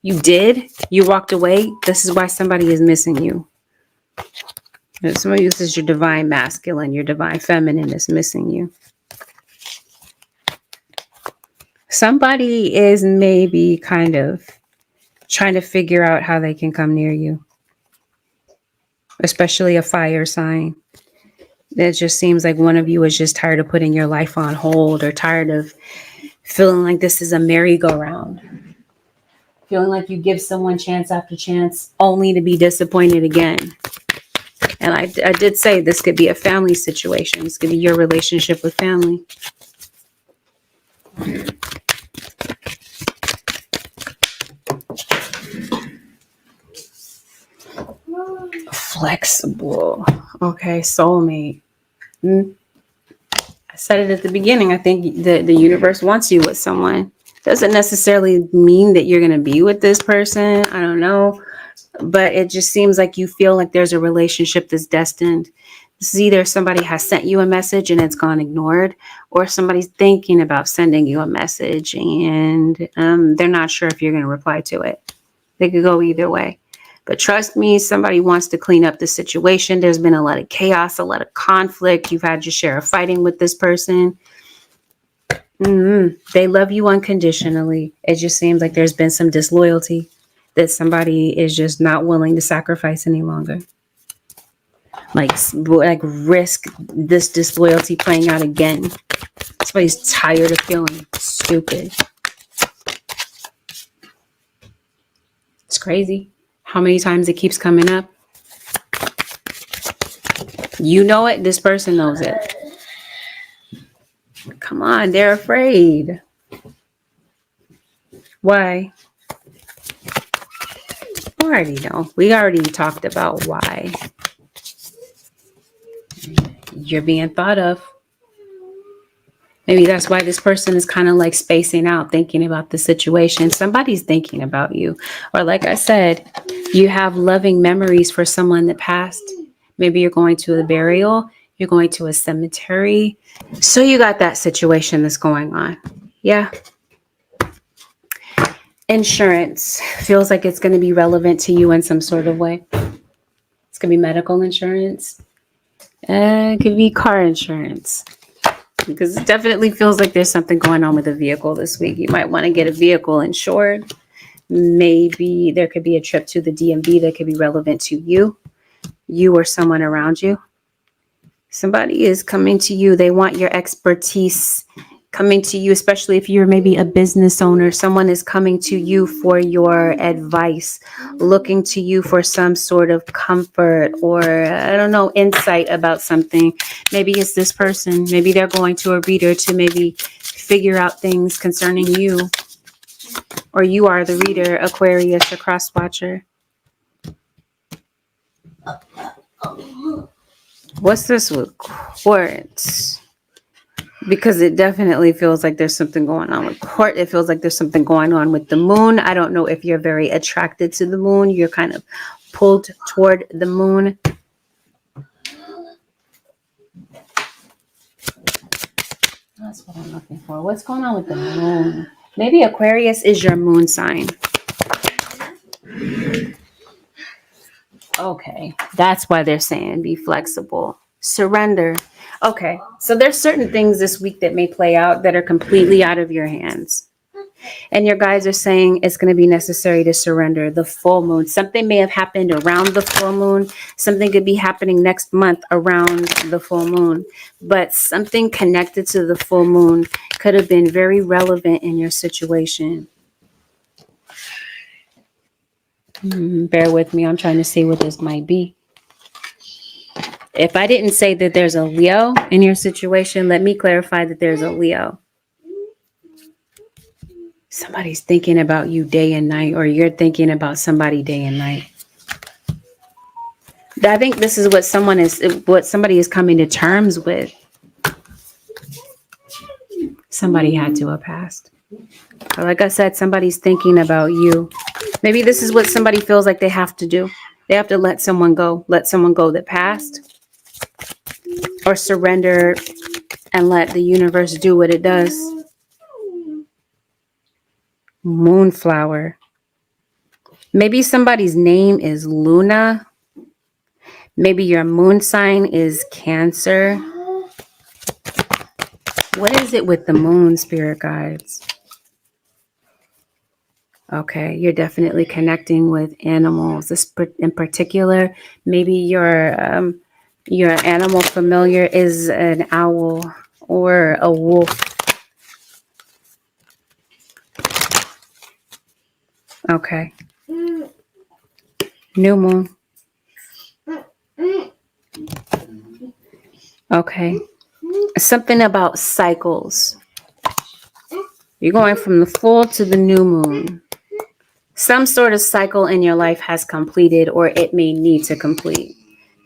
You did. You walked away. This is why somebody is missing you. Some of you, this is your divine masculine, your divine feminine is missing you. Somebody is maybe kind of trying to figure out how they can come near you, especially a fire sign. It just seems like one of you is just tired of putting your life on hold, or tired of feeling like this is a merry-go-round, feeling like you give someone chance after chance only to be disappointed again. And I did say this could be a family situation. This could be your relationship with family. Flexible. Okay, soulmate. I said it at the beginning. I think the universe wants you with someone. Doesn't necessarily mean that you're going to be with this person. I don't know. But it just seems like you feel like there's a relationship that's destined. This is either somebody has sent you a message and it's gone ignored, or somebody's thinking about sending you a message and they're not sure if you're going to reply to it. They could go either way. But trust me, somebody wants to clean up the situation. There's been a lot of chaos, a lot of conflict. You've had your share of fighting with this person. They love you unconditionally. It just seems like there's been some disloyalty, that somebody is just not willing to sacrifice any longer. Like risk this disloyalty playing out again. Somebody's tired of feeling stupid. It's crazy how many times it keeps coming up. You know it. This person knows it. Come on, they're afraid. Why? I already know. We already talked about why. You're being thought of. Maybe that's why this person is kind of like spacing out, thinking about the situation. Somebody's thinking about you. Or like I said, you have loving memories for someone that passed. Maybe you're going to a burial. You're going to a cemetery. So you got that situation that's going on. Yeah. Insurance feels like it's going to be relevant to you in some sort of way. It's going to be medical insurance. It could be car insurance. Because it definitely feels like there's something going on with a vehicle this week. You might want to get a vehicle insured. Maybe there could be a trip to the DMV that could be relevant to you or someone around you. Somebody is coming to you. They want your expertise coming to you, especially if you're maybe a business owner. Someone is coming to you for your advice, looking to you for some sort of comfort or, I don't know, insight about something. Maybe it's this person. Maybe they're going to a reader to maybe figure out things concerning you. Or you are the reader, Aquarius, a cross watcher. What's this with quartz? Because it definitely feels like there's something going on with court. It feels like there's something going on with the moon. I don't know if you're very attracted to the moon. You're kind of pulled toward the moon. That's what I'm looking for. What's going on with the moon? Maybe Aquarius is your moon sign. Okay, that's why they're saying be flexible. Surrender. Okay, so there's certain things this week that may play out that are completely out of your hands. And your guides are saying it's going to be necessary to surrender. The full moon. Something may have happened around the full moon. Something could be happening next month around the full moon. But something connected to the full moon could have been very relevant in your situation. Bear with me. I'm trying to see what this might be. If I didn't say that there's a Leo in your situation, let me clarify that there's a Leo. Somebody's thinking about you day and night, or you're thinking about somebody day and night. I think this is what somebody is coming to terms with. Somebody had to have passed. Like I said, somebody's thinking about you. Maybe this is what somebody feels like they have to do. They have to let someone go that passed, or surrender and let the universe do what it does. Moonflower. Maybe somebody's name is Luna. Maybe your moon sign is Cancer. What is it with the moon, spirit guides? Okay, you're definitely connecting with animals. This in particular, maybe your animal familiar is an owl or a wolf. Okay. New moon. Okay. Something about cycles. You're going from the full to the new moon. Some sort of cycle in your life has completed, or it may need to complete.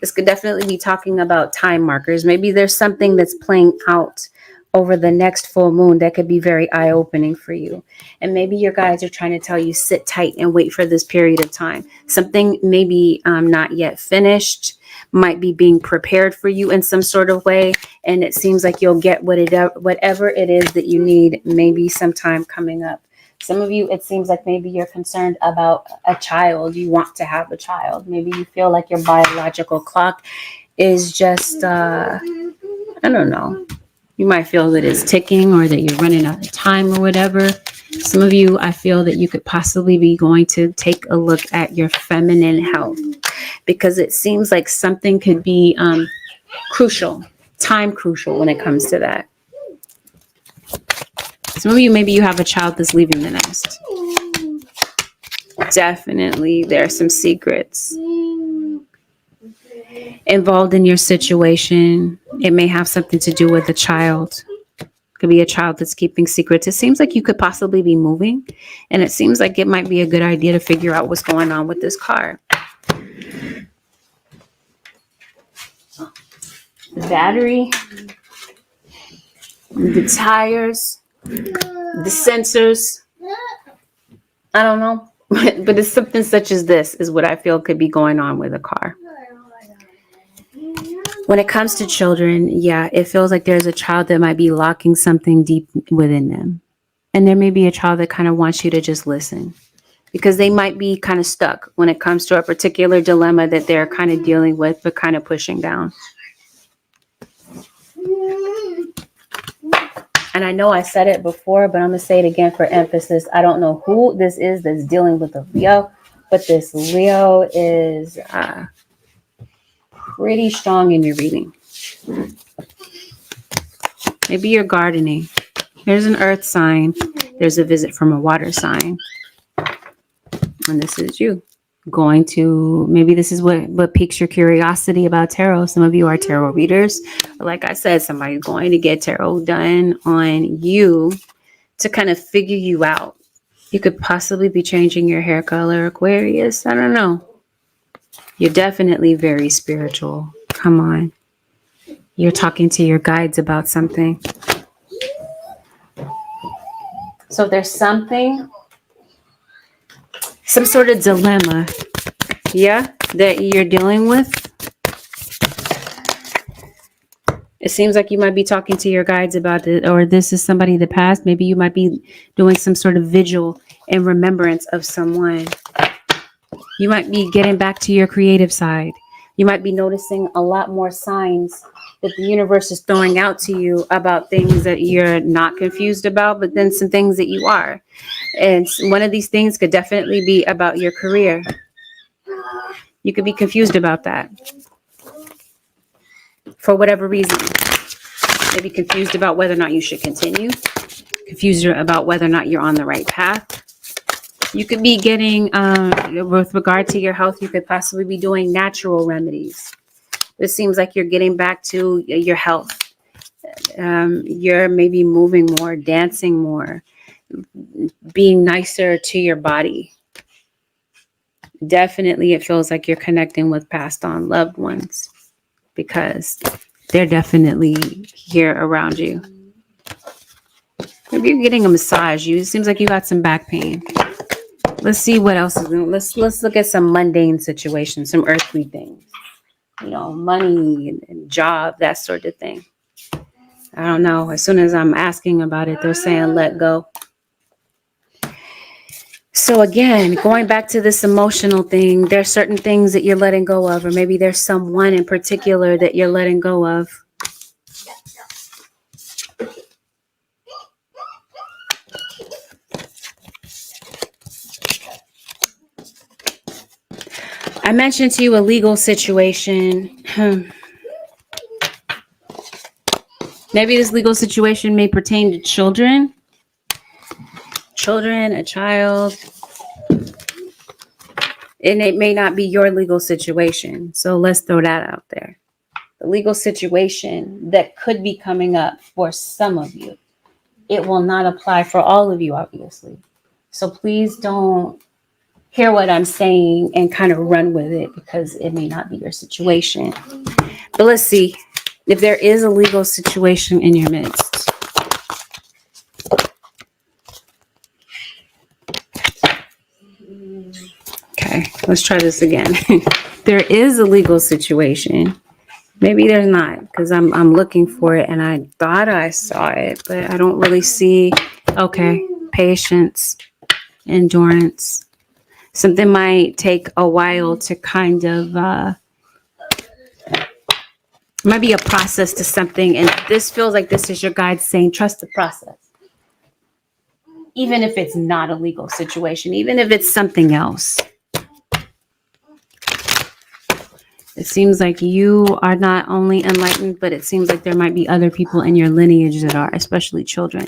This could definitely be talking about time markers. Maybe there's something that's playing out over the next full moon that could be very eye-opening for you. And maybe your guides are trying to tell you, sit tight and wait for this period of time. Something maybe not yet finished, might be being prepared for you in some sort of way. And it seems like you'll get whatever it is that you need, maybe sometime coming up. Some of you, it seems like maybe you're concerned about a child. You want to have a child. Maybe you feel like your biological clock is just, I don't know. You might feel that it's ticking, or that you're running out of time or whatever. Some of you, I feel that you could possibly be going to take a look at your feminine health, because it seems like something could be crucial, time crucial when it comes to that. Some of you, maybe you have a child that's leaving the nest. Definitely, there are some secrets involved in your situation. It may have something to do with a child. It could be a child that's keeping secrets. It seems like you could possibly be moving, and it seems like it might be a good idea to figure out what's going on with this car. The battery, the tires, the sensors. I don't know, but it's something such as this is what I feel could be going on with a car. When it comes to children, yeah, it feels like there's a child that might be locking something deep within them. And there may be a child that kind of wants you to just listen, because they might be kind of stuck when it comes to a particular dilemma that they're kind of dealing with, but kind of pushing down. And I know I said it before, but I'm going to say it again for emphasis. I don't know who this is that's dealing with a Leo, but this Leo is pretty strong in your reading. Maybe you're gardening. There's an earth sign. There's a visit from a water sign. And this is you going to, maybe this is what piques your curiosity about tarot. Some of you are tarot readers. Like I said, somebody's going to get tarot done on you to kind of figure you out. You could possibly be changing your hair color, Aquarius. I don't know. You're definitely very spiritual. Come on. You're talking to your guides about something. So there's something, some sort of dilemma, yeah, that you're dealing with. It seems like you might be talking to your guides about it, or this is somebody in the past. Maybe you might be doing some sort of vigil in remembrance of someone. You might be getting back to your creative side. You might be noticing a lot more signs that the universe is throwing out to you about things that you're not confused about, but then some things that you are. And one of these things could definitely be about your career. You could be confused about that for whatever reason. Maybe confused about whether or not you should continue. Confused about whether or not you're on the right path. You could be getting, with regard to your health, you could possibly be doing natural remedies. It seems like you're getting back to your health. You're maybe moving more, dancing more, being nicer to your body. Definitely, it feels like you're connecting with passed on loved ones because they're definitely here around you. Maybe you're getting a massage. It seems like you got some back pain. Let's see what else is going. Let's look at some mundane situations, some earthly things. You know, money and job, that sort of thing. I don't know. As soon as I'm asking about it, they're saying let go. So again, going back to this emotional thing, there's certain things that you're letting go of, or maybe there's someone in particular that you're letting go of. I mentioned to you a legal situation. Maybe this legal situation may pertain to children. Children, a child. And it may not be your legal situation. So let's throw that out there. The legal situation that could be coming up for some of you. It will not apply for all of you, obviously. So please don't hear what I'm saying and kind of run with it because it may not be your situation. But let's see if there is a legal situation in your midst. Okay, let's try this again. There is a legal situation. Maybe there's not because I'm looking for it and I thought I saw it, but I don't really see. Okay, patience, endurance. Something might take a while to kind of, might be a process to something. And this feels like this is your guide saying, trust the process. Even if it's not a legal situation, even if it's something else. It seems like you are not only enlightened, but it seems like there might be other people in your lineage that are, especially children.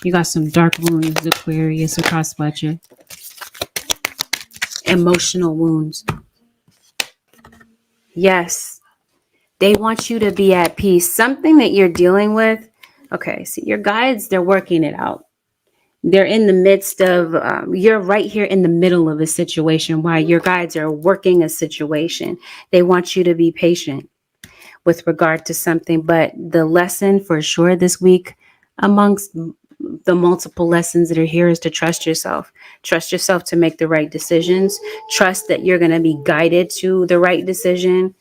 You got some dark wounds, Aquarius, across watcher. Emotional wounds. Yes. They want you to be at peace. Something that you're dealing with. Okay, see, your guides, they're working it out. They're in the midst of, you're right here in the middle of a situation while your guides are working a situation. They want you to be patient with regard to something. But the lesson for sure this week, amongst the multiple lessons that are here, is to trust yourself. Trust yourself to make the right decisions. Trust that you're going to be guided to the right decision,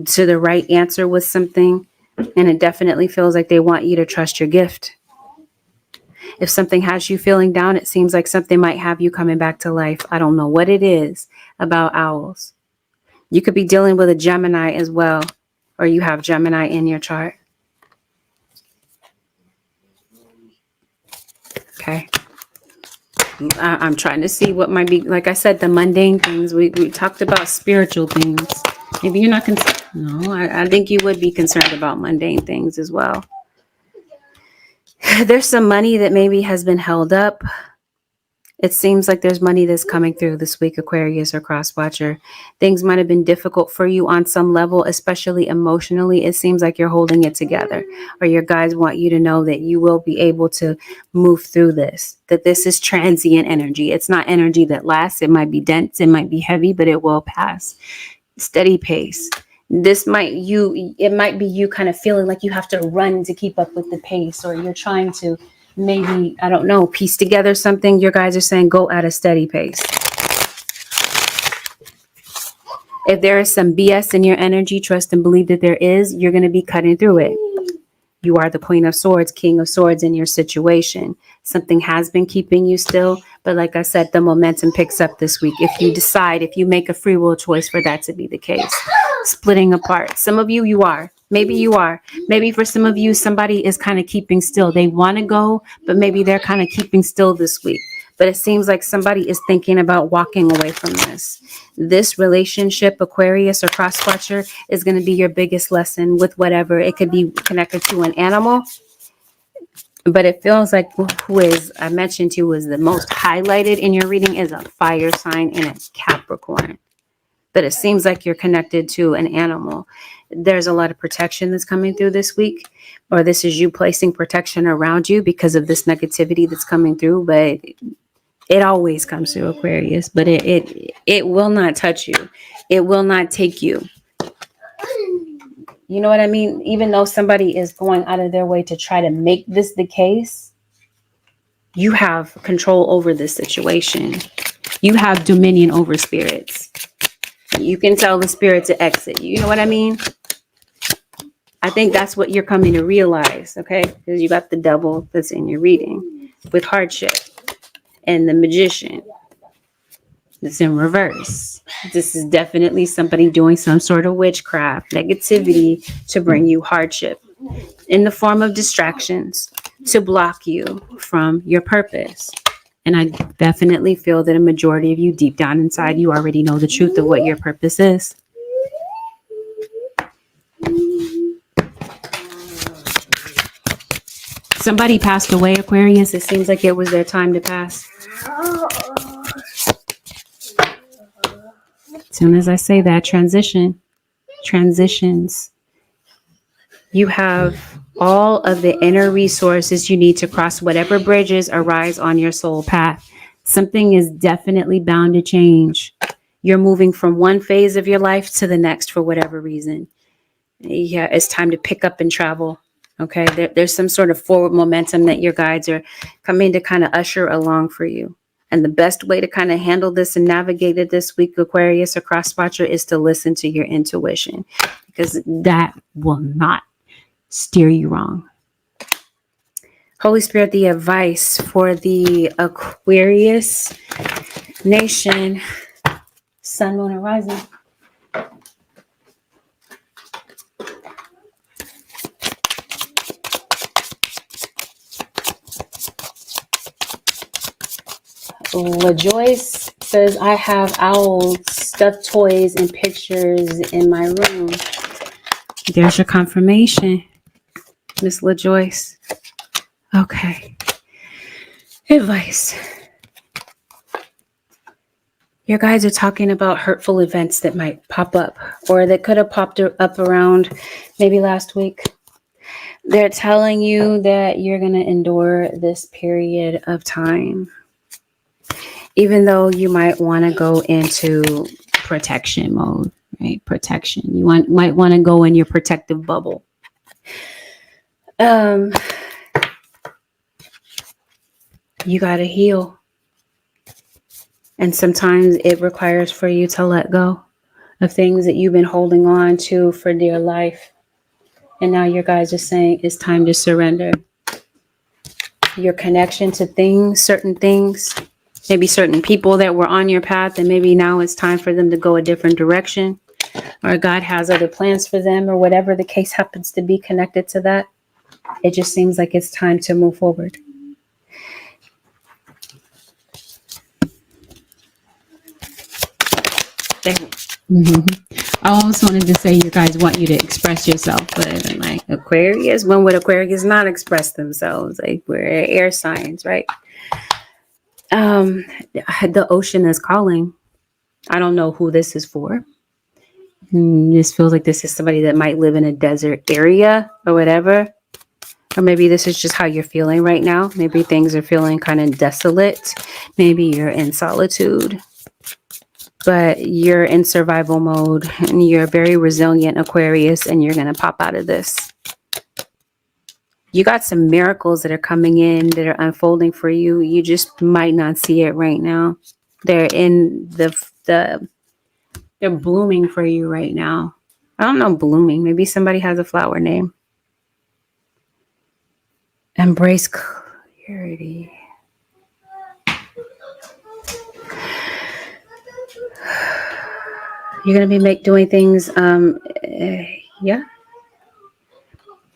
to the right answer with something. And it definitely feels like they want you to trust your gift. If something has you feeling down, it seems like something might have you coming back to life. I don't know what it is about owls. You could be dealing with a Gemini as well, or you have Gemini in your chart. Okay. I'm trying to see what might be, like I said, the mundane things. We talked about spiritual things. Maybe you're not concerned. No, I think you would be concerned about mundane things as well. There's some money that maybe has been held up. It seems like there's money that's coming through this week, Aquarius or Crosswatcher. Things might have been difficult for you on some level, especially emotionally. It seems like you're holding it together, or your guides want you to know that you will be able to move through this, that this is transient energy. It's not energy that lasts. It might be dense, it might be heavy, but it will pass. Steady pace. It might be you kind of feeling like you have to run to keep up with the pace, or you're trying to maybe, I don't know, piece together something. Your guys are saying go at a steady pace. If there is some BS in your energy, trust and believe that there is, you're going to be cutting through it. You are the Queen of Swords, King of Swords in your situation. Something has been keeping you still, but like I said, the momentum picks up this week. If you make a free will choice for that to be the case. Splitting apart. Some of you are. Maybe you are. Maybe for some of you, somebody is kind of keeping still. They want to go, but maybe they're kind of keeping still this week. But it seems like somebody is thinking about walking away from this. This relationship, Aquarius or Crosswatcher, is going to be your biggest lesson with whatever. It could be connected to an animal. But it feels like I mentioned to you, is the most highlighted in your reading is a fire sign and a Capricorn. But it seems like you're connected to an animal. There's a lot of protection that's coming through this week, or this is you placing protection around you because of this negativity that's coming through. But It always comes to Aquarius, but it will not touch you. It will not take you. You know what I mean? Even though somebody is going out of their way to try to make this the case, you have control over this situation. You have dominion over spirits. You can tell the spirit to exit. You know what I mean? I think that's what you're coming to realize, okay? Because you got the devil that's in your reading with hardship and the magician that's in reverse. This is definitely somebody doing some sort of witchcraft, negativity to bring you hardship in the form of distractions to block you from your purpose. And I definitely feel that a majority of you deep down inside, you already know the truth of what your purpose is. Somebody passed away, Aquarius. It seems like it was their time to pass. As soon as I say that, transitions. You have all of the inner resources you need to cross whatever bridges arise on your soul path. Something is definitely bound to change. You're moving from one phase of your life to the next for whatever reason. Yeah, it's time to pick up and travel. Okay, there's some sort of forward momentum that your guides are coming to kind of usher along for you. And the best way to kind of handle this and navigate it this week, Aquarius or cross watcher, is to listen to your intuition, because that will not steer you wrong. Holy Spirit, the advice for the Aquarius nation, sun, moon, and rising. LaJoyce says, I have owls, stuffed toys, and pictures in my room. There's your confirmation, Miss LaJoyce. Okay. Advice. Your guides are talking about hurtful events that might pop up, or that could have popped up around maybe last week. They're telling you that you're going to endure this period of time, even though you might want to go into protection mode, right? Protection. You might want to go in your protective bubble. You got to heal. And sometimes it requires for you to let go of things that you've been holding on to for dear life. And now your guys are saying it's time to surrender. Your connection to things, certain things, maybe certain people that were on your path, and maybe now it's time for them to go a different direction, or God has other plans for them, or whatever the case happens to be connected to that. It just seems like it's time to move forward. I always wanted to say you guys want you to express yourself, but like Aquarius, when would Aquarius not express themselves? Like we're air signs, right? The ocean is calling. I don't know who this is for. This feels like this is somebody that might live in a desert area or whatever. Or maybe this is just how you're feeling right now. Maybe things are feeling kind of desolate. Maybe you're in solitude. But you're in survival mode and you're very resilient, Aquarius, and you're going to pop out of this. You got some miracles that are coming in, that are unfolding for you. You just might not see it right now. They're in they're blooming for you right now. I don't know, blooming. Maybe somebody has a flower name. Embrace clarity. You're going to be doing things, yeah.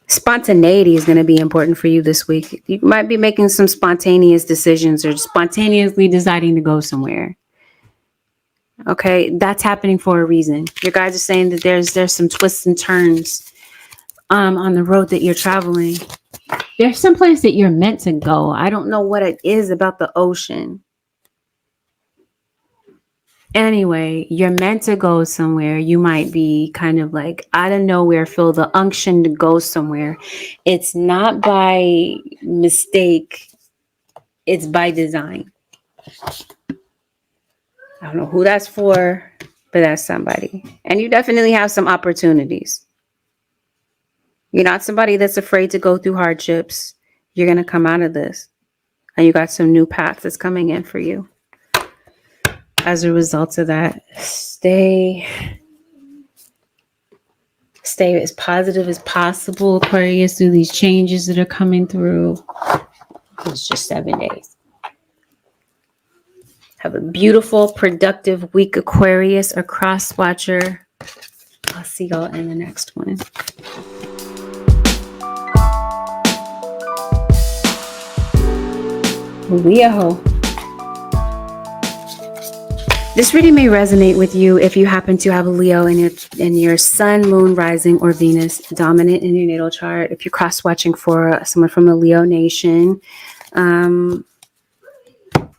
Spontaneity is going to be important for you this week. You might be making some spontaneous decisions or spontaneously deciding to go somewhere. Okay, that's happening for a reason. Your guys are saying that there's some twists and turns on the road that you're traveling. There's some place that you're meant to go. I don't know what it is about the ocean. Anyway, you're meant to go somewhere. You might be kind of like out of nowhere, feel the unction to go somewhere. It's not by mistake. It's by design. I don't know who that's for, but that's somebody. And you definitely have some opportunities. You're not somebody that's afraid to go through hardships. You're going to come out of this. And you got some new paths that's coming in for you. As a result of that, stay as positive as possible, Aquarius, through these changes that are coming through. It's just 7 days. Have a beautiful, productive week, Aquarius, or cross watcher. I'll see y'all in the next one. Leo. This reading may resonate with you if you happen to have a Leo in your sun, moon, rising, or Venus dominant in your natal chart. If you're cross-watching for someone from a Leo nation,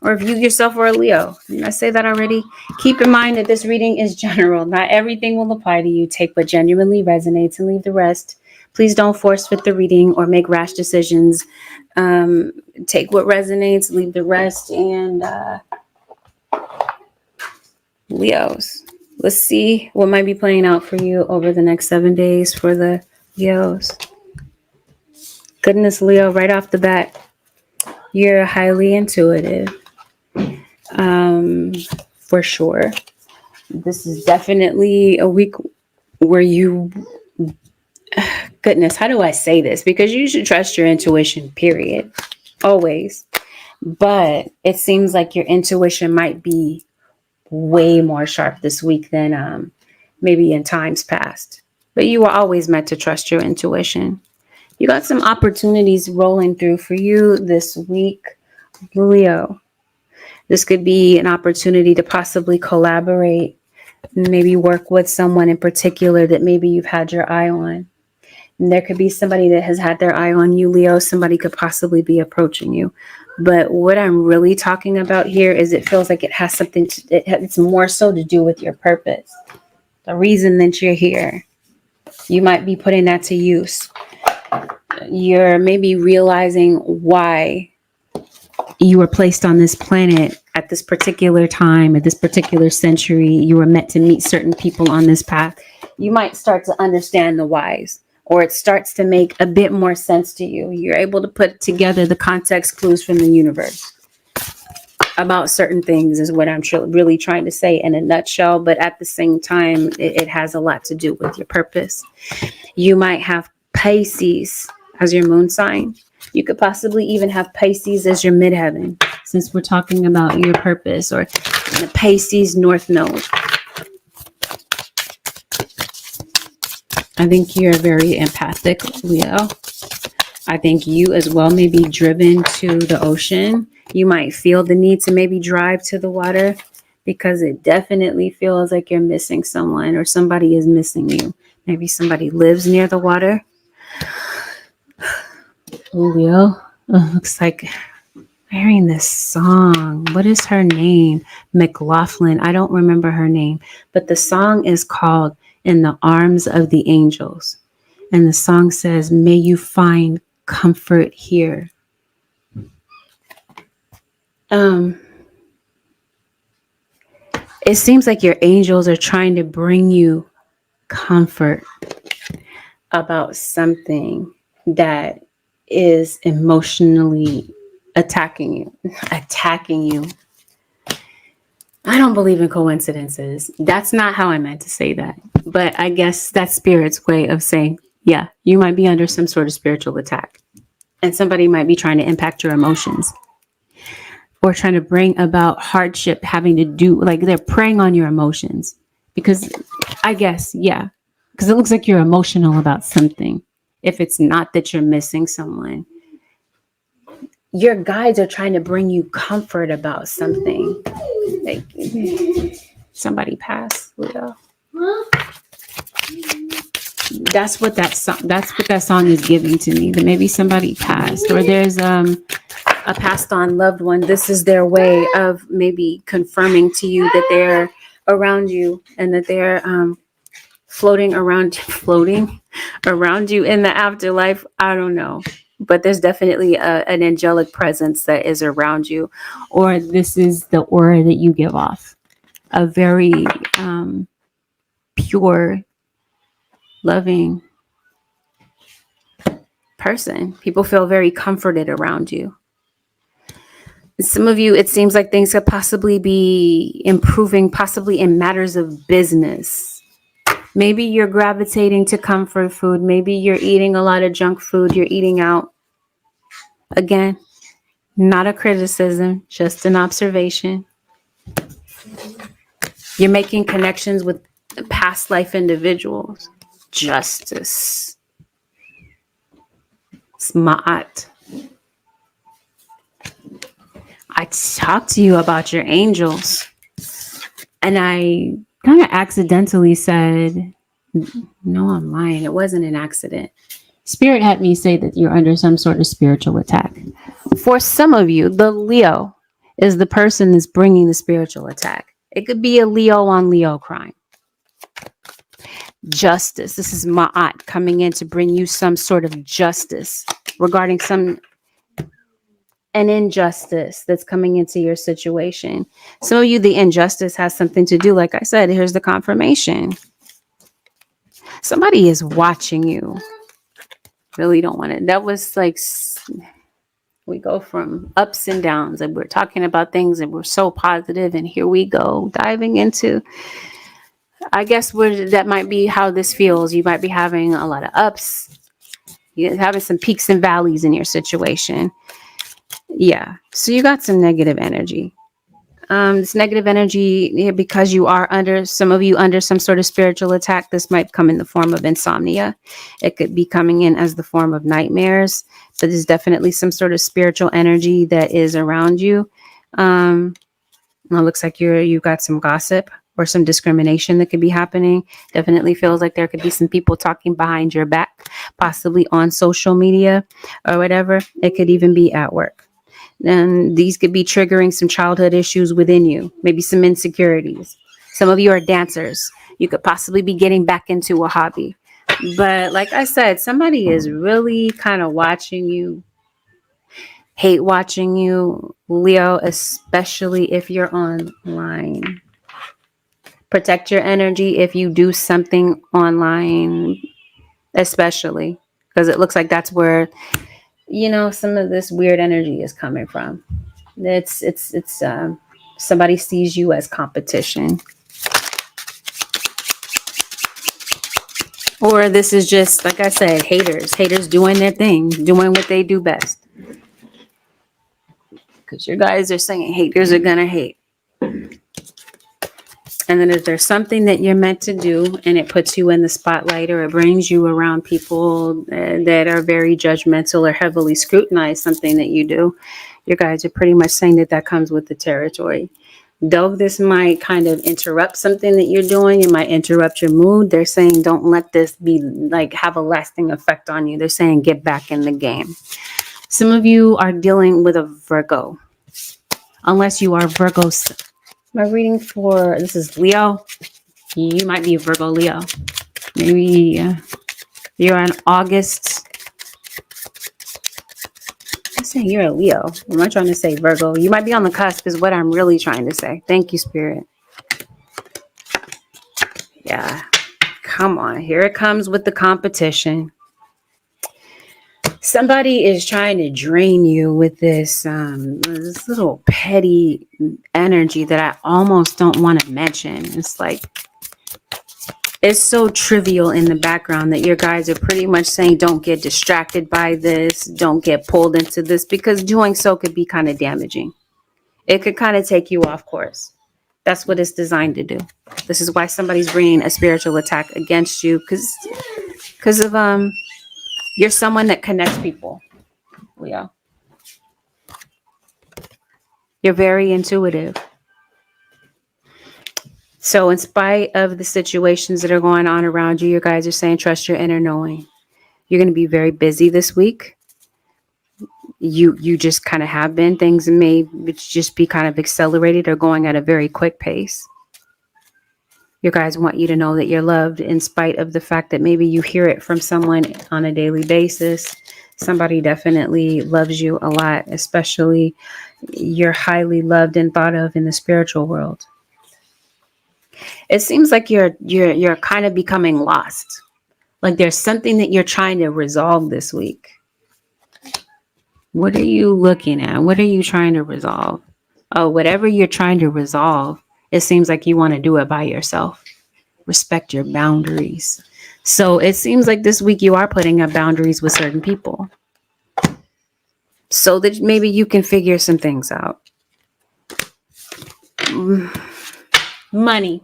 or if you yourself are a Leo. Didn't I say that already? Keep in mind that this reading is general. Not everything will apply to you. Take what genuinely resonates and leave the rest. Please don't force fit the reading or make rash decisions. Take what resonates, leave the rest, and Leos. Let's see what might be playing out for you over the next 7 days for the Leos. Goodness, Leo, right off the bat, you're highly intuitive. For sure. This is definitely a week where you, goodness, how do I say this? Because you should trust your intuition, period. Always. But it seems like your intuition might be way more sharp this week than maybe in times past. But you were always meant to trust your intuition. You got some opportunities rolling through for you this week, Leo. This could be an opportunity to possibly collaborate, maybe work with someone in particular that maybe you've had your eye on. And there could be somebody that has had their eye on you, Leo. Somebody could possibly be approaching you. But what I'm really talking about here is it feels like it has something it's more so to do with your purpose. The reason that you're here. You might be putting that to use. You're maybe realizing why you were placed on this planet at this particular time, at this particular century. You were meant to meet certain people on this path. You might start to understand the whys, or it starts to make a bit more sense to you. You're able to put together the context clues from the universe about certain things is what I'm really trying to say in a nutshell. But at the same time, it has a lot to do with your purpose. You might have Pisces as your moon sign. You could possibly even have Pisces as your midheaven, since we're talking about your purpose, or the Pisces North Node. I think you're very empathic, Leo. I think you as well may be driven to the ocean. You might feel the need to maybe drive to the water because it definitely feels like you're missing someone, or somebody is missing you. Maybe somebody lives near the water. Leo, looks like hearing this song. What is her name? McLaughlin. I don't remember her name, but the song is called In the Arms of the Angels. And the song says, may you find comfort here. It seems like your angels are trying to bring you comfort about something that is emotionally attacking you. I don't believe in coincidences. That's not how I meant to say that. But I guess that's Spirit's way of saying, yeah, you might be under some sort of spiritual attack. And somebody might be trying to impact your emotions, or trying to bring about hardship having to do, like they're preying on your emotions. Because I guess, yeah, because it looks like you're emotional about something. If it's not that you're missing someone, your guides are trying to bring you comfort about something. Like, somebody passed, Leo. That's what that song is giving to me. That maybe somebody passed, or there's a passed on loved one. This is their way of maybe confirming to you that they're around you, and that they're floating around you in the afterlife. I don't know. but there's definitely an angelic presence that is around you, or this is the aura that you give off. A very pure, loving person. People feel very comforted around you. Some of you, it seems like things could possibly be improving, possibly in matters of business. Maybe you're gravitating to comfort food. Maybe you're eating a lot of junk food. You're eating out. Again, not a criticism, just an observation. You're making connections with past life individuals. Justice. Smart. I talked to you about your angels, and I kind of accidentally said, no, I'm lying. It wasn't an accident. Spirit had me say that you're under some sort of spiritual attack. For some of you, the Leo is the person that's bringing the spiritual attack. It could be a Leo on Leo crime. Justice. This is Ma'at coming in to bring you some sort of justice regarding an injustice that's coming into your situation. Some of you, the injustice has something to do, like I said, here's the confirmation. Somebody is watching you. Really don't want it. That was like, we go from ups and downs, and we're talking about things and we're so positive, and here we go diving into, I guess that might be how this feels. You might be having a lot of ups. You're having some peaks and valleys in your situation. Yeah. So you got some negative energy. This negative energy, because you are some of you under some sort of spiritual attack, this might come in the form of insomnia. It could be coming in as the form of nightmares. So there's definitely some sort of spiritual energy that is around you. It looks like you got some gossip or some discrimination that could be happening. Definitely feels like there could be some people talking behind your back, possibly on social media or whatever. It could even be at work. And these could be triggering some childhood issues within you, maybe some insecurities. Some of you are dancers. You could possibly be getting back into a hobby. But like I said, somebody is really kind of watching you, hate watching you, Leo, especially if you're online. Protect your energy if you do something online, especially, because it looks like that's where, some of this weird energy is coming from. It's somebody sees you as competition, or this is just, like I said, haters doing their thing, doing what they do best. Because your guys are saying haters are gonna hate. And then if there's something that you're meant to do and it puts you in the spotlight, or it brings you around people that are very judgmental or heavily scrutinize something that you do, your guys are pretty much saying that comes with the territory. Though this might kind of interrupt something that you're doing, it might interrupt your mood. They're saying don't let this be have a lasting effect on you. They're saying get back in the game. Some of you are dealing with a Virgo. Unless you are Virgo. My reading for this is Leo. You might be a Virgo Leo. Maybe you're on August. I'm saying you're a Leo. I'm not trying to say Virgo. You might be on the cusp is what I'm really trying to say. Thank you, Spirit. Yeah. Come on. Here it comes with the competition. Somebody is trying to drain you with this little petty energy that I almost don't want to mention. It's like, it's so trivial in the background that your guys are pretty much saying don't get distracted by this, don't get pulled into this, because doing so could be kind of damaging. It could kind of take you off course. That's what it's designed to do. This is why somebody's bringing a spiritual attack against you, because of you're someone that connects people, Leo. You're very intuitive. So in spite of the situations that are going on around you, you guys are saying trust your inner knowing. You're going to be very busy this week. You just kind of have been. Things may just be kind of accelerated or going at a very quick pace. You guys want you to know that you're loved in spite of the fact that maybe you hear it from someone on a daily basis. Somebody definitely loves you a lot, especially you're highly loved and thought of in the spiritual world. It seems like you're kind of becoming lost. Like there's something that you're trying to resolve this week. What are you looking at? What are you trying to resolve? Oh, whatever you're trying to resolve, it seems like you want to do it by yourself. Respect your boundaries. So it seems like this week you are putting up boundaries with certain people so that maybe you can figure some things out. Money.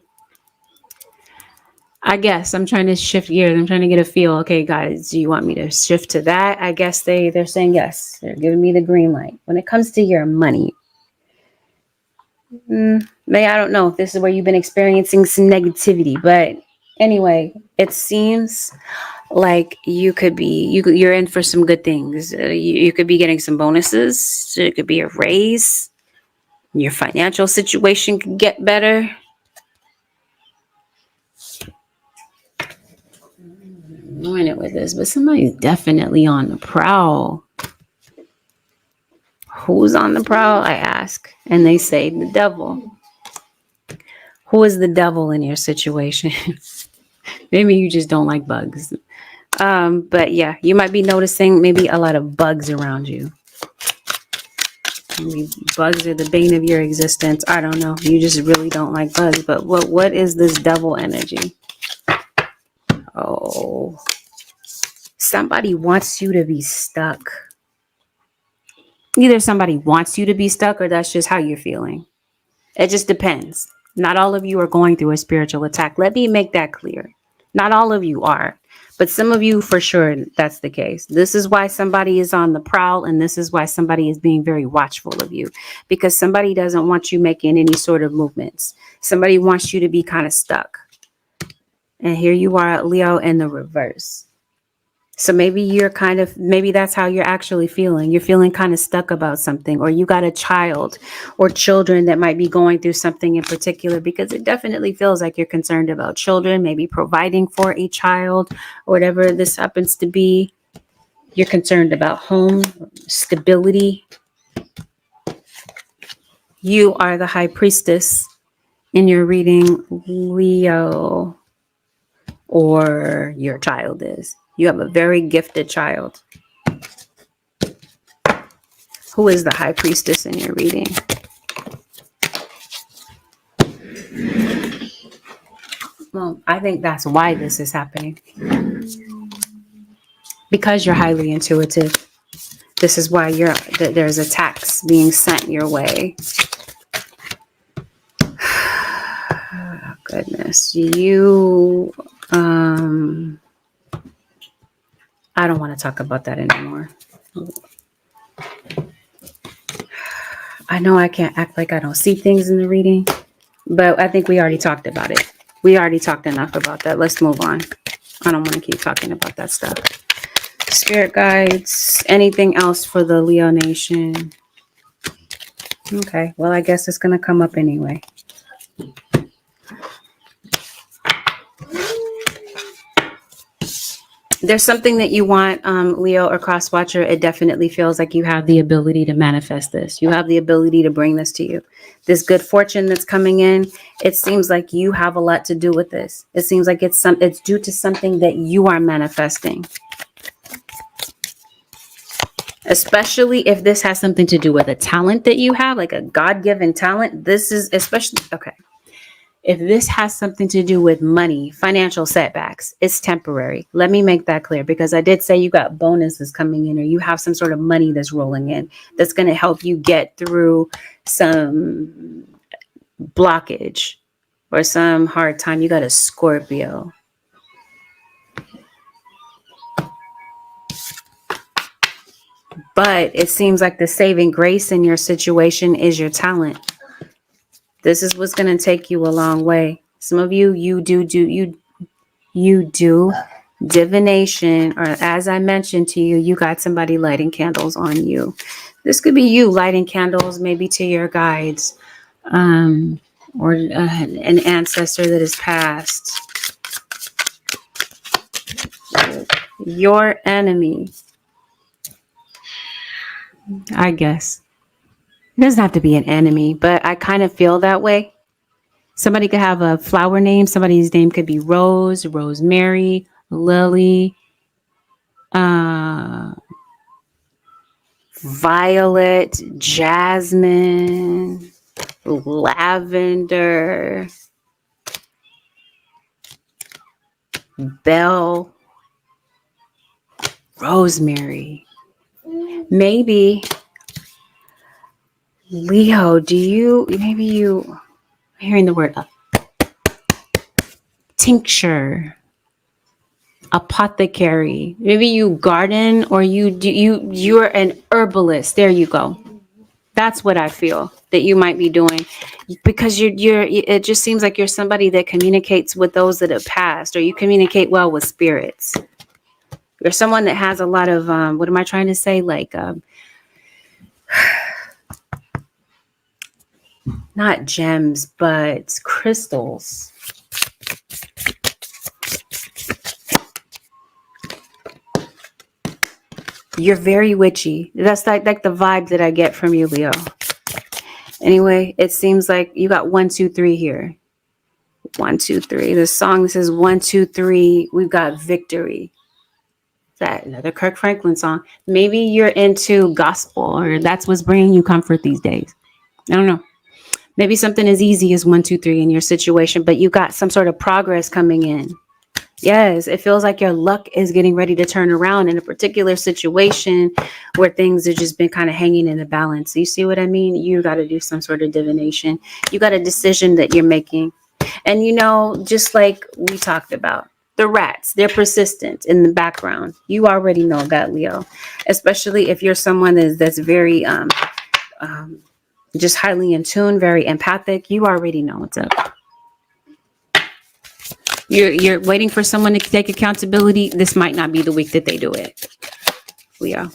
I guess I'm trying to shift gears. I'm trying to get a feel. Okay, guys, do you want me to shift to that? I guess they're saying yes. They're giving me the green light. When it comes to your money, maybe I don't know if this is where you've been experiencing some negativity, but anyway, it seems like you're in for some good things. You could be getting some bonuses. It could be a raise. Your financial situation could get better. I'm doing it with this, but somebody's definitely on the prowl. Who's on the prowl? I ask, and they say the devil. Who is the devil in your situation? Maybe you just don't like bugs. But yeah, you might be noticing maybe a lot of bugs around you. Maybe bugs are the bane of your existence. I don't know. You just really don't like bugs. But what is this devil energy? Oh, somebody wants you to be stuck. Either somebody wants you to be stuck or that's just how you're feeling. It just depends. Not all of you are going through a spiritual attack. Let me make that clear. Not all of you are, but some of you for sure that's the case. This is why somebody is on the prowl, and this is why somebody is being very watchful of you, because somebody doesn't want you making any sort of movements. Somebody wants you to be kind of stuck. And here you are, Leo, in the reverse. So maybe maybe that's how you're actually feeling. You're feeling kind of stuck about something, or you got a child or children that might be going through something in particular, because it definitely feels like you're concerned about children, maybe providing for a child, or whatever this happens to be. You're concerned about home stability. You are the high priestess in your reading, Leo, or your child is. You have a very gifted child. Who is the high priestess in your reading? Well, I think that's why this is happening. Because you're highly intuitive. This is why there's attacks being sent your way. Oh, goodness. I don't want to talk about that anymore. I know I can't act like I don't see things in the reading, but I think we already talked about it. We already talked enough about that. Let's move on. I don't want to keep talking about that stuff. Spirit guides, anything else for the Leo Nation? Okay, well, I guess it's going to come up anyway. There's something that you want, Leo or Crosswatcher. It definitely feels like you have the ability to manifest this. You have the ability to bring this to you. This good fortune that's coming in, it seems like you have a lot to do with this. It seems like it's due to something that you are manifesting. Especially if this has something to do with a talent that you have, like a God-given talent. This is especially, okay. If this has something to do with money, financial setbacks, it's temporary. Let me make that clear, because I did say you got bonuses coming in, or you have some sort of money that's rolling in that's going to help you get through some blockage or some hard time. You got a Scorpio. But it seems like the saving grace in your situation is your talent. This is what's going to take you a long way. Some of you, you do divination, or as I mentioned to you, you got somebody lighting candles on you. This could be you lighting candles maybe to your guides, or an ancestor that has passed. Your enemy. I guess. It doesn't have to be an enemy, but I kind of feel that way. Somebody could have a flower name. Somebody's name could be Rose, Rosemary, Lily, uh, Violet, Jasmine, Lavender, Belle, Rosemary. Maybe Leo, I'm hearing the word tincture, apothecary. Maybe you garden, or you're an herbalist. There you go. That's what I feel that you might be doing, because it just seems like you're somebody that communicates with those that have passed, or you communicate well with spirits. You're someone that has a lot of, what am I trying to say? Like, not gems, but crystals. You're very witchy. That's like the vibe that I get from you, Leo. Anyway, it seems like you got 1, 2, 3 here. 1, 2, 3. The song says 1, 2, 3. We've got victory. Is that another Kirk Franklin song? Maybe you're into gospel, or that's what's bringing you comfort these days. I don't know. Maybe something as easy as 1, 2, 3 in your situation, but you got some sort of progress coming in. Yes, it feels like your luck is getting ready to turn around in a particular situation where things have just been kind of hanging in the balance. You see what I mean? You got to do some sort of divination. You got a decision that you're making. And just like we talked about, the rats, they're persistent in the background. You already know that, Leo. Especially if you're someone that's very just highly in tune, very empathic. You already know what's up. You're waiting for someone to take accountability. This might not be the week that they do it, Leo.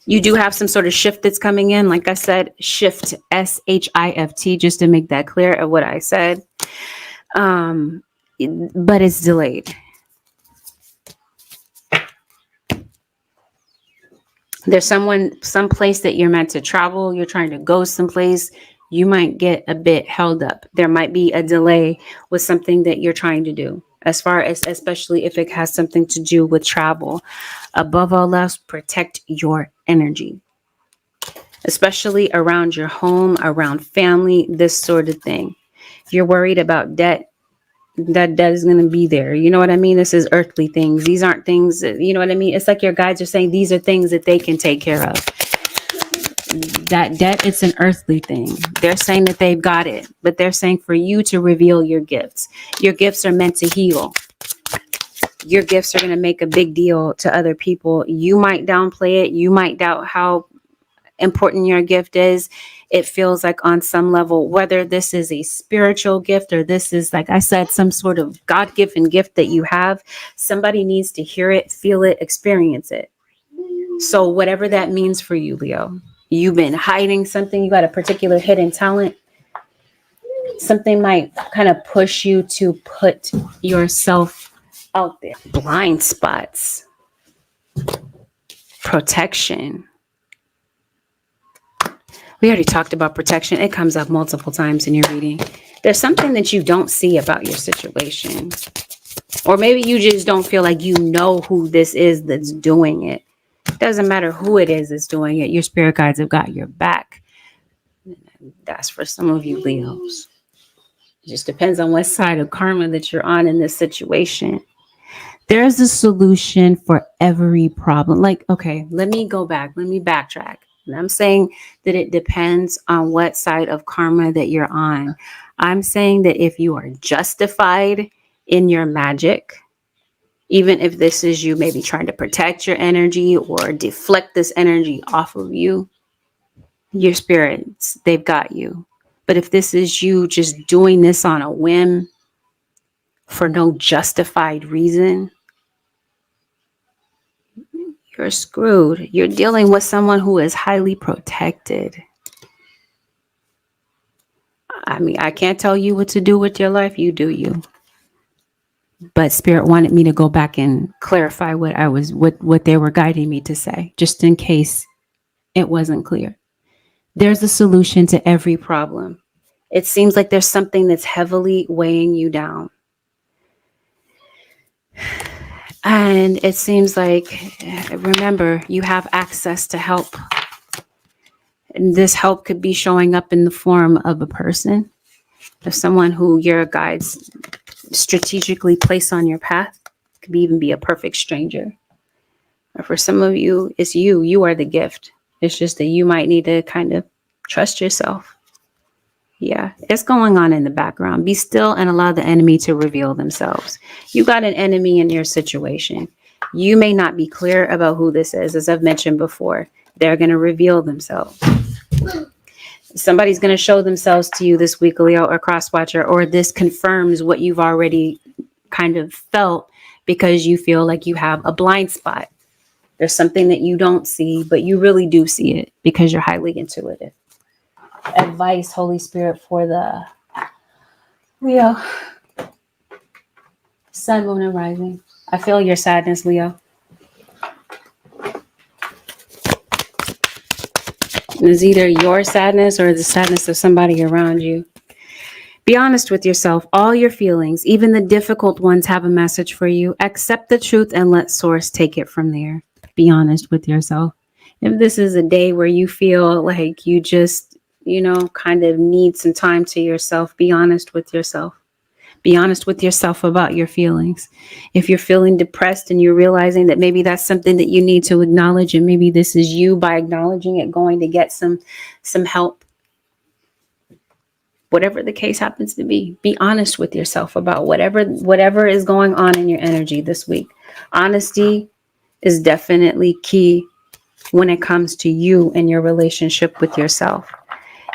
You do have some sort of shift that's coming in. Like I said, shift, SHIFT, just to make that clear of what I said. But it's delayed. There's someplace that you're meant to travel. You're trying to go someplace. You might get a bit held up. There might be a delay with something that you're trying to do, especially if it has something to do with travel. Above all else, protect your energy, especially around your home, around family, this sort of thing. If you're worried about debt, that debt is going to be there. You know what I mean? This is earthly things. These aren't things that, you know what I mean? It's like your guides are saying these are things that they can take care of. That debt, it's an earthly thing. They're saying that they've got it, but they're saying for you to reveal your gifts. Your gifts are meant to heal. Your gifts are going to make a big deal to other people. You might downplay it. You might doubt how important your gift is. It feels like on some level, whether this is a spiritual gift or this is, like I said, some sort of God-given gift that you have, somebody needs to hear it, feel it, experience it. So whatever that means for you, Leo, you've been hiding something, you got a particular hidden talent, something might kind of push you to put yourself out there. Blind spots, protection. We already talked about protection. It comes up multiple times in your reading. There's something that you don't see about your situation. Or maybe you just don't feel like you know who this is that's doing it. It doesn't matter who it is that's doing it. Your spirit guides have got your back. That's for some of you Leos. It just depends on what side of karma that you're on in this situation. There's a solution for every problem. Like, okay, let me go back. Let me backtrack. And I'm saying that it depends on what side of karma that you're on. I'm saying that if you are justified in your magic, even if this is you maybe trying to protect your energy or deflect this energy off of you, your spirits, they've got you. But if this is you just doing this on a whim for no justified reason, you're screwed. You're dealing with someone who is highly protected. I mean, I can't tell you what to do with your life. You do you. But Spirit wanted me to go back and clarify what they were guiding me to say, just in case it wasn't clear. There's a solution to every problem. It seems like there's something that's heavily weighing you down. And it seems like, remember, you have access to help. And this help could be showing up in the form of a person, of someone who your guides strategically place on your path. It could even be a perfect stranger. Or for some of you, it's you. You are the gift. It's just that you might need to kind of trust yourself. Yeah, it's going on in the background. Be still and allow the enemy to reveal themselves. You got an enemy in your situation. You may not be clear about who this is. As I've mentioned before, they're going to reveal themselves. Somebody's going to show themselves to you this week, Leo, or cross-watcher, or this confirms what you've already kind of felt because you feel like you have a blind spot. There's something that you don't see, but you really do see it because you're highly intuitive. Advice, Holy Spirit, for the Leo, Sun, Moon, and Rising. I feel your sadness, Leo. It's either your sadness or the sadness of somebody around you. Be honest with yourself. All your feelings, even the difficult ones, have a message for you. Accept the truth and let Source take it from there. Be honest with yourself. If this is a day where you feel like you just, kind of need some time to yourself, be honest with yourself. Be honest with yourself about your feelings. If you're feeling depressed and you're realizing that maybe that's something that you need to acknowledge, and maybe this is you, by acknowledging it, going to get some help. Whatever the case happens to be honest with yourself about whatever is going on in your energy this week. Honesty is definitely key when it comes to you and your relationship with yourself.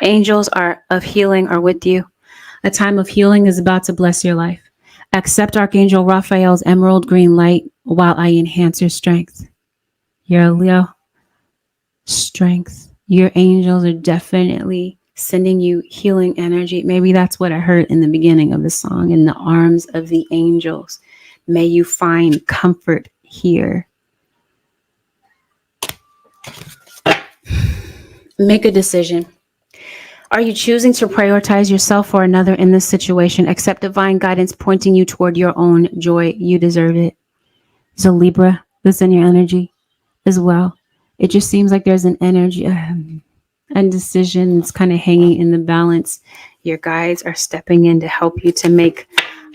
Angels of healing are with you. A time of healing is about to bless your life. Accept Archangel Raphael's emerald green light while I enhance your strength. You're a Leo. Strength. Your angels are definitely sending you healing energy. Maybe that's what I heard in the beginning of the song. In the arms of the angels. May you find comfort here. Make a decision. Are you choosing to prioritize yourself or another in this situation? Accept divine guidance pointing you toward your own joy. You deserve it. So Libra, that's in your energy as well. It just seems like there's an energy and decision that's kind of hanging in the balance. Your guides are stepping in to help you to make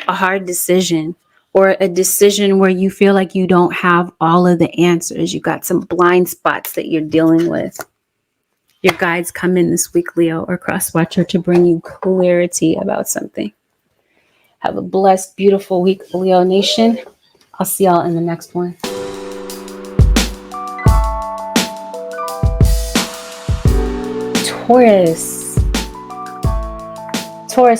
a hard decision, or a decision where you feel like you don't have all of the answers. You got some blind spots that you're dealing with. Your guides come in this week, Leo or cross-watcher, to bring you clarity about something. Have a blessed, beautiful week, Leo Nation. I'll see y'all in the next one. Taurus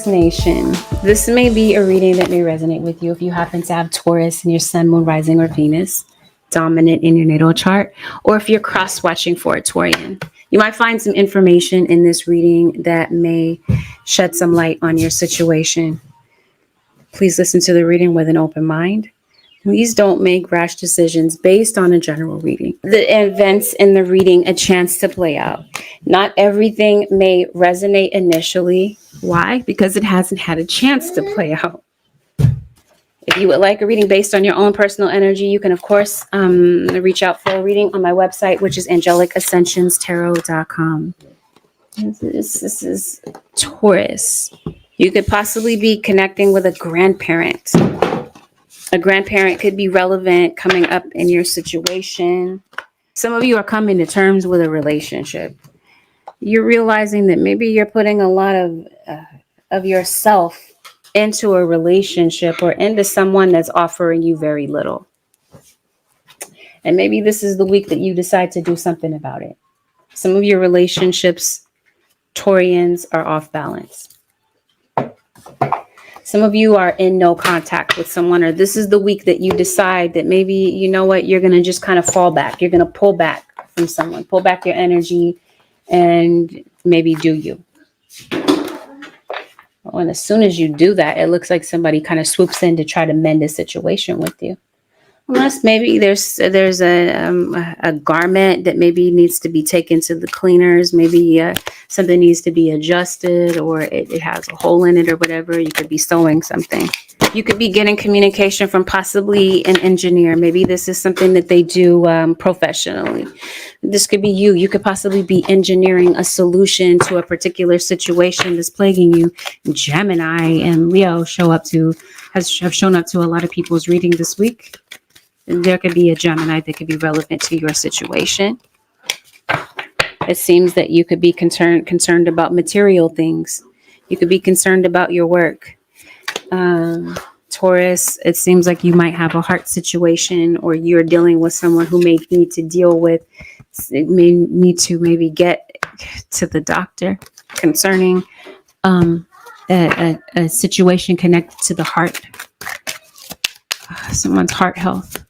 Nation. This may be a reading that may resonate with you if you happen to have Taurus in your Sun, Moon, Rising, or Venus dominant in your natal chart, or if you're cross-watching for a Taurian. You might find some information in this reading that may shed some light on your situation. Please listen to the reading with an open mind. Please don't make rash decisions based on a general reading. The events in the reading a chance to play out. Not everything may resonate initially. Why? Because it hasn't had a chance to play out. If you would like a reading based on your own personal energy, you can, of course, reach out for a reading on my website, which is AngelicAscensionsTarot.com. This is Taurus. You could possibly be connecting with a grandparent. A grandparent could be relevant coming up in your situation. Some of you are coming to terms with a relationship. You're realizing that maybe you're putting a lot of yourself into a relationship or into someone that's offering you very little. And maybe this is the week that you decide to do something about it. Some of your relationships, Taurians, are off balance. Some of you are in no contact with someone, or this is the week that you decide that maybe, you know what, you're going to just kind of fall back. You're going to pull back from someone, pull back your energy, and maybe do you. And as soon as you do that, it looks like somebody kind of swoops in to try to mend a situation with you. Unless maybe there's a garment that maybe needs to be taken to the cleaners. Maybe something needs to be adjusted, or it has a hole in it or whatever. You could be sewing something. You could be getting communication from possibly an engineer. Maybe this is something that they do professionally. This could be you. You could possibly be engineering a solution to a particular situation that's plaguing you. Gemini and Leo have shown up to a lot of people's reading this week. There could be a Gemini that could be relevant to your situation. It seems that you could be concerned about material things. You could be concerned about your work. Taurus, it seems like you might have a heart situation, or you're dealing with someone who may need to maybe get to the doctor concerning a situation connected to the heart, someone's heart health.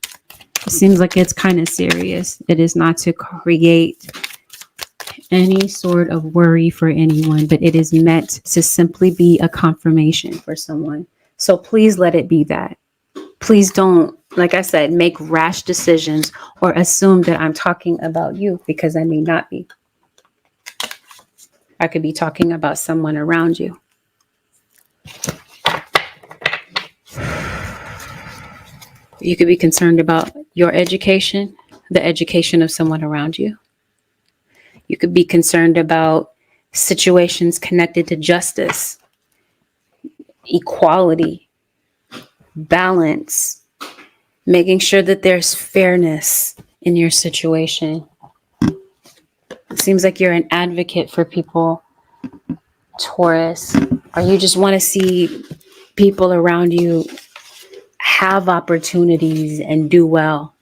It seems like it's kind of serious. It is not to create any sort of worry for anyone, but it is meant to simply be a confirmation for someone. So please let it be that. Please don't, like I said, make rash decisions or assume that I'm talking about you, because I may not be. I could be talking about someone around you. You could be concerned about your education, the education of someone around you. You could be concerned about situations connected to justice, equality, balance, making sure that there's fairness in your situation. It seems like you're an advocate for people, Taurus, or you just want to see people around you have opportunities and do well.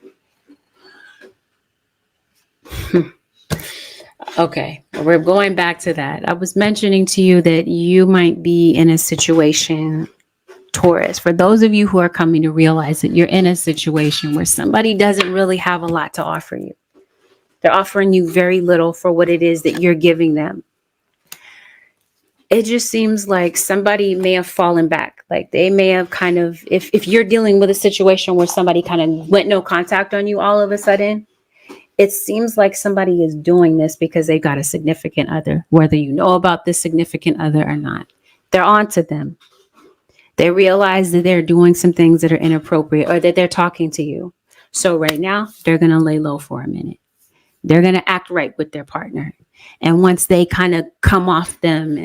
Okay, we're going back to that. I was mentioning to you that you might be in a situation, Taurus, for those of you who are coming to realize that you're in a situation where somebody doesn't really have a lot to offer you. They're offering you very little for what it is that you're giving them. It just seems like somebody may have fallen back. Like they may have kind of, if you're dealing with a situation where somebody kind of went no contact on you all of a sudden, it seems like somebody is doing this because they've got a significant other, whether you know about this significant other or not. They're on to them. They realize that they're doing some things that are inappropriate, or that they're talking to you. So right now, they're going to lay low for a minute. They're going to act right with their partner. And once they kind of come off them,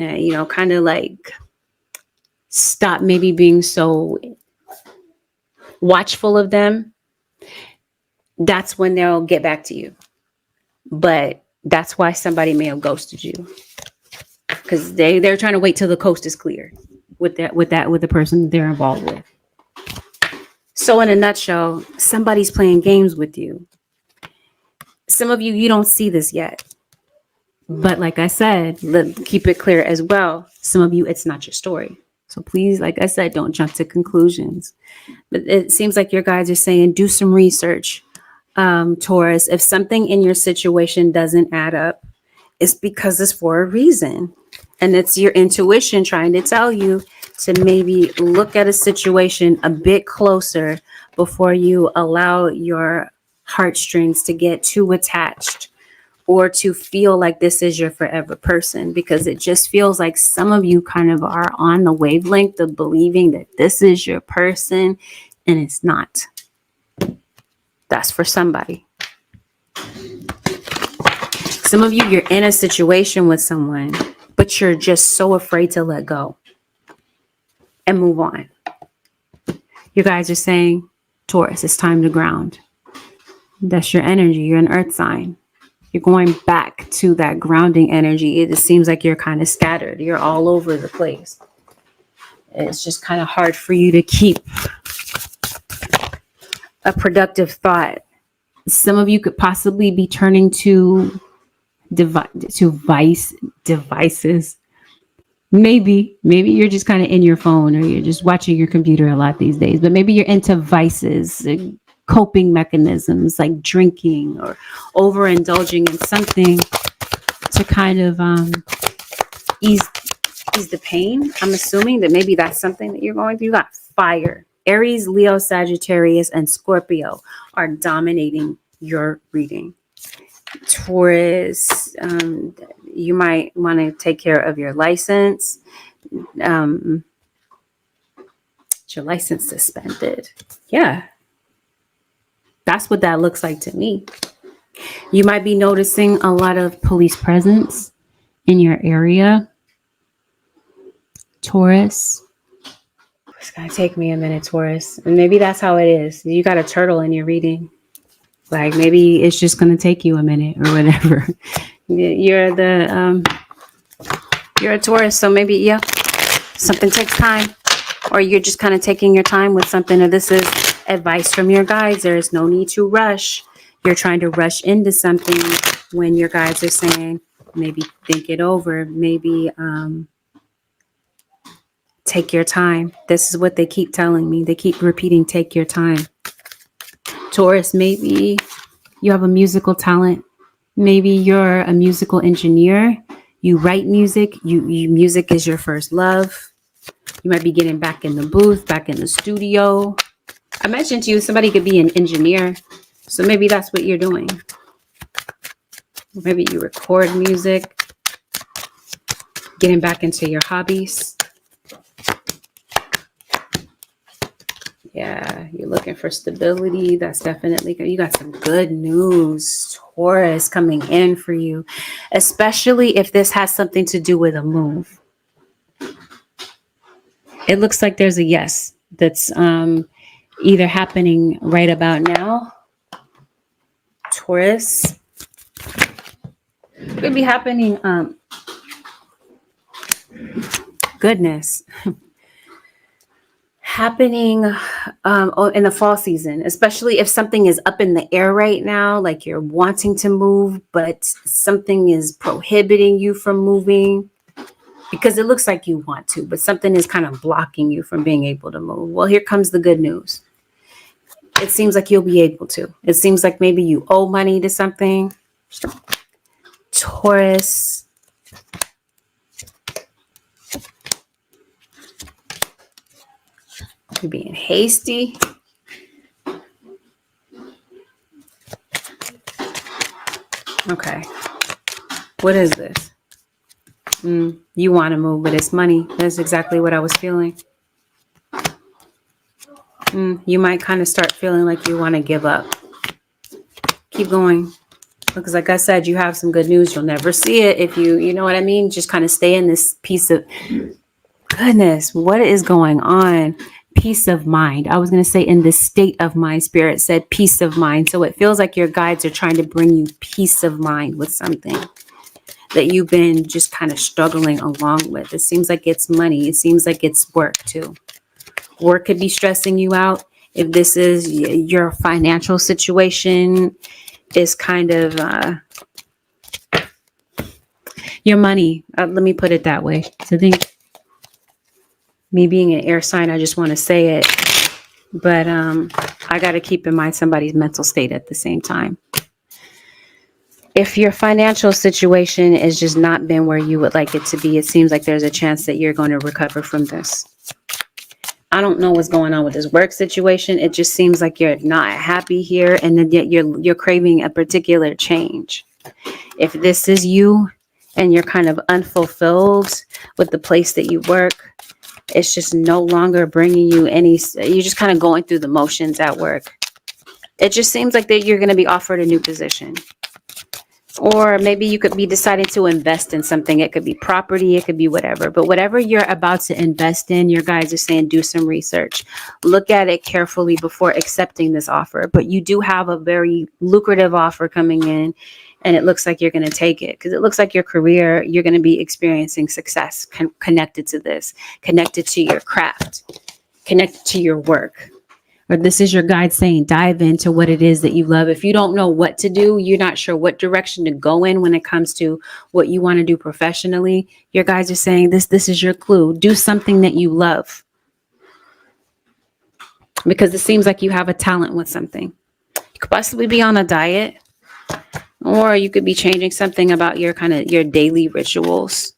kind of like stop maybe being so watchful of them, that's when they'll get back to you. But that's why somebody may have ghosted you, because they're trying to wait till the coast is clear with the person they're involved with. So in a nutshell, somebody's playing games with you. Some of you don't see this yet. But like I said, keep it clear as well. Some of you, it's not your story. So please, like I said, don't jump to conclusions. But it seems like your guides are saying, do some research, Taurus. If something in your situation doesn't add up, it's because it's for a reason. And it's your intuition trying to tell you to maybe look at a situation a bit closer before you allow your heartstrings to get too attached, or to feel like this is your forever person, because it just feels like some of you kind of are on the wavelength of believing that this is your person, and it's not. That's for somebody. Some of you, you're in a situation with someone, but you're just so afraid to let go and move on. You guys are saying, Taurus, it's time to ground. That's your energy. You're an earth sign. You're going back to that grounding energy. It seems like you're kind of scattered. You're all over the place. It's just kind of hard for you to keep a productive thought. Some of you could possibly be turning to devices. Maybe you're just kind of in your phone, or you're just watching your computer a lot these days. But maybe you're into vices, coping mechanisms like drinking or overindulging in something to kind of ease the pain. I'm assuming that maybe that's something that you're going through. You got fire Aries, Leo, Sagittarius, and Scorpio are dominating your reading. Taurus, you might want to take care of your license. Your license suspended. Yeah, that's what that looks like to me. You might be noticing a lot of police presence in your area. Taurus. It's going to take me a minute, Taurus. And maybe that's how it is. You got a turtle in your reading. Like maybe it's just going to take you a minute or whatever. You're a Taurus. So maybe, yeah, something takes time. Or you're just kind of taking your time with something. Or this is advice from your guides. There is no need to rush. You're trying to rush into something when your guides are saying, maybe think it over. Maybe take your time. This is what they keep telling me. They keep repeating, take your time. Taurus, maybe you have a musical talent. Maybe you're a musical engineer. You write music. Music is your first love. You might be getting back in the booth, back in the studio. I mentioned to you, somebody could be an engineer. So maybe that's what you're doing. Maybe you record music, getting back into your hobbies. Yeah, you're looking for stability. That's definitely good. You got some good news, Taurus, coming in for you, especially if this has something to do with a move. It looks like there's a yes that's either happening right about now. Taurus. Could be happening. Goodness. Happening in the fall season, especially if something is up in the air right now, like you're wanting to move, but something is prohibiting you from moving because it looks like you want to, but something is kind of blocking you from being able to move. Well, here comes the good news. It seems like you'll be able to. It seems like maybe you owe money to something. Taurus. You're being hasty. Okay. What is this? You want to move, but it's money. That's exactly what I was feeling. You might kind of start feeling like you want to give up. Keep going. Because like I said, you have some good news. You'll never see it if you know what I mean? Just kind of stay in this piece of, goodness, what is going on? Peace of mind. I was going to say in this state of mind. Spirit said peace of mind. So it feels like your guides are trying to bring you peace of mind with something that you've been just kind of struggling along with. It seems like it's money. It seems like it's work too. Work could be stressing you out. If this is your financial situation, is kind of your money. Let me put it that way. So I think me being an air sign, I just want to say it, but I got to keep in mind somebody's mental state at the same time. If your financial situation has just not been where you would like it to be, it seems like there's a chance that you're going to recover from this. I don't know what's going on with this work situation. It just seems like you're not happy here, and then yet you're craving a particular change. If this is you and you're kind of unfulfilled with the place that you work, it's just no longer bringing you any, you're just kind of going through the motions at work. It just seems like that you're going to be offered a new position. Or maybe you could be deciding to invest in something. It could be property, it could be whatever. But whatever you're about to invest in, your guys are saying do some research. Look at it carefully before accepting this offer. But you do have a very lucrative offer coming in, and it looks like you're going to take it. Because it looks like your career, you're going to be experiencing success connected to this, connected to your craft, connected to your work. Or this is your guide saying, dive into what it is that you love. If you don't know what to do, you're not sure what direction to go in when it comes to what you want to do professionally. Your guides are saying this is your clue. Do something that you love. Because it seems like you have a talent with something. You could possibly be on a diet, or you could be changing something about your daily rituals.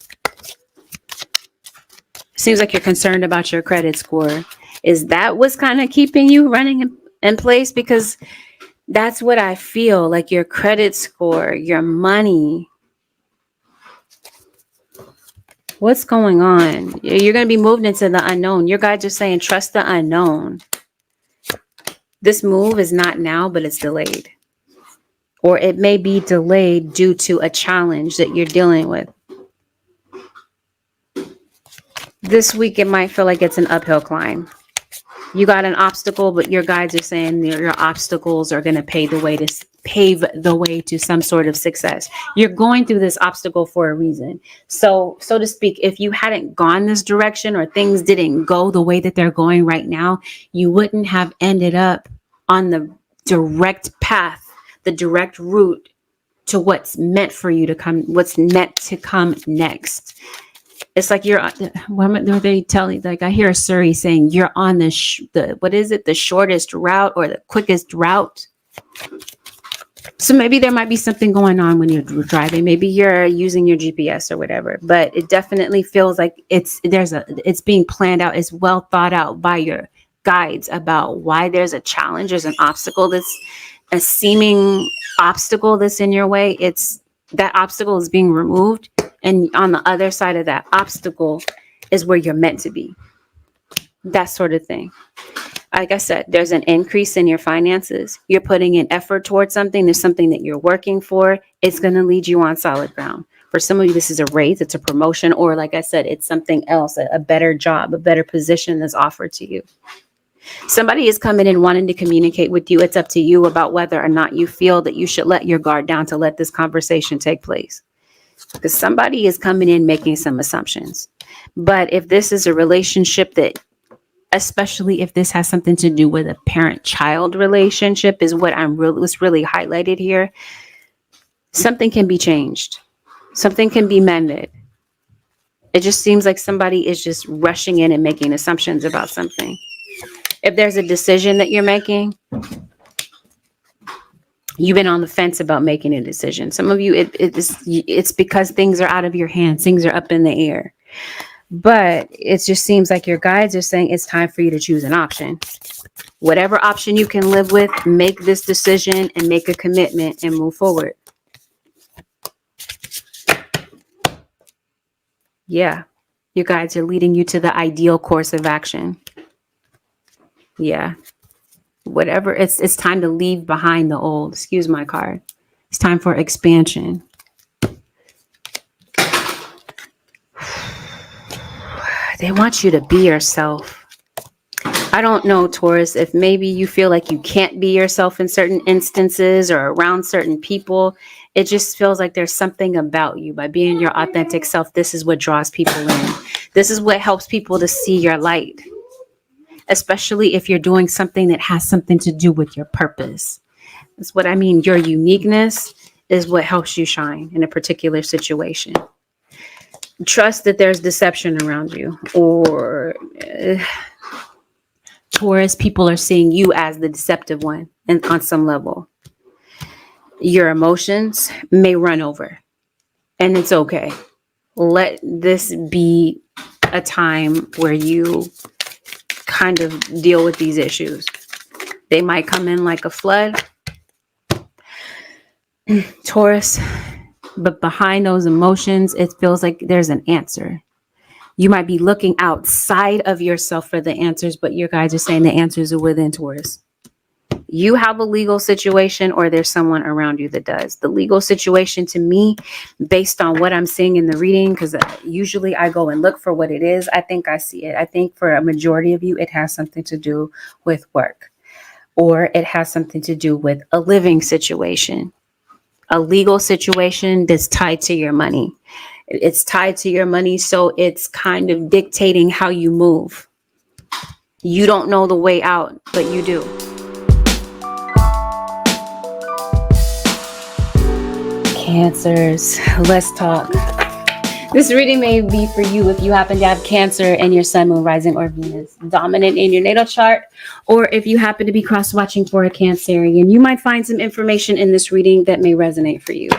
Seems like you're concerned about your credit score. Is that what's kind of keeping you running in place? Because that's what I feel like. Your credit score, your money. What's going on? You're going to be moved into the unknown. Your guides are saying, trust the unknown. This move is not now, but it's delayed. Or it may be delayed due to a challenge that you're dealing with. This week, it might feel like it's an uphill climb. You got an obstacle, but your guides are saying your obstacles are going to pave the way to some sort of success. You're going through this obstacle for a reason. So to speak, if you hadn't gone this direction or things didn't go the way that they're going right now, you wouldn't have ended up on the direct path, the direct route to what's meant for you to come, what's meant to come next. It's like you're, what are they telling? Like I hear Suri saying you're on the what is it? The shortest route or the quickest route. So maybe there might be something going on when you're driving. Maybe you're using your GPS or whatever. But it definitely feels like it's being planned out. It's well thought out by your guides about why there's a challenge, there's an obstacle, that's a seeming obstacle that's in your way. It's that obstacle is being removed. And on the other side of that obstacle is where you're meant to be. That sort of thing. Like I said, there's an increase in your finances. You're putting in effort towards something. There's something that you're working for. It's going to lead you on solid ground. For some of you, this is a raise, it's a promotion, or like I said, it's something else, a better job, a better position that's offered to you. Somebody is coming in wanting to communicate with you. It's up to you about whether or not you feel that you should let your guard down to let this conversation take place. Because somebody is coming in making some assumptions. But if this is a relationship that, especially if this has something to do with a parent-child relationship, is what was really highlighted here. Something can be changed. Something can be mended. It just seems like somebody is just rushing in and making assumptions about something. If there's a decision that you're making, you've been on the fence about making a decision. Some of you, it's because things are out of your hands. Things are up in the air. But it just seems like your guides are saying it's time for you to choose an option. Whatever option you can live with, make this decision and make a commitment and move forward. Yeah. Your guides are leading you to the ideal course of action. Yeah. Whatever, it's time to leave behind the old. Excuse my card. It's time for expansion. They want you to be yourself. I don't know, Taurus, if maybe you feel like you can't be yourself in certain instances or around certain people. It just feels like there's something about you. By being your authentic self, this is what draws people in. This is what helps people to see your light. Especially if you're doing something that has something to do with your purpose. That's what I mean. Your uniqueness is what helps you shine in a particular situation. Trust that there's deception around you, or Taurus, people are seeing you as the deceptive one, and on some level. Your emotions may run over, and it's okay. Let this be a time where you kind of deal with these issues. They might come in like a flood, Taurus, but behind those emotions, it feels like there's an answer. You might be looking outside of yourself for the answers, but your guides are saying the answers are within, Taurus. You have a legal situation, or there's someone around you that does. The legal situation, to me, based on what I'm seeing in the reading, because usually I go and look for what it is, I think I see it. I think for a majority of you, it has something to do with work, or it has something to do with a living situation, a legal situation that's tied to your money. It's tied to your money, so it's kind of dictating how you move. You don't know the way out, but you do. Cancers, let's talk. This reading may be for you if you happen to have Cancer and your Sun, Moon, Rising, or Venus dominant in your natal chart, or if you happen to be cross-watching for a Cancerian. You might find some information in this reading that may resonate for you.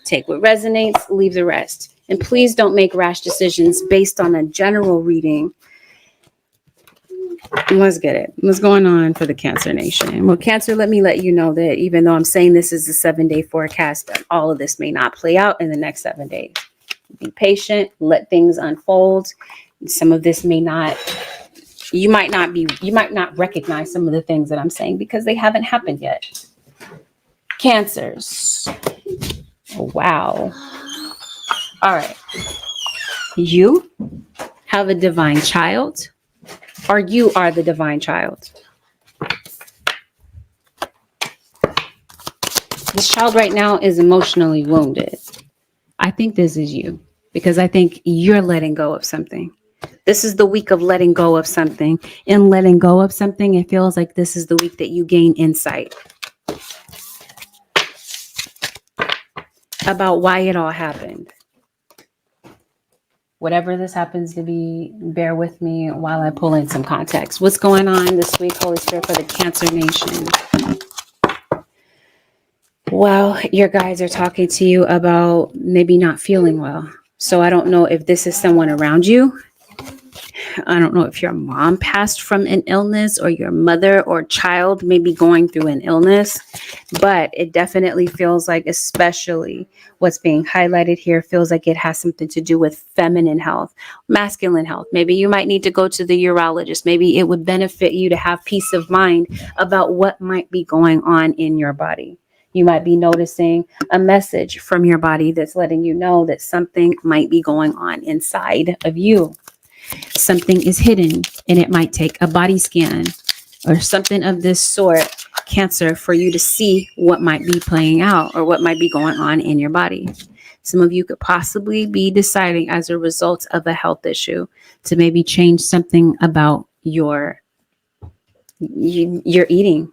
Take what resonates, leave the rest. And please don't make rash decisions based on a general reading. Let's get it. What's going on for the Cancer Nation? Well, Cancer, let me let you know that even though I'm saying this is a 7-day forecast, that all of this may not play out in the next 7 days. Be patient. Let things unfold. Some of this may not. You might not recognize some of the things that I'm saying because they haven't happened yet. Cancers. Wow. All right. You have a divine child, or you are the divine child. This child right now is emotionally wounded. I think this is you because I think you're letting go of something. This is the week of letting go of something. In letting go of something, it feels like this is the week that you gain insight about why it all happened. Whatever this happens to be, bear with me while I pull in some context. What's going on this week, Holy Spirit, for the Cancer Nation? Well, your guides are talking to you about maybe not feeling well. So I don't know if this is someone around you. I don't know if your mom passed from an illness or your mother or child may be going through an illness, but it definitely feels like, especially what's being highlighted here, feels like it has something to do with feminine health, masculine health. Maybe you might need to go to the urologist. Maybe it would benefit you to have peace of mind about what might be going on in your body. You might be noticing a message from your body that's letting you know that something might be going on inside of you. Something is hidden, and it might take a body scan or something of this sort, Cancer, for you to see what might be playing out or what might be going on in your body. Some of you could possibly be deciding as a result of a health issue to maybe change something about your eating,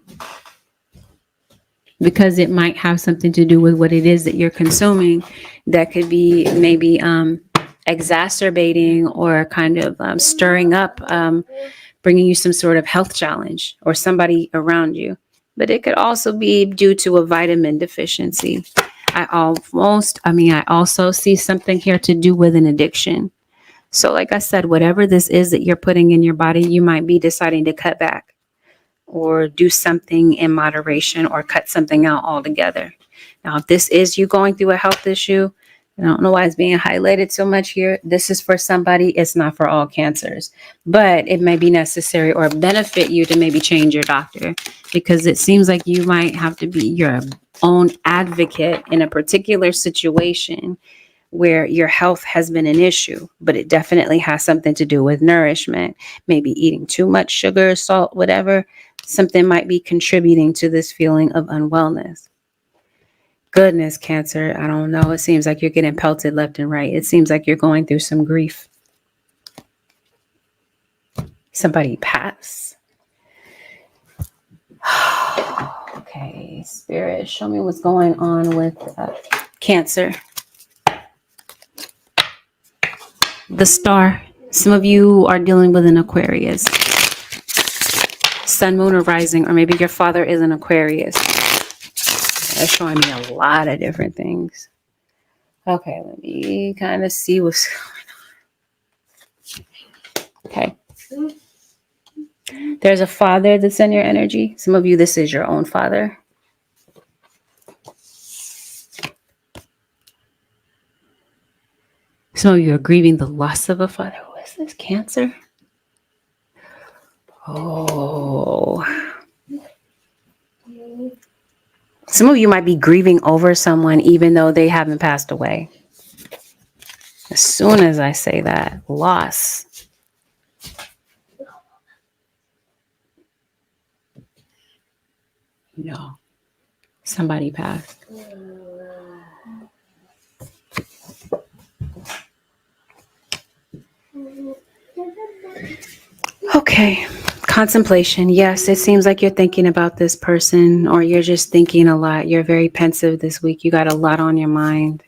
because it might have something to do with what it is that you're consuming that could be maybe exacerbating or kind of stirring up, bringing you some sort of health challenge or somebody around you. But it could also be due to a vitamin deficiency. I also see something here to do with an addiction. So like I said, whatever this is that you're putting in your body, you might be deciding to cut back or do something in moderation or cut something out altogether. Now, if this is you going through a health issue, I don't know why it's being highlighted so much here. This is for somebody. It's not for all cancers, but it may be necessary or benefit you to maybe change your doctor, because it seems like you might have to be your own advocate in a particular situation where your health has been an issue, but it definitely has something to do with nourishment, maybe eating too much sugar, salt, whatever. Something might be contributing to this feeling of unwellness. Goodness, Cancer, I don't know. It seems like you're getting pelted left and right. It seems like you're going through some grief. Somebody pass. Okay, Spirit, show me what's going on with Cancer. The Star. Some of you are dealing with an Aquarius. Sun, moon, or rising, or maybe your father is an Aquarius. They're showing me a lot of different things. Okay, let me kind of see what's going on. Okay. There's a father that's in your energy. Some of you, this is your own father. Some of you are grieving the loss of a father. Who is this, Cancer? Oh. Some of you might be grieving over someone even though they haven't passed away. As soon as I say that, loss. No. Somebody passed. Okay. Contemplation. Yes, it seems like you're thinking about this person, or you're just thinking a lot. You're very pensive this week. You got a lot on your mind.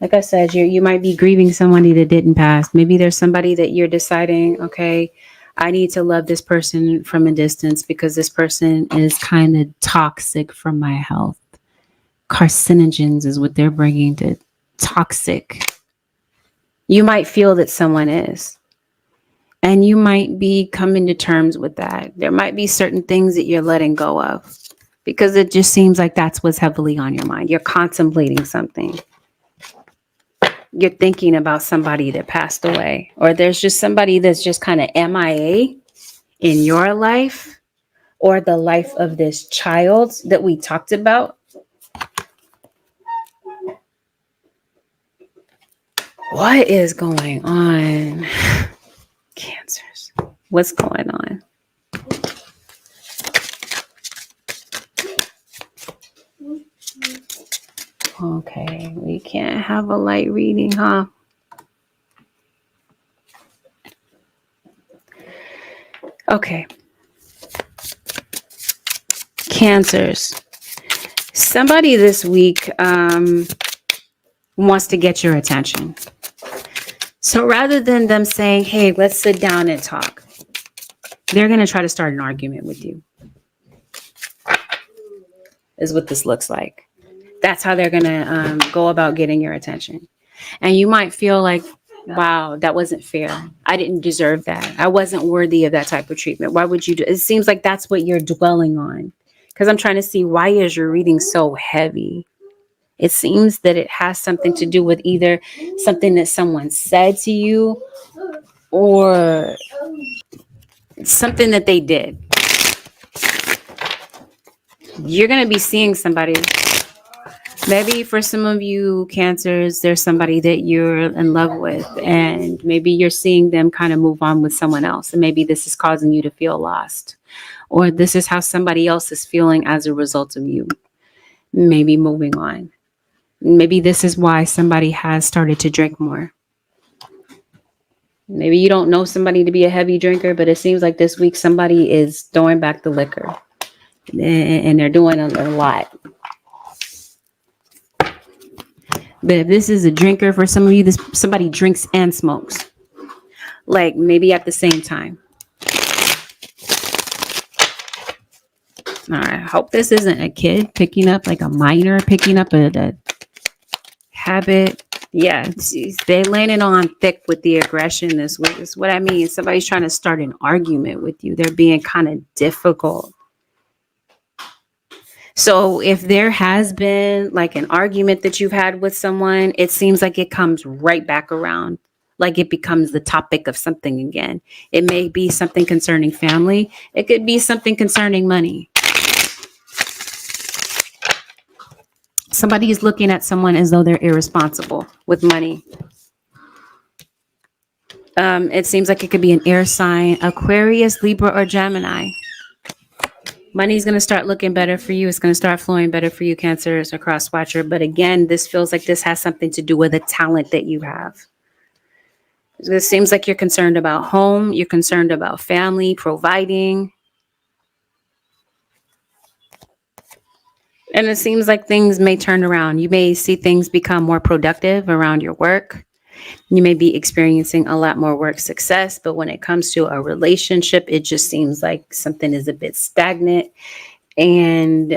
Like I said, you might be grieving somebody that didn't pass. Maybe there's somebody that you're deciding, okay, I need to love this person from a distance because this person is kind of toxic for my health. Carcinogens is what they're bringing to toxic. You might feel that someone is. And you might be coming to terms with that. There might be certain things that you're letting go of because it just seems like that's what's heavily on your mind. You're contemplating something. You're thinking about somebody that passed away, or there's just somebody that's just kind of MIA in your life or the life of this child that we talked about. What is going on? Cancers. What's going on? Okay, we can't have a light reading, huh? Okay. Cancers. Somebody this week wants to get your attention. So rather than them saying, hey, let's sit down and talk, they're going to try to start an argument with you. Is what this looks like. That's how they're going to go about getting your attention. And you might feel like, wow, that wasn't fair. I didn't deserve that. I wasn't worthy of that type of treatment. Why would you do it? It seems like that's what you're dwelling on. Because I'm trying to see, why is your reading so heavy? It seems that it has something to do with either something that someone said to you or something that they did. You're going to be seeing somebody. Maybe for some of you Cancers, there's somebody that you're in love with, and maybe you're seeing them kind of move on with someone else. And maybe this is causing you to feel lost, or this is how somebody else is feeling as a result of you maybe moving on. Maybe this is why somebody has started to drink more. Maybe you don't know somebody to be a heavy drinker, but it seems like this week somebody is throwing back the liquor, and they're doing a lot. But if this is a drinker for some of you, somebody drinks and smokes, like maybe at the same time. All right. I hope this isn't a kid picking up, like a minor picking up a habit. Yeah, they're landing on thick with the aggression this week. That's what I mean. Somebody's trying to start an argument with you. They're being kind of difficult. So if there has been like an argument that you've had with someone, it seems like it comes right back around. Like it becomes the topic of something again. It may be something concerning family. It could be something concerning money. Somebody is looking at someone as though they're irresponsible with money. It seems like it could be an air sign, Aquarius, Libra, or Gemini. Money's going to start looking better for you. It's going to start flowing better for you, Cancers or Cross Watcher. But again, this feels like this has something to do with a talent that you have. It seems like you're concerned about home. You're concerned about family, providing. And it seems like things may turn around. You may see things become more productive around your work. You may be experiencing a lot more work success, but when it comes to a relationship, it just seems like something is a bit stagnant, and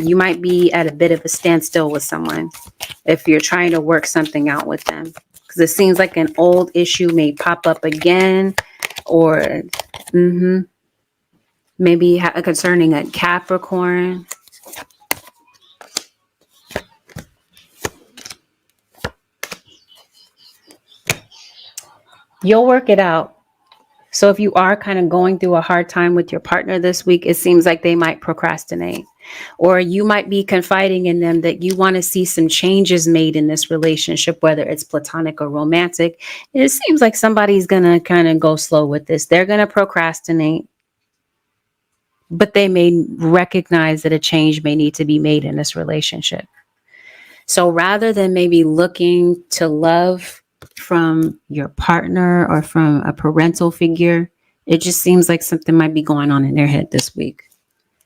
you might be at a bit of a standstill with someone if you're trying to work something out with them, because it seems like an old issue may pop up again, or maybe concerning a Capricorn. You'll work it out. So if you are kind of going through a hard time with your partner this week, it seems like they might procrastinate, or you might be confiding in them that you want to see some changes made in this relationship, whether it's platonic or romantic. It seems like somebody's going to kind of go slow with this. They're going to procrastinate, but they may recognize that a change may need to be made in this relationship. So rather than maybe looking to love from your partner or from a parental figure, it just seems like something might be going on in their head this week.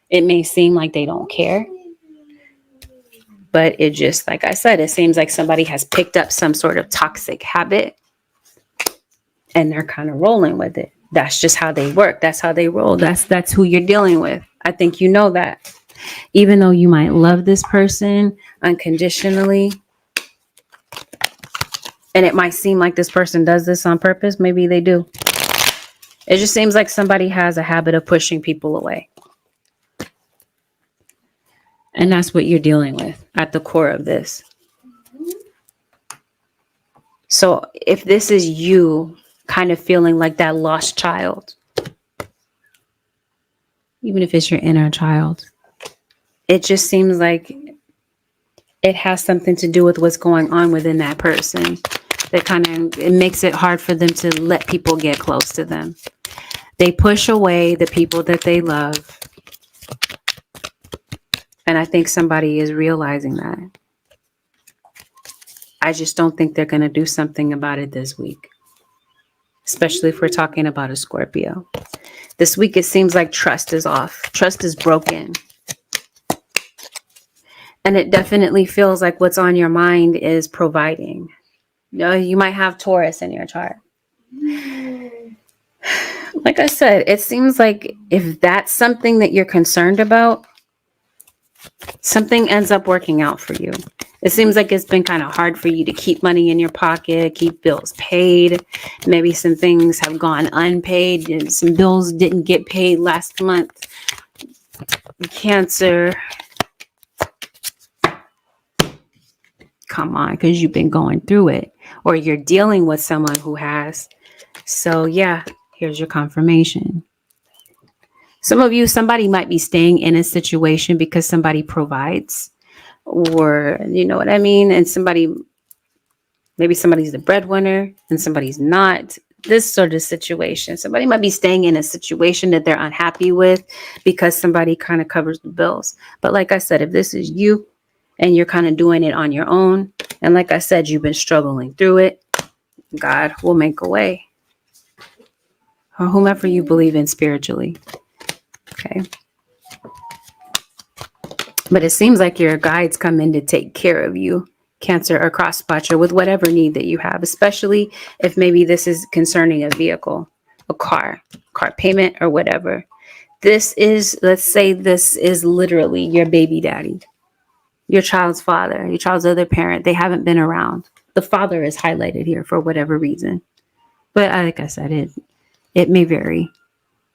It may seem like they don't care, but it just, like I said, it seems like somebody has picked up some sort of toxic habit and they're kind of rolling with it. That's just how they work. That's how they roll. That's who you're dealing with. I think you know that. Even though you might love this person unconditionally, and it might seem like this person does this on purpose. Maybe they do. It just seems like somebody has a habit of pushing people away. And that's what you're dealing with at the core of this. So if this is you kind of feeling like that lost child, even if it's your inner child, it just seems like it has something to do with what's going on within that person. That kind of, it makes it hard for them to let people get close to them. They push away the people that they love. And I think somebody is realizing that. I just don't think they're going to do something about it this week. Especially if we're talking about a Scorpio. This week, it seems like trust is off. Trust is broken. And it definitely feels like what's on your mind is providing. You know, you might have Taurus in your chart. Like I said, it seems like if that's something that you're concerned about, something ends up working out for you. It seems like it's been kind of hard for you to keep money in your pocket, keep bills paid. Maybe some things have gone unpaid and some bills didn't get paid last month. Cancer. Come on, because you've been going through it, or you're dealing with someone who has. So yeah, here's your confirmation. Some of you, somebody might be staying in a situation because somebody provides, or you know what I mean? And maybe somebody's the breadwinner and somebody's not. This sort of situation. Somebody might be staying in a situation that they're unhappy with because somebody kind of covers the bills. But like I said, if this is you, and you're kind of doing it on your own. And like I said, you've been struggling through it. God will make a way. Or whomever you believe in spiritually. Okay. But it seems like your guides come in to take care of you, Cancer or cross watcher, with whatever need that you have, especially if maybe this is concerning a vehicle, a car payment or whatever. This is, let's say this is literally your baby daddy. Your child's father, your child's other parent, they haven't been around. The father is highlighted here for whatever reason. But like I said, it may vary.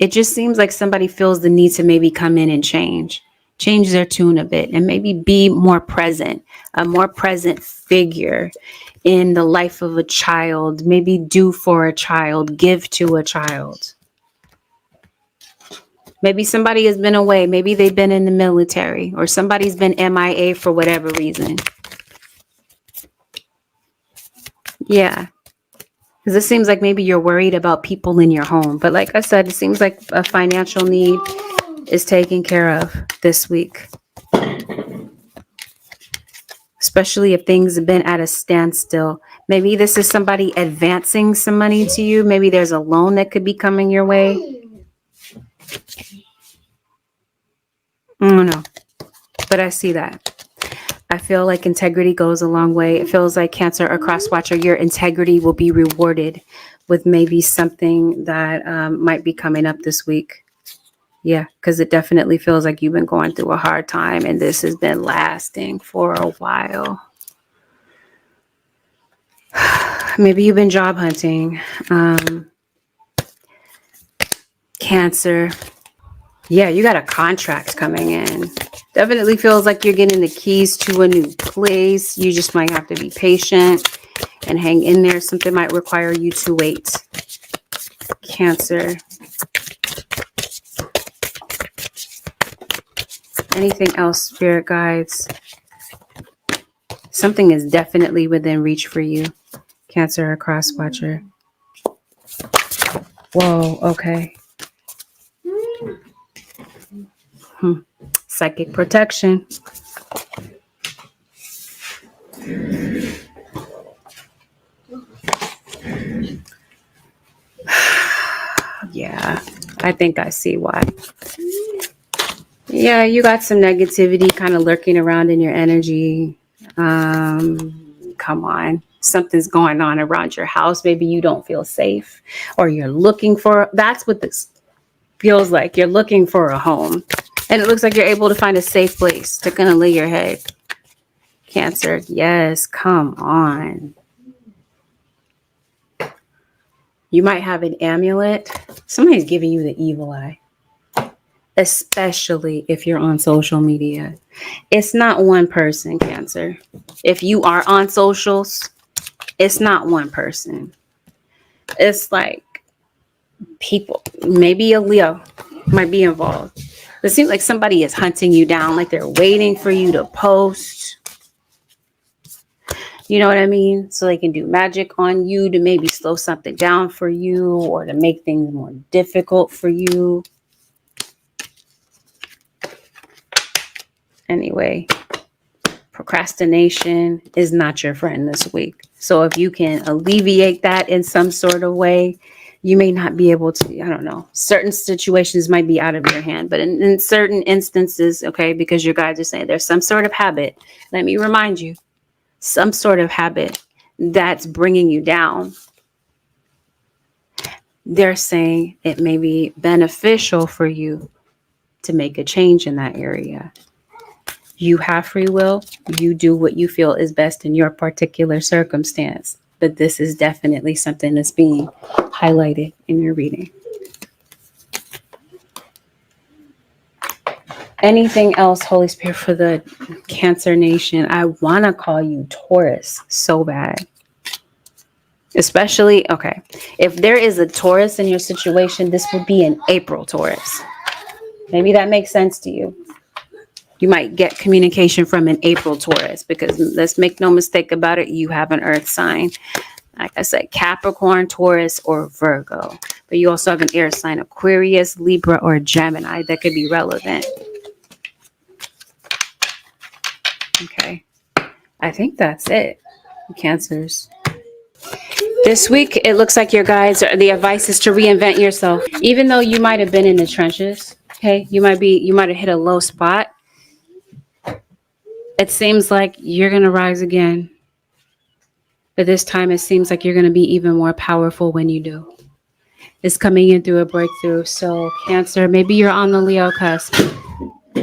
It just seems like somebody feels the need to maybe come in and change their tune a bit and maybe be more present, a more present figure in the life of a child, maybe do for a child, give to a child. Maybe somebody has been away. Maybe they've been in the military, or somebody's been MIA for whatever reason. Yeah. Because it seems like maybe you're worried about people in your home. But like I said, it seems like a financial need is taken care of this week. Especially if things have been at a standstill. Maybe this is somebody advancing some money to you. Maybe there's a loan that could be coming your way. I don't know, but I see that. I feel like integrity goes a long way. It feels like Cancer or cross watcher, your integrity will be rewarded with maybe something that might be coming up this week. Yeah, because it definitely feels like you've been going through a hard time and this has been lasting for a while. Maybe you've been job hunting. Cancer. Yeah, you got a contract coming in. Definitely feels like you're getting the keys to a new place. You just might have to be patient and hang in there. Something might require you to wait. Cancer. Anything else, spirit guides? Something is definitely within reach for you. Cancer or cross watcher. Whoa, okay. Psychic protection. Yeah, I think I see why. Yeah, you got some negativity kind of lurking around in your energy. Come on. Something's going on around your house. Maybe you don't feel safe, or you're looking for, that's what this feels like. You're looking for a home. And it looks like you're able to find a safe place to kind of lay your head. Cancer. Yes, come on. You might have an amulet. Somebody's giving you the evil eye, especially if you're on social media. It's not one person, Cancer. If you are on socials, it's not one person. It's like people, maybe a Leo might be involved. It seems like somebody is hunting you down, like they're waiting for you to post. You know what I mean? So they can do magic on you to maybe slow something down for you or to make things more difficult for you. Anyway, procrastination is not your friend this week. So if you can alleviate that in some sort of way, you may not be able to, I don't know, certain situations might be out of your hand, but in certain instances, okay, because your guides are saying there's some sort of habit. Let me remind you, some sort of habit that's bringing you down. They're saying it may be beneficial for you to make a change in that area. You have free will. You do what you feel is best in your particular circumstance. But this is definitely something that's being highlighted in your reading. Anything else, Holy Spirit, for the Cancer Nation? I want to call you Taurus so bad. Especially, okay, if there is a Taurus in your situation, this would be an April Taurus. Maybe that makes sense to you. You might get communication from an April Taurus because let's make no mistake about it, you have an earth sign. Like I said, Capricorn, Taurus, or Virgo. But you also have an air sign, Aquarius, Libra, or Gemini that could be relevant. Okay. I think that's it, Cancers. This week, it looks like your guides, the advice is to reinvent yourself. Even though you might have been in the trenches, okay, you might have hit a low spot. It seems like you're going to rise again. But this time, it seems like you're going to be even more powerful when you do. It's coming in through a breakthrough. So, Cancer, maybe you're on the Leo cusp.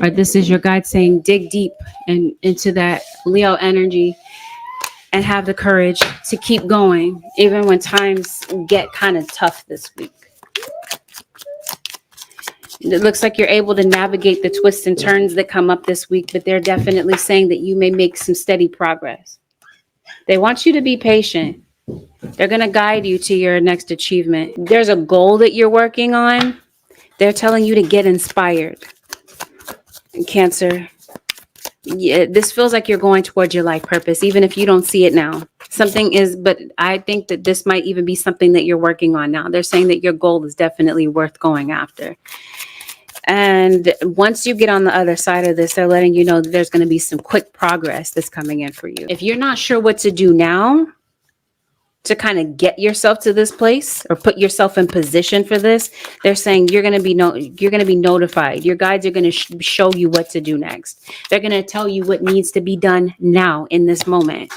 Or this is your guide saying, dig deep and into that Leo energy. And have the courage to keep going, even when times get kind of tough this week. It looks like you're able to navigate the twists and turns that come up this week, but they're definitely saying that you may make some steady progress. They want you to be patient. They're going to guide you to your next achievement. There's a goal that you're working on. They're telling you to get inspired. Cancer. Yeah, this feels like you're going towards your life purpose, even if you don't see it now. Something is, but I think that this might even be something that you're working on now. They're saying that your goal is definitely worth going after. And once you get on the other side of this, they're letting you know that there's going to be some quick progress that's coming in for you. If you're not sure what to do now to kind of get yourself to this place or put yourself in position for this, they're saying you're going to be notified. Your guides are going to show you what to do next. They're going to tell you what needs to be done now in this moment.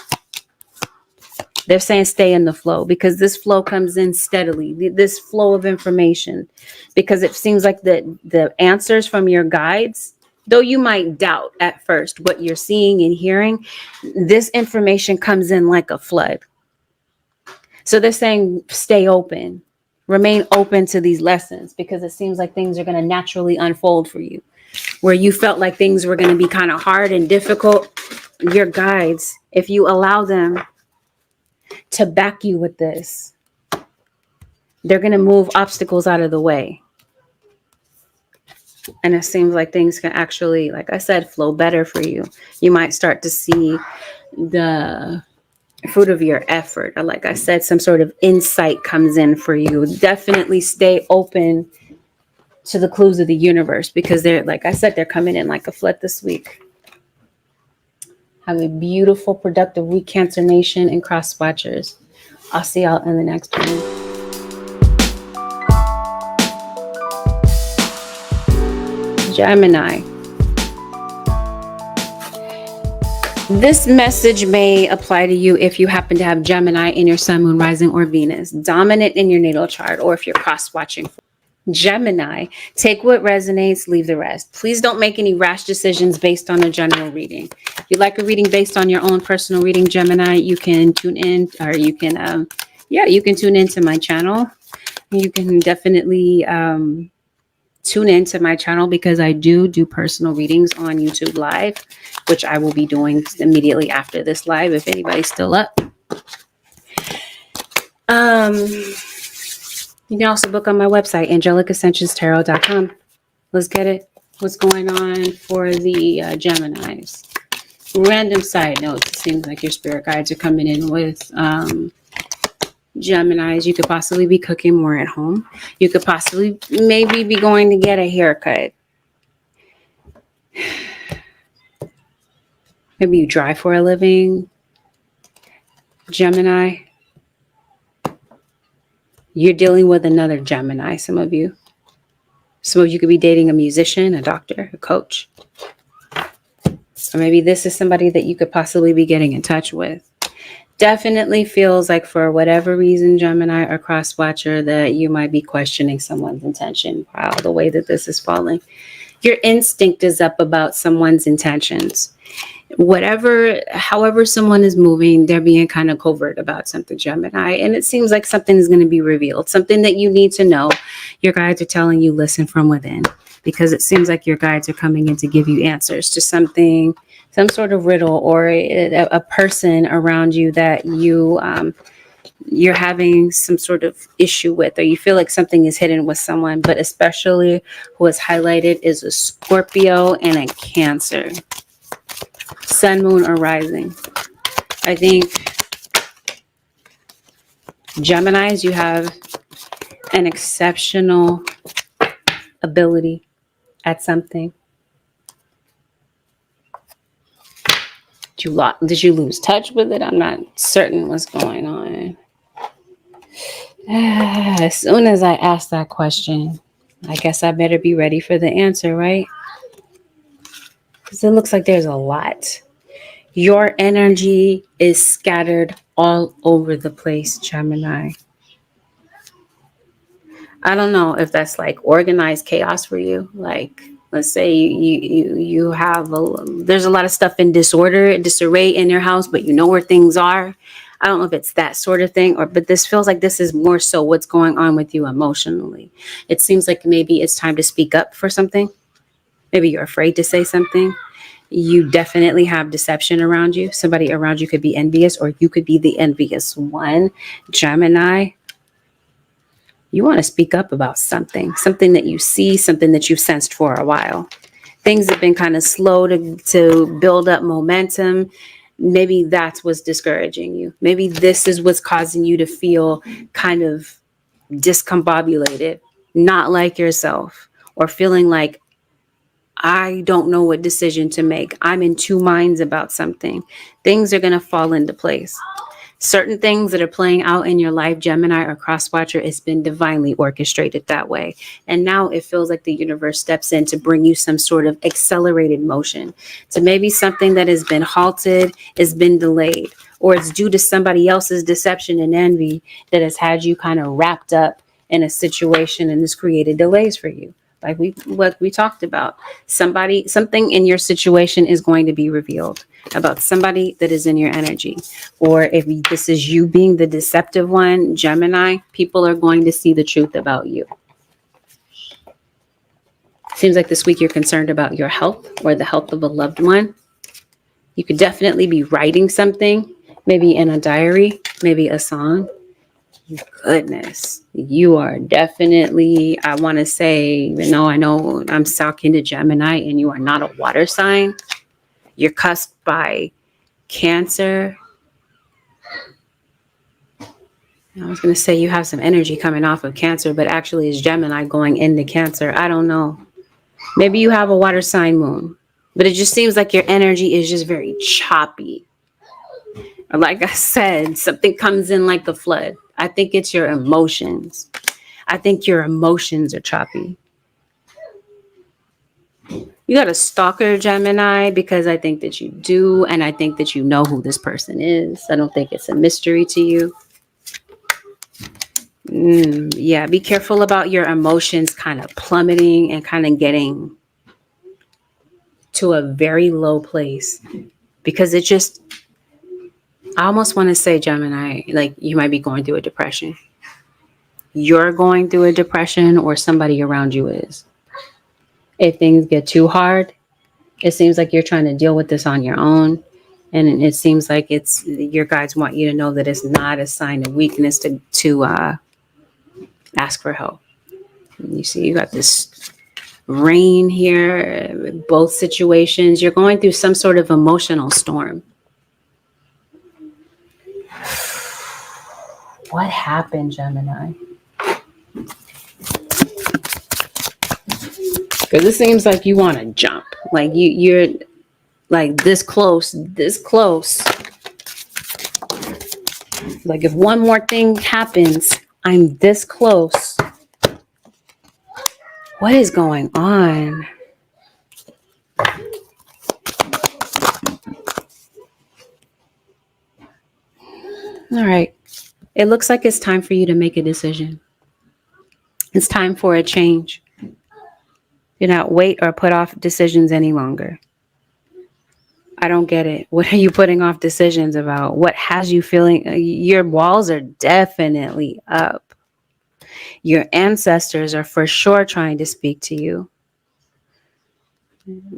They're saying stay in the flow because this flow comes in steadily, this flow of information, because it seems like the answers from your guides, though you might doubt at first what you're seeing and hearing, this information comes in like a flood. So they're saying stay open, remain open to these lessons because it seems like things are going to naturally unfold for you. Where you felt like things were going to be kind of hard and difficult, your guides, if you allow them to back you with this, they're going to move obstacles out of the way. And it seems like things can actually, like I said, flow better for you. You might start to see the fruit of your effort, or like I said, some sort of insight comes in for you. Definitely stay open to the clues of the universe because they're, like I said, they're coming in like a flood this week. Have a beautiful, productive week, Cancer Nation and Cross Watchers. I'll see y'all in the next one. Gemini. This message may apply to you if you happen to have Gemini in your sun, moon, rising, or Venus, dominant in your natal chart, or if you're cross-watching. Gemini, take what resonates, leave the rest. Please don't make any rash decisions based on a general reading. If you'd like a reading based on your own personal reading, Gemini, you can tune in, or you can tune into my channel. You can definitely tune into my channel because I do personal readings on YouTube Live, which I will be doing immediately after this live if anybody's still up. You can also book on my website, AngelicAscensionsTarot.com. Let's get it. What's going on for the Geminis? Random side note. It seems like your spirit guides are coming in with Geminis. You could possibly be cooking more at home. You could possibly maybe be going to get a haircut. Maybe you drive for a living. Gemini. You're dealing with another Gemini, some of you. Some of you could be dating a musician, a doctor, a coach. Or maybe this is somebody that you could possibly be getting in touch with. Definitely feels like for whatever reason, Gemini or cross watcher, that you might be questioning someone's intention. Wow, the way that this is falling. Your instinct is up about someone's intentions. However someone is moving, they're being kind of covert about something, Gemini. And it seems like something is going to be revealed, something that you need to know. Your guides are telling you, listen from within, because it seems like your guides are coming in to give you answers to something, some sort of riddle, or a person around you that you're having some sort of issue with, or you feel like something is hidden with someone. But especially who is highlighted is a Scorpio and a Cancer. Sun, moon, or rising. I think Geminis, you have an exceptional ability at something. Did you lose touch with it? I'm not certain what's going on. As soon as I ask that question, I guess I better be ready for the answer, right? Because it looks like there's a lot. Your energy is scattered all over the place, Gemini. I don't know if that's like organized chaos for you. Like, let's say you have there's a lot of stuff in disarray in your house, but you know where things are. I don't know if it's that sort of thing, but this feels like this is more so what's going on with you emotionally. It seems like maybe it's time to speak up for something. Maybe you're afraid to say something. You definitely have deception around you. Somebody around you could be envious, or you could be the envious one. Gemini, you want to speak up about something that you see, something that you've sensed for a while. Things have been kind of slow to build up momentum. Maybe that's what's discouraging you. Maybe this is what's causing you to feel kind of discombobulated, not like yourself, or feeling like, I don't know what decision to make. I'm in two minds about something. Things are going to fall into place. Certain things that are playing out in your life, Gemini or crosswatcher, it's been divinely orchestrated that way. And now it feels like the universe steps in to bring you some sort of accelerated motion. So maybe something that has been halted has been delayed, or it's due to somebody else's deception and envy that has had you kind of wrapped up in a situation and has created delays for you. Like what we talked about, something in your situation is going to be revealed about somebody that is in your energy. Or if this is you being the deceptive one, Gemini, people are going to see the truth about you. Seems like this week you're concerned about your health or the health of a loved one. You could definitely be writing something, maybe in a diary, maybe a song. Goodness, you are definitely, I want to say, even though I know I'm talking to Gemini and you are not a water sign, you're cusped by Cancer. I was going to say you have some energy coming off of Cancer, but actually it's Gemini going into Cancer. I don't know. Maybe you have a water sign moon, but it just seems like your energy is just very choppy. Or like I said, something comes in like a flood. I think it's your emotions. I think your emotions are choppy. You got a stalker, Gemini, because I think that you do, and I think that you know who this person is. I don't think it's a mystery to you. Yeah, be careful about your emotions kind of plummeting and kind of getting to a very low place, because it just, I almost want to say, Gemini, like you might be going through a depression. you're going through a depression or somebody around you is. If things get too hard, it seems like you're trying to deal with this on your own. And it seems like it's your guides want you to know that it's not a sign of weakness to ask for help. And you see, you got this rain here, both situations. You're going through some sort of emotional storm. What happened, Gemini? Because it seems like you want to jump. Like you're like this close. Like if one more thing happens, I'm this close. What is going on? All right. It looks like it's time for you to make a decision. It's time for a change. Do not wait or put off decisions any longer. I don't get it. What are you putting off decisions about? What has you feeling? Your walls are definitely up. Your ancestors are for sure trying to speak to you.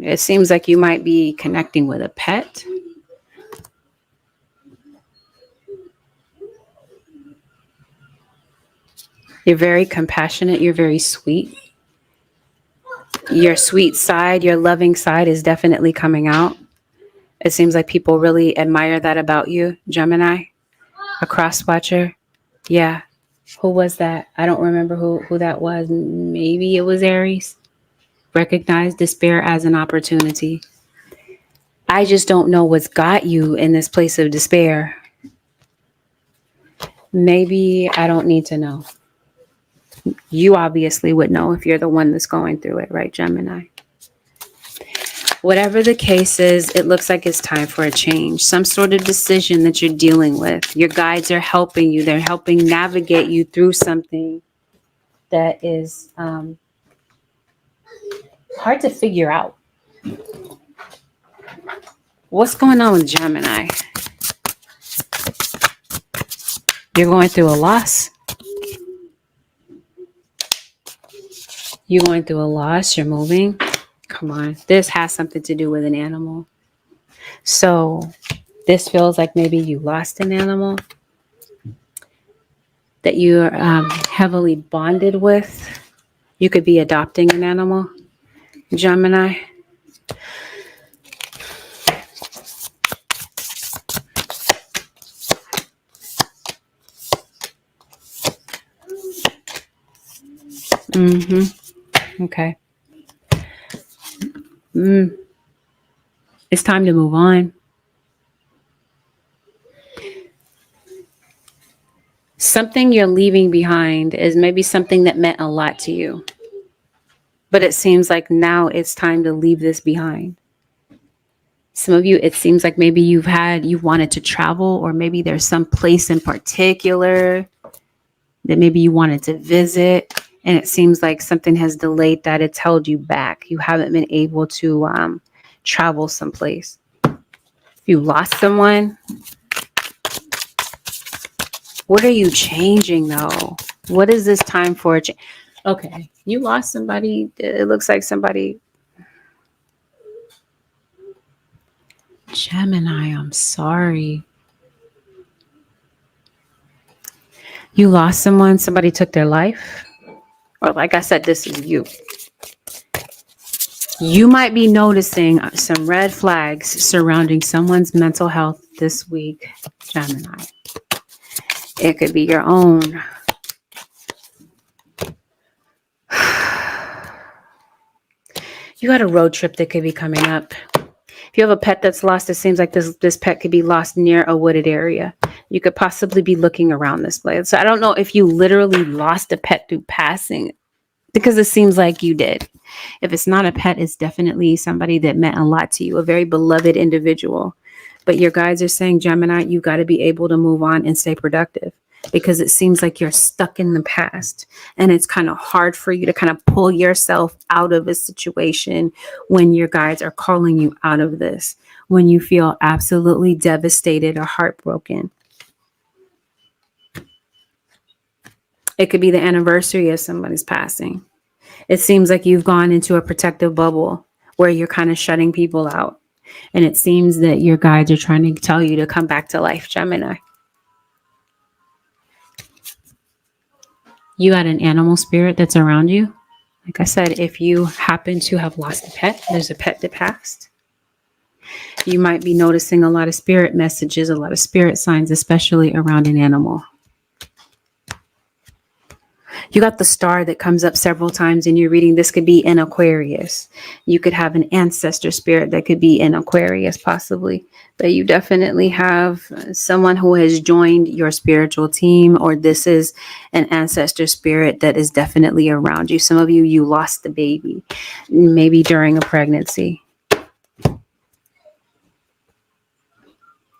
It seems like you might be connecting with a pet. You're very compassionate. You're very sweet. Your sweet side, your loving side is definitely coming out. It seems like people really admire that about you, Gemini. A cross watcher. Yeah. Who was that? I don't remember who that was. Maybe it was Aries. Recognize despair as an opportunity. I just don't know what's got you in this place of despair. Maybe I don't need to know. You obviously would know if you're the one that's going through it, right, Gemini? Whatever the case is, it looks like it's time for a change. Some sort of decision that you're dealing with. Your guides are helping you. They're helping navigate you through something that is hard to figure out. What's going on with Gemini? You're going through a loss. You're going through a loss. You're moving. Come on. This has something to do with an animal. So this feels like maybe you lost an animal that you're heavily bonded with. You could be adopting an animal, Gemini. Okay. It's time to move on. Something you're leaving behind is maybe something that meant a lot to you. But it seems like now it's time to leave this behind. Some of you, it seems like maybe you wanted to travel, or maybe there's some place in particular that maybe you wanted to visit. And it seems like something has delayed that. It's held you back. You haven't been able to travel someplace. If you lost someone, what are you changing though? What is this time for? Okay, you lost somebody. It looks like somebody. Gemini, I'm sorry. You lost someone. Somebody took their life. Or like I said, this is you. You might be noticing some red flags surrounding someone's mental health this week, Gemini. It could be your own. You got a road trip that could be coming up. If you have a pet that's lost, it seems like this pet could be lost near a wooded area. You could possibly be looking around this place. So I don't know if you literally lost a pet through passing, because it seems like you did. If it's not a pet, it's definitely somebody that meant a lot to you, a very beloved individual. But your guides are saying, Gemini, you got to be able to move on and stay productive, because it seems like you're stuck in the past, and it's kind of hard for you to kind of pull yourself out of a situation when your guides are calling you out of this, when you feel absolutely devastated or heartbroken. It could be the anniversary of somebody's passing. It seems like you've gone into a protective bubble where you're kind of shutting people out. And it seems that your guides are trying to tell you to come back to life, Gemini. You got an animal spirit that's around you. Like I said, if you happen to have lost a pet, there's a pet that passed. You might be noticing a lot of spirit messages, a lot of spirit signs, especially around an animal. You got the star that comes up several times in your reading. This could be in Aquarius. You could have an ancestor spirit that could be in Aquarius possibly. But you definitely have someone who has joined your spiritual team, or this is an ancestor spirit that is definitely around you. Some of you, you lost the baby, maybe during a pregnancy.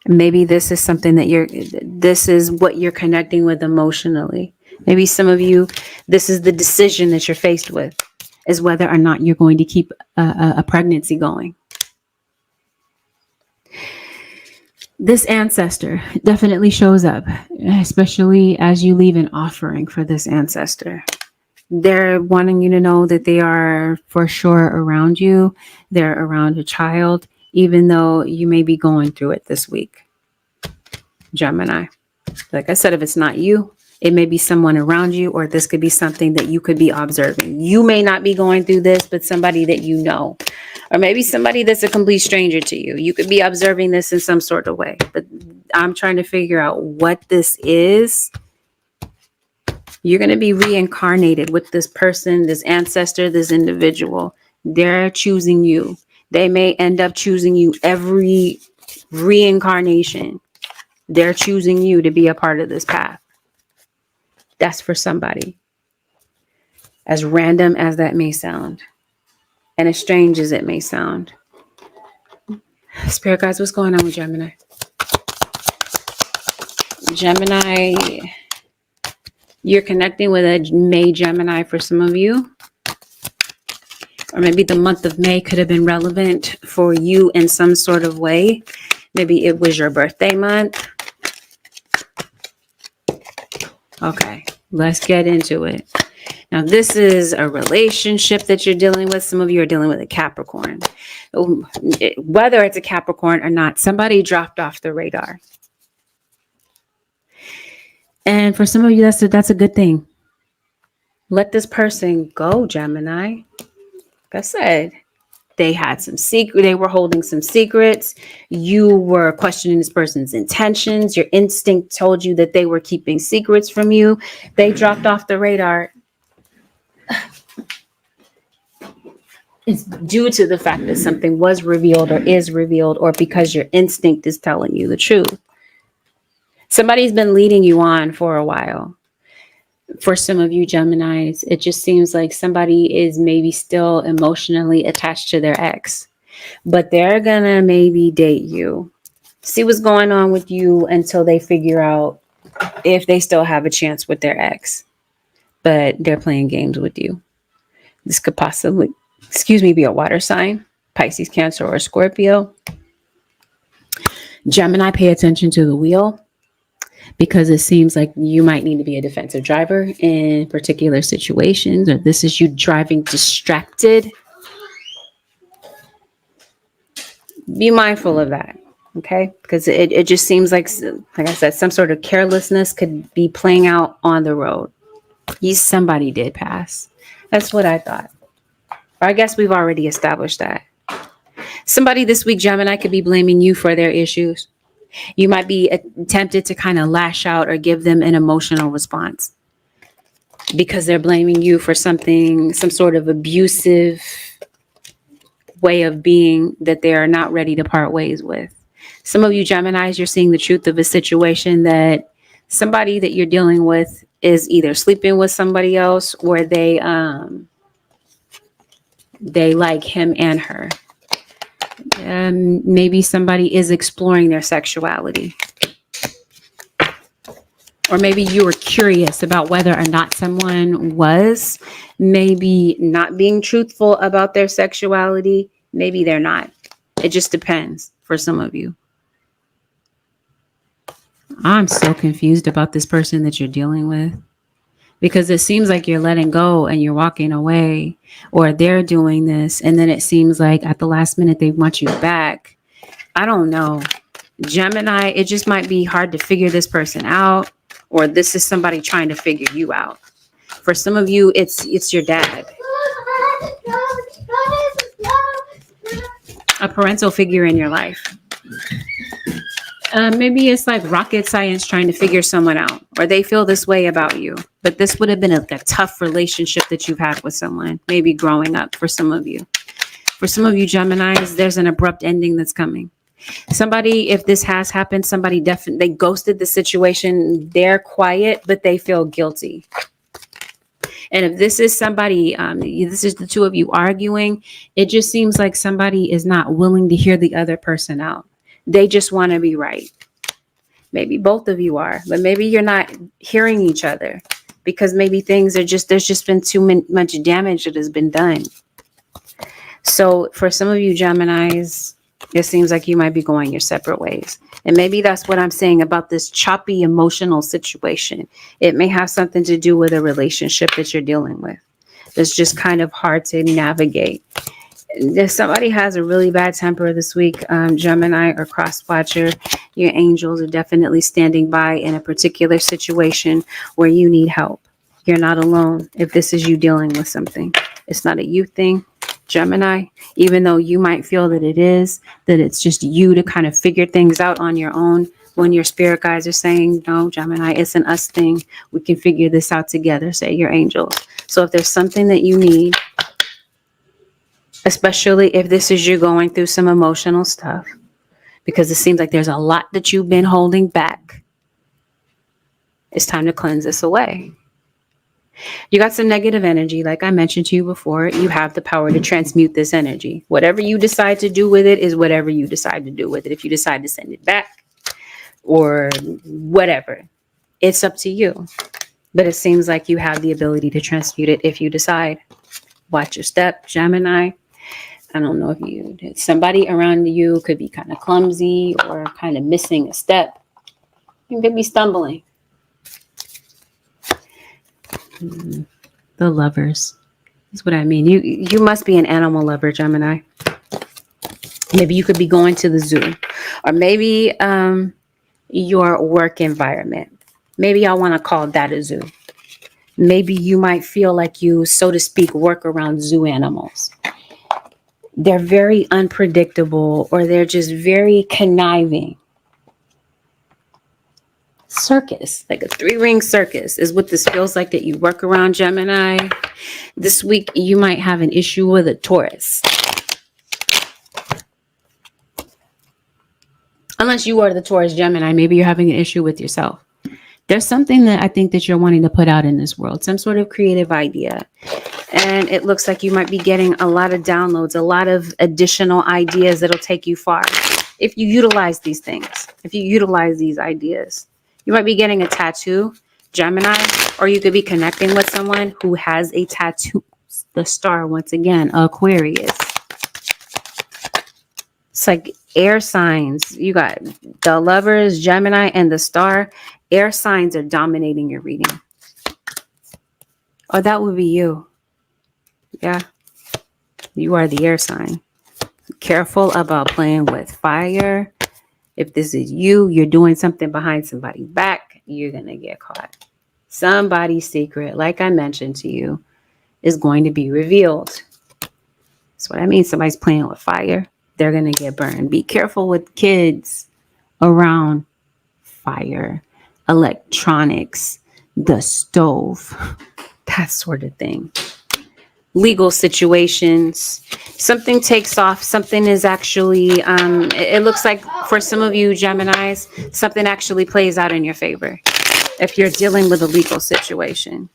Maybe this is something that this is what you're connecting with emotionally. Maybe some of you, this is the decision that you're faced with, is whether or not you're going to keep a pregnancy going. This ancestor definitely shows up, especially as you leave an offering for this ancestor. They're wanting you to know that they are for sure around you. They're around a child, even though you may be going through it this week, Gemini. Like I said, if it's not you, it may be someone around you, or this could be something that you could be observing. You may not be going through this, but somebody that you know, or maybe somebody that's a complete stranger to you. You could be observing this in some sort of way, but I'm trying to figure out what this is. You're going to be reincarnated with this person, this ancestor, this individual. They're choosing you. They may end up choosing you every reincarnation. They're choosing you to be a part of this path. That's for somebody. As random as that may sound, and as strange as it may sound. Spirit guides, what's going on with Gemini? Gemini, you're connecting with a May Gemini for some of you. Or maybe the month of May could have been relevant for you in some sort of way. Maybe it was your birthday month. Okay, let's get into it. Now, this is a relationship that you're dealing with. Some of you are dealing with a Capricorn. Whether it's a Capricorn or not, somebody dropped off the radar. And for some of you, that's a good thing. Let this person go, Gemini. Like I said, they had some secret. They were holding some secrets. You were questioning this person's intentions. Your instinct told you that they were keeping secrets from you. They dropped off the radar. It's due to the fact that something was revealed or is revealed, or because your instinct is telling you the truth. Somebody's been leading you on for a while. For some of you Geminis, it just seems like somebody is maybe still emotionally attached to their ex, but they're gonna maybe date you, see what's going on with you until they figure out if they still have a chance with their ex, but they're playing games with you. This could possibly, be a water sign, Pisces, Cancer, or Scorpio. Gemini, pay attention to the wheel, because it seems like you might need to be a defensive driver in particular situations, or this is you driving distracted. Be mindful of that, okay? Because it just seems like I said, some sort of carelessness could be playing out on the road. Somebody did pass. That's what I thought. Or I guess we've already established that. Somebody this week, Gemini, could be blaming you for their issues. You might be tempted to kind of lash out or give them an emotional response because they're blaming you for something, some sort of abusive way of being that they are not ready to part ways with. Some of you Geminis, you're seeing the truth of a situation that somebody that you're dealing with is either sleeping with somebody else, or they like him and her. Maybe somebody is exploring their sexuality. Or maybe you were curious about whether or not someone was maybe not being truthful about their sexuality. Maybe they're not. It just depends for some of you. I'm so confused about this person that you're dealing with. because it seems like you're letting go and you're walking away, or they're doing this. And then it seems like at the last minute, they want you back. I don't know. Gemini, it just might be hard to figure this person out, or this is somebody trying to figure you out. For some of you, it's your dad. A parental figure in your life. Maybe it's like rocket science trying to figure someone out, or they feel this way about you. But this would have been a tough relationship that you've had with someone, maybe growing up for some of you. For some of you Geminis, there's an abrupt ending that's coming. Somebody, if this has happened, somebody definitely, they ghosted the situation. They're quiet, but they feel guilty. And if this is somebody, this is the two of you arguing, it just seems like somebody is not willing to hear the other person out. They just want to be right. Maybe both of you are, but maybe you're not hearing each other because maybe things are just, there's just been too much damage that has been done. So for some of you Geminis, it seems like you might be going your separate ways. And maybe that's what I'm saying about this choppy emotional situation. It may have something to do with a relationship that you're dealing with. It's just kind of hard to navigate. If somebody has a really bad temper this week, Gemini or cross watcher, your angels are definitely standing by in a particular situation where you need help. You're not alone if this is you dealing with something. It's not a you thing. Gemini, even though you might feel that it is, that it's just you to kind of figure things out on your own, when your spirit guides are saying, no, Gemini, it's an us thing. We can figure this out together, say your angels. So if there's something that you need, especially if this is you going through some emotional stuff, because it seems like there's a lot that you've been holding back, it's time to cleanse this away. You got some negative energy. Like I mentioned to you before, you have the power to transmute this energy. Whatever you decide to do with it is whatever you decide to do with it. If you decide to send it back or whatever, it's up to you. But it seems like you have the ability to transmute it if you decide. Watch your step, Gemini. I don't know if somebody around you could be kind of clumsy or kind of missing a step. You could be stumbling. The lovers. That's what I mean. You must be an animal lover, Gemini. Maybe you could be going to the zoo, or maybe your work environment. Maybe I want to call that a zoo. Maybe you might feel like you, so to speak, work around zoo animals. They're very unpredictable, or they're just very conniving. Circus, like a 3-ring circus is what this feels like that you work around, Gemini. This week, you might have an issue with a Taurus. Unless you are the Taurus Gemini, maybe you're having an issue with yourself. There's something that I think that you're wanting to put out in this world, some sort of creative idea. And it looks like you might be getting a lot of downloads, a lot of additional ideas that'll take you far. If you utilize these things, if you utilize these ideas. You might be getting a tattoo, Gemini, or you could be connecting with someone who has a tattoo. The star, once again, Aquarius. It's like air signs. You got the lovers, Gemini, and the star. Air signs are dominating your reading. Or that would be you. Yeah. You are the air sign. Careful about playing with fire. If this is you, you're doing something behind somebody's back, you're going to get caught. Somebody's secret, like I mentioned to you, is going to be revealed. That's what I mean. Somebody's playing with fire. They're going to get burned. Be careful with kids around fire, electronics, the stove, that sort of thing. Legal situations, something takes off, something is actually, it looks like for some of you Geminis, something actually plays out in your favor if you're dealing with a legal situation.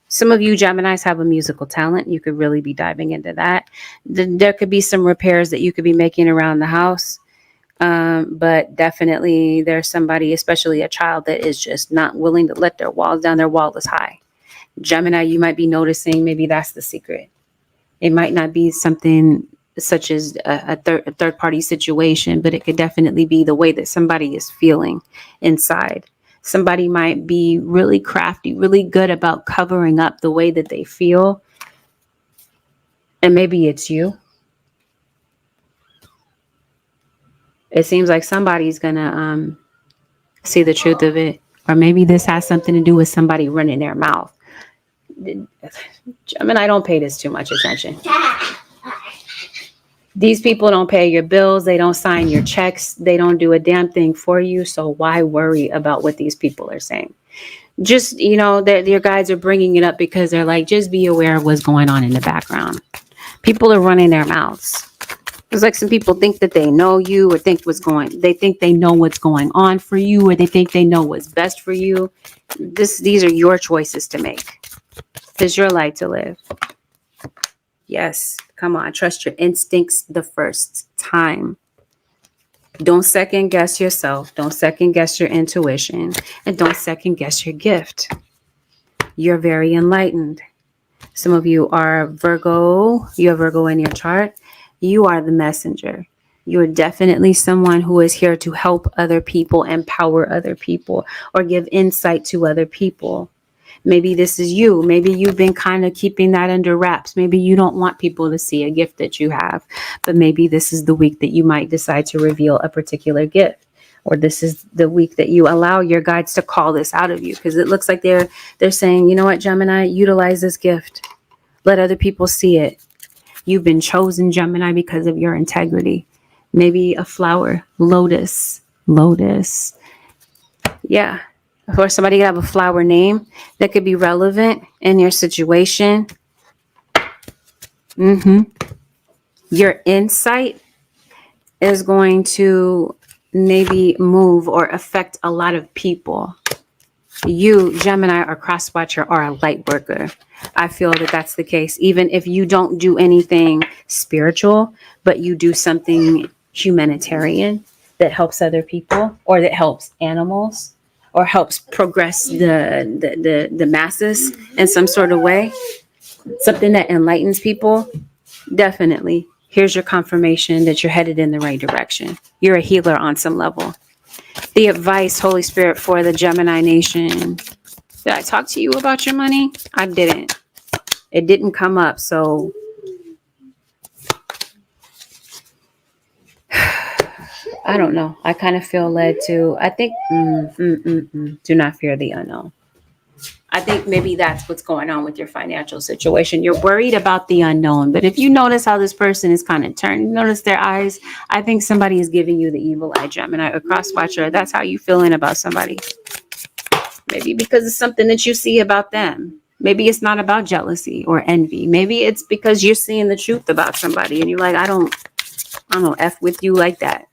Some of you Geminis have a musical talent. You could really be diving into that. There could be some repairs that you could be making around the house. But definitely there's somebody, especially a child, that is just not willing to let their walls down. Their wall is high. Gemini, you might be noticing maybe that's the secret. It might not be something such as a third party situation, but it could definitely be the way that somebody is feeling inside. Somebody might be really crafty, really good about covering up the way that they feel. And maybe it's you. It seems like somebody's going to see the truth of it. Or maybe this has something to do with somebody running their mouth. I mean, I don't pay this too much attention. These people don't pay your bills. They don't sign your checks. They don't do a damn thing for you. So why worry about what these people are saying? Just, you know, your guides are bringing it up because they're like, just be aware of what's going on in the background. People are running their mouths. It's like some people think that they know you, or they think they know what's going on for you, or they think they know what's best for you. These are your choices to make. It's your life to live. Yes, come on, trust your instincts the first time. Don't second guess yourself. Don't second guess your intuition, and don't second guess your gift. You're very enlightened. Some of you are Virgo. You have Virgo in your chart. You are the messenger. You are definitely someone who is here to help other people, empower other people, or give insight to other people. Maybe this is you. Maybe you've been kind of keeping that under wraps. Maybe you don't want people to see a gift that you have, but maybe this is the week that you might decide to reveal a particular gift, or this is the week that you allow your guides to call this out of you, because it looks like they're saying, you know what, Gemini, utilize this gift. Let other people see it. You've been chosen, Gemini, because of your integrity. Maybe a flower, lotus. Yeah. Or somebody could have a flower name that could be relevant in your situation. Your insight is going to maybe move or affect a lot of people. You, Gemini, or cross watcher, are a light worker. I feel that that's the case. Even if you don't do anything spiritual, but you do something humanitarian that helps other people, or that helps animals, or helps progress the masses in some sort of way, something that enlightens people, definitely. Here's your confirmation that you're headed in the right direction. You're a healer on some level. The advice, Holy Spirit, for the Gemini nation. Did I talk to you about your money? I didn't. It didn't come up. So I don't know. I kind of feel led to, I think, do not fear the unknown. I think maybe that's what's going on with your financial situation. You're worried about the unknown. But if you notice how this person is kind of turned, notice their eyes, I think somebody is giving you the evil eye, Gemini, or cross watcher. That's how you feeling about somebody. Maybe because it's something that you see about them. Maybe it's not about jealousy or envy. Maybe it's because you're seeing the truth about somebody and you're like, I don't F with you like that.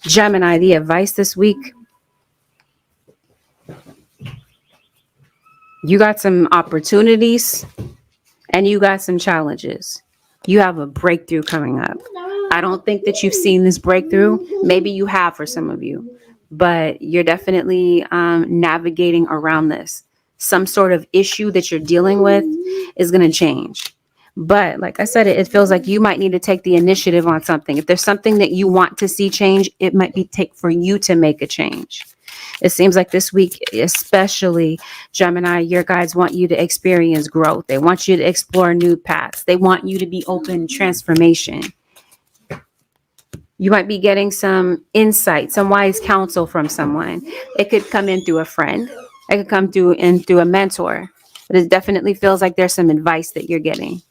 Gemini, the advice this week. You got some opportunities and you got some challenges. You have a breakthrough coming up. I don't think that you've seen this breakthrough. Maybe you have for some of you, but you're definitely navigating around this. Some sort of issue that you're dealing with is going to change. But like I said, it feels like you might need to take the initiative on something. If there's something that you want to see change, it might be take for you to make a change. It seems like this week, especially Gemini, your guides want you to experience growth. They want you to explore new paths. They want you to be open to transformation. You might be getting some insight, some wise counsel from someone. It could come in through a friend. It could come through a mentor. But it definitely feels like there's some advice that you're getting.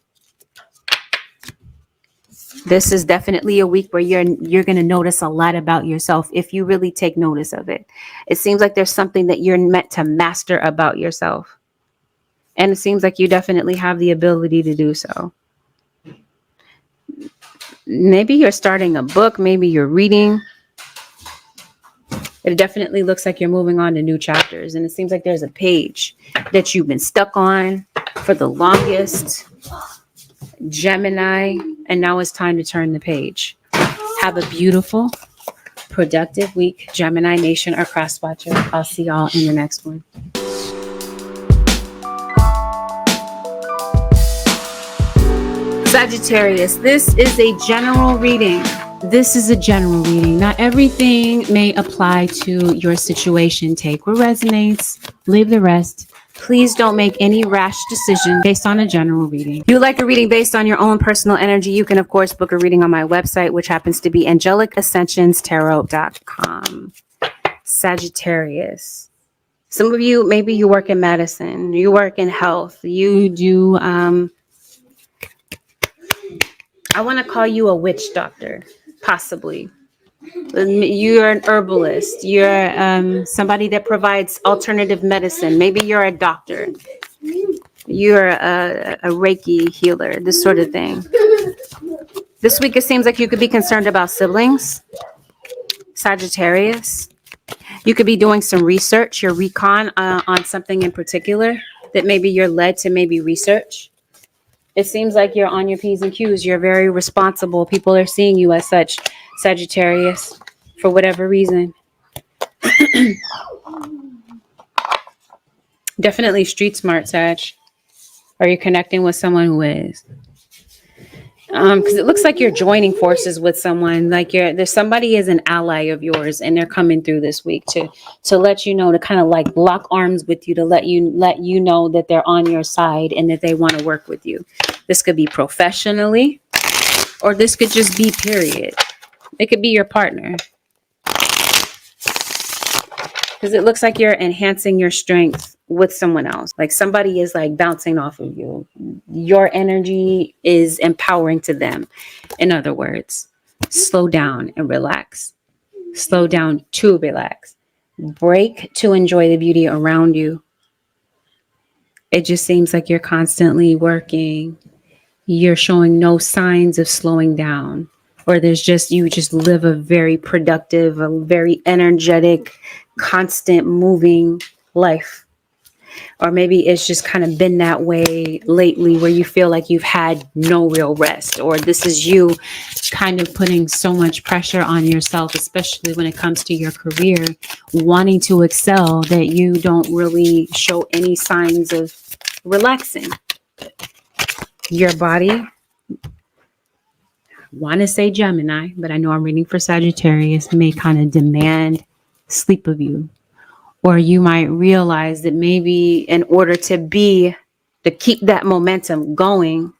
This is definitely a week where you're going to notice a lot about yourself if you really take notice of it. It seems like there's something that you're meant to master about yourself. And it seems like you definitely have the ability to do so. Maybe you're starting a book. Maybe you're reading. It definitely looks like you're moving on to new chapters. And it seems like there's a page that you've been stuck on for the longest. Gemini, and now it's time to turn the page. Have a beautiful, productive week, Gemini Nation or Cross Watcher. I'll see y'all in the next one. Sagittarius, this is a general reading. This is a general reading. Not everything may apply to your situation. Take what resonates, leave the rest. Please don't make any rash decision based on a general reading. If you like a reading based on your own personal energy, you can, of course, book a reading on my website, which happens to be AngelicAscensionsTarot.com. Sagittarius. Some of you, maybe you work in medicine, you work in health, you do, I want to call you a witch doctor, possibly. You're an herbalist. You're somebody that provides alternative medicine. Maybe you're a doctor. You're a Reiki healer, this sort of thing. This week, it seems like you could be concerned about siblings, Sagittarius. You could be doing some research, your recon on something in particular that maybe you're led to maybe research. It seems like you're on your P's and Q's. You're very responsible. People are seeing you as such, Sagittarius, for whatever reason. Definitely street smart, Sag. Are you connecting with someone who is? Because it looks like you're joining forces with someone. Like there's somebody is an ally of yours, and they're coming through this week to let you know, to kind of like lock arms with you, to let you know that they're on your side and that they want to work with you. This could be professionally, or this could just be period. It could be your partner. Because it looks like you're enhancing your strength with someone else. Like somebody is like bouncing off of you. Your energy is empowering to them. In other words, slow down and relax. Slow down to relax. Break to enjoy the beauty around you. It just seems like you're constantly working. You're showing no signs of slowing down. Or you just live a very productive, a very energetic, constant moving life. Or maybe it's just kind of been that way lately, where you feel like you've had no real rest, or this is you kind of putting so much pressure on yourself, especially when it comes to your career, wanting to excel, that you don't really show any signs of relaxing. Your body, want to say Gemini, but I know I'm reading for Sagittarius, may kind of demand sleep of you. Or you might realize that maybe in order to keep that momentum going,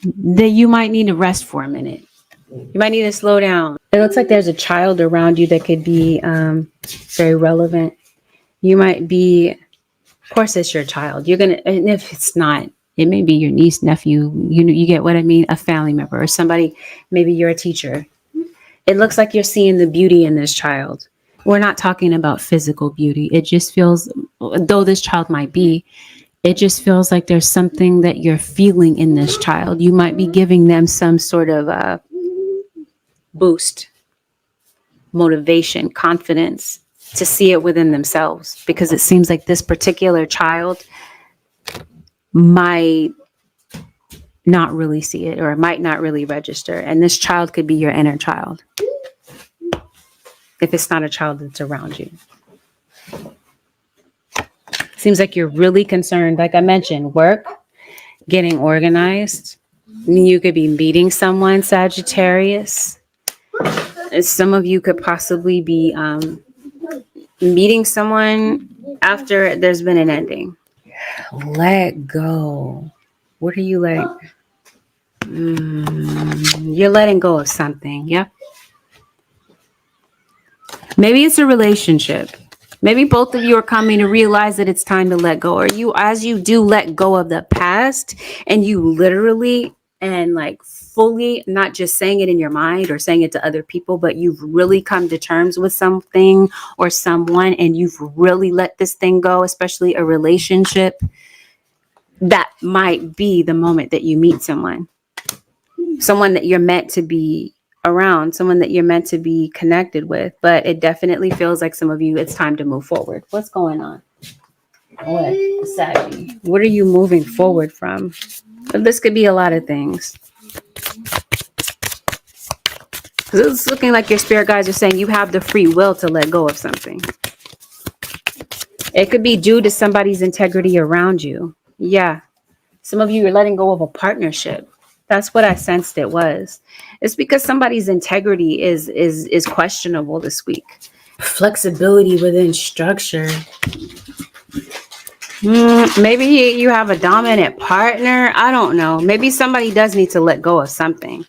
that you might need to rest for a minute. You might need to slow down. It looks like there's a child around you that could be very relevant. You might be, of course it's your child. And if it's not, it may be your niece, nephew, you get what I mean, a family member or somebody, maybe you're a teacher. It looks like you're seeing the beauty in this child. We're not talking about physical beauty. It just feels, though this child might be, it just feels like there's something that you're feeling in this child. You might be giving them some sort of boost, motivation, confidence to see it within themselves, because it seems like this particular child might not really see it, or it might not really register. And this child could be your inner child, if it's not a child that's around you. Seems like you're really concerned, like I mentioned, work, getting organized. You could be meeting someone, Sagittarius. Some of you could possibly be meeting someone after there's been an ending. Let go. What are you like? You're letting go of something. Yep. Maybe it's a relationship. Maybe both of you are coming to realize that it's time to let go. Or as you do let go of the past, and you literally and like fully, not just saying it in your mind or saying it to other people, but you've really come to terms with something or someone, and you've really let this thing go, especially a relationship. That might be the moment that you meet someone that you're meant to be around, someone that you're meant to be connected with. But it definitely feels like some of you, it's time to move forward. What's going on? What, Saggy? What are you moving forward from? This could be a lot of things. Because it's looking like your spirit guides are saying you have the free will to let go of something. It could be due to somebody's integrity around you. Yeah. Some of you are letting go of a partnership. That's what I sensed it was. It's because somebody's integrity is questionable this week. Flexibility within structure. Maybe you have a dominant partner. I don't know. Maybe somebody does need to let go of something.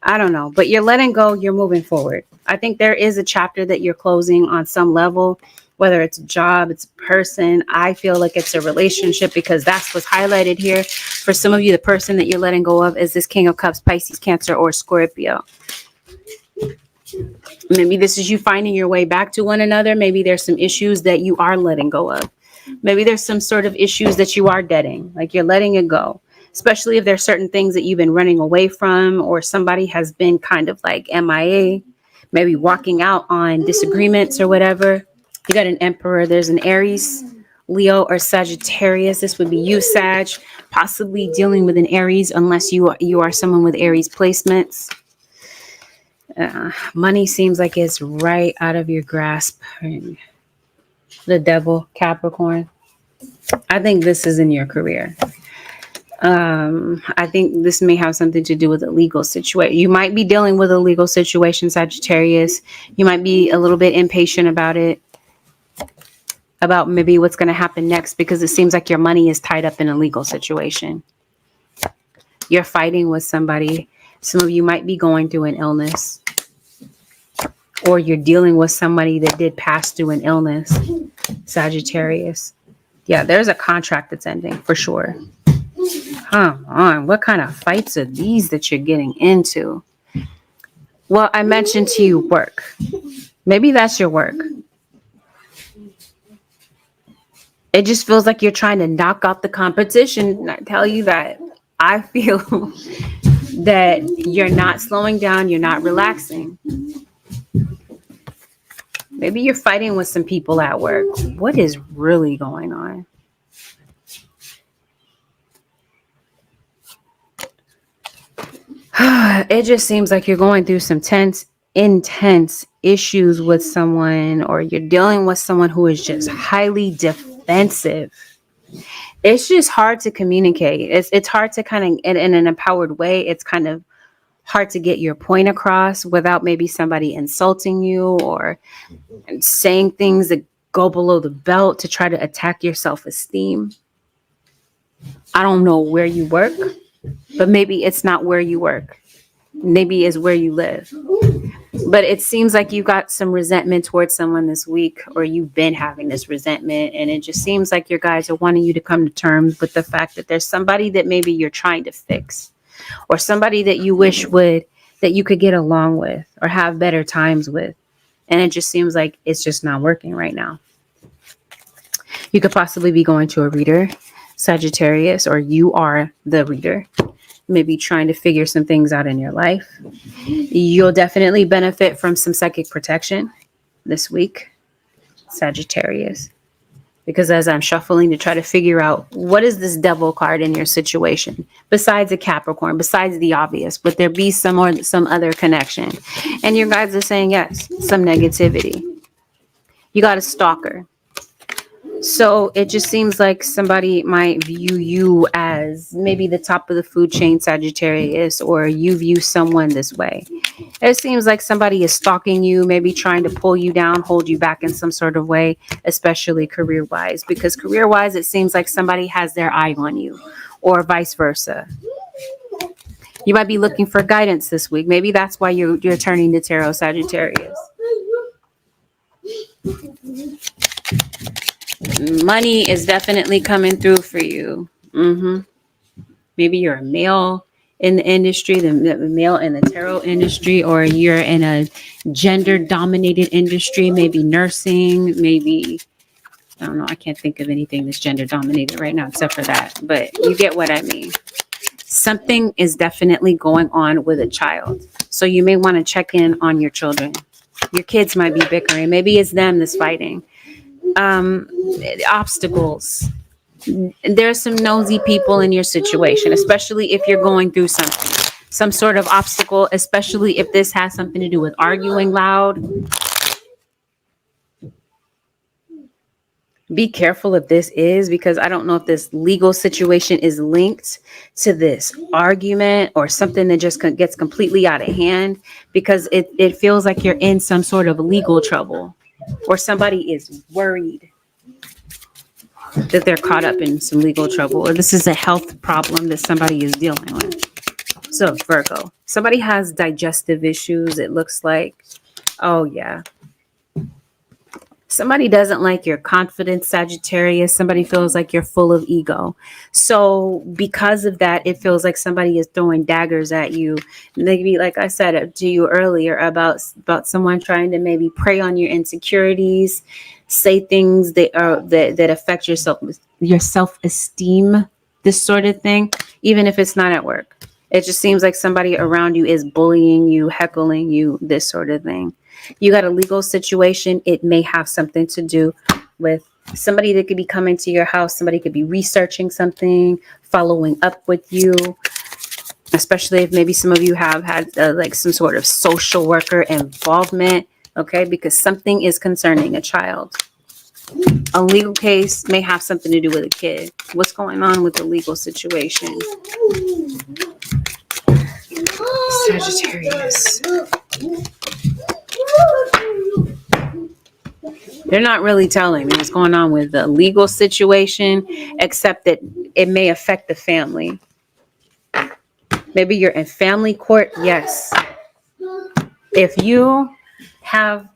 I don't know. But you're letting go. You're moving forward. I think there is a chapter that you're closing on some level, whether it's a job, it's a person. I feel like it's a relationship because that's what's highlighted here. For some of you, the person that you're letting go of is this King of Cups, Pisces, Cancer, or Scorpio. Maybe this is you finding your way back to one another. Maybe there's some issues that you are letting go of. Maybe there's some sort of issues that you are deading, like you're letting it go, especially if there's certain things that you've been running away from, or somebody has been kind of like MIA, maybe walking out on disagreements or whatever. You got an Emperor. There's an Aries, Leo, or Sagittarius. This would be you, Sag, possibly dealing with an Aries, unless you are someone with Aries placements. Money seems like it's right out of your grasp. The Devil, Capricorn. I think this is in your career. I think this may have something to do with a legal situation. You might be dealing with a legal situation, Sagittarius. You might be a little bit impatient about it, about maybe what's going to happen next, because it seems like your money is tied up in a legal situation. You're fighting with somebody. Some of you might be going through an illness, or you're dealing with somebody that did pass through an illness, Sagittarius. Yeah, there's a contract that's ending for sure. Come on, what kind of fights are these that you're getting into? Well, I mentioned to you work. Maybe that's your work. It just feels like you're trying to knock out the competition. And I tell you that I feel that you're not slowing down, you're not relaxing. Maybe you're fighting with some people at work. What is really going on? It just seems like you're going through some intense issues with someone, or you're dealing with someone who is just highly defensive. It's just hard to communicate. It's hard to kind of, in an empowered way, it's kind of hard to get your point across without maybe somebody insulting you or saying things that go below the belt to try to attack your self-esteem. I don't know where you work, but maybe it's not where you work. Maybe it's where you live. But it seems like you got some resentment towards someone this week, or you've been having this resentment. And it just seems like your guys are wanting you to come to terms with the fact that there's somebody that maybe you're trying to fix, or somebody that you wish that you could get along with or have better times with. And it just seems like it's just not working right now. You could possibly be going to a reader, Sagittarius, or you are the reader, maybe trying to figure some things out in your life. You'll definitely benefit from some psychic protection this week, Sagittarius, because as I'm shuffling to try to figure out what is this Devil card in your situation, besides a Capricorn, besides the obvious, would there be some other connection? And your guys are saying yes, some negativity. You got a stalker. So it just seems like somebody might view you as maybe the top of the food chain, Sagittarius, or you view someone this way. It seems like somebody is stalking you, maybe trying to pull you down, hold you back in some sort of way, especially career-wise. Because career-wise, it seems like somebody has their eye on you, or vice versa. You might be looking for guidance this week. Maybe that's why you're turning to tarot, Sagittarius. Money is definitely coming through for you. Maybe you're a male in the industry, the male in the tarot industry, or you're in a gender-dominated industry, maybe nursing, maybe, I don't know, I can't think of anything that's gender-dominated right now except for that, but you get what I mean. Something is definitely going on with a child. So you may want to check in on your children. Your kids might be bickering. Maybe it's them that's fighting. Obstacles. There's some nosy people in your situation, especially if you're going through something, some sort of obstacle, especially if this has something to do with arguing loud, Be careful if this is, because I don't know if this legal situation is linked to this argument or something that just gets completely out of hand, because it feels like you're in some sort of legal trouble, or somebody is worried that they're caught up in some legal trouble, or this is a health problem that somebody is dealing with. So Virgo, somebody has digestive issues, it looks like. Oh yeah. Somebody doesn't like your confidence, Sagittarius. Somebody feels like you're full of ego. So because of that, it feels like somebody is throwing daggers at you. Maybe, like I said to you earlier, about someone trying to maybe prey on your insecurities, say things that are that affect your self-esteem, this sort of thing, even if it's not at work. It just seems like somebody around you is bullying you, heckling you, this sort of thing. You got a legal situation. It may have something to do with somebody that could be coming to your house. Somebody could be researching something, following up with you, especially if maybe some of you have had like some sort of social worker involvement. Okay, because something is concerning a child. A legal case may have something to do with a kid. What's going on with the legal situation? Sagittarius. They're not really telling me what's going on with the legal situation, except that it may affect the family. Maybe you're in family court. Yes. If you have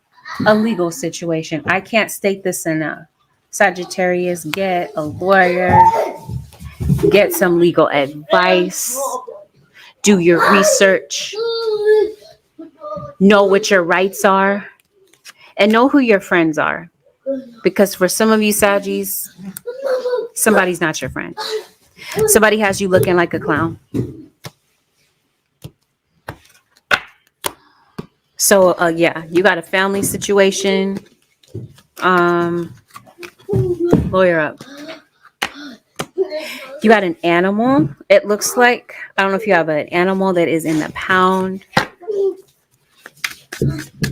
a legal situation, I can't state this enough. Sagittarius, get a lawyer, get some legal advice, do your research, know what your rights are, and know who your friends are. Because for some of you Saggies, somebody's not your friend. Somebody has you looking like a clown. So yeah, you got a family situation. Lawyer up. You got an animal. It looks like, I don't know if you have an animal that is in the pound.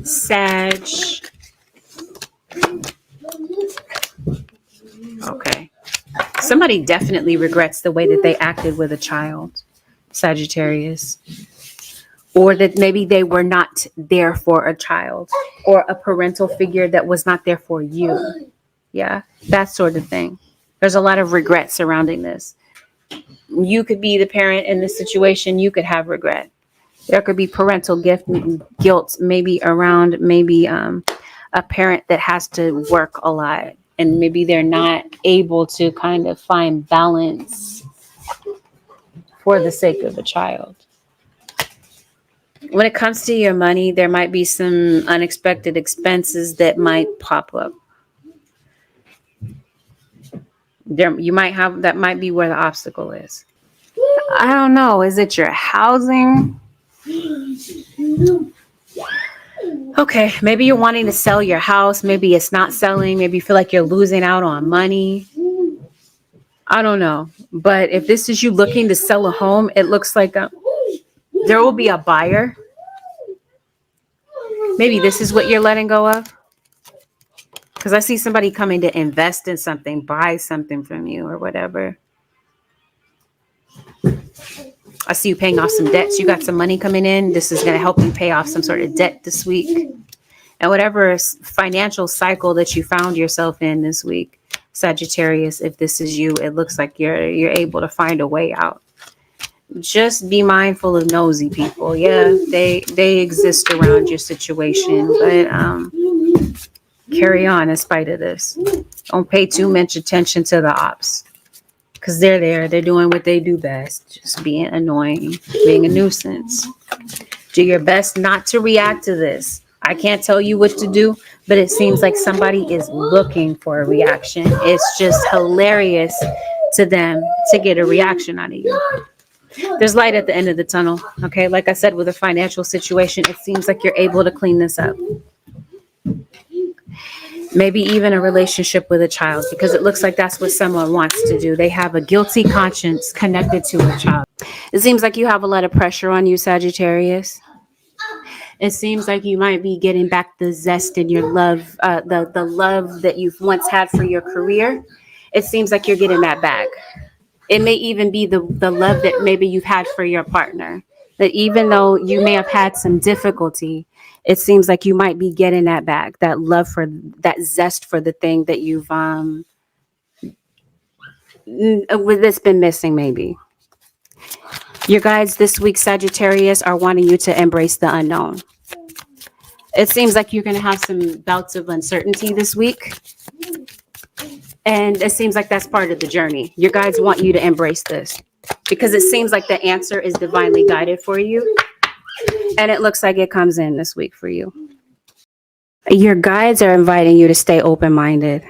Sag. Okay. Somebody definitely regrets the way that they acted with a child, Sagittarius. Or that maybe they were not there for a child, or a parental figure that was not there for you. Yeah, that sort of thing. There's a lot of regret surrounding this. You could be the parent in this situation. You could have regret. There could be parental guilt, maybe around a parent that has to work a lot, and maybe they're not able to kind of find balance for the sake of a child. When it comes to your money, there might be some unexpected expenses that might pop up. You might have, that might be where the obstacle is. I don't know. Is it your housing? Okay, maybe you're wanting to sell your house. Maybe it's not selling. Maybe you feel like you're losing out on money. I don't know. But if this is you looking to sell a home, it looks like there will be a buyer. Maybe this is what you're letting go of. Because I see somebody coming to invest in something, buy something from you or whatever. I see you paying off some debts. You got some money coming in. This is going to help you pay off some sort of debt this week. And whatever financial cycle that you found yourself in this week, Sagittarius, if this is you, it looks like you're able to find a way out. Just be mindful of nosy people. Yeah, they exist around your situation, but carry on in spite of this. Don't pay too much attention to the ops, because they're there. They're doing what they do best, just being annoying, being a nuisance. Do your best not to react to this. I can't tell you what to do, but it seems like somebody is looking for a reaction. It's just hilarious to them to get a reaction out of you. There's light at the end of the tunnel. Okay, like I said, with a financial situation, it seems like you're able to clean this up. Maybe even a relationship with a child, because it looks like that's what someone wants to do. They have a guilty conscience connected to a child. It seems like you have a lot of pressure on you, Sagittarius. It seems like you might be getting back the zest in your love, the love that you've once had for your career. It seems like you're getting that back. It may even be the love that maybe you've had for your partner. That even though you may have had some difficulty, it seems like you might be getting that back, that love for that zest for the thing that you've that's been missing maybe. Your guides this week, Sagittarius, are wanting you to embrace the unknown. It seems like you're going to have some bouts of uncertainty this week. And it seems like that's part of the journey. Your guides want you to embrace this because it seems like the answer is divinely guided for you. And it looks like it comes in this week for you. Your guides are inviting you to stay open-minded.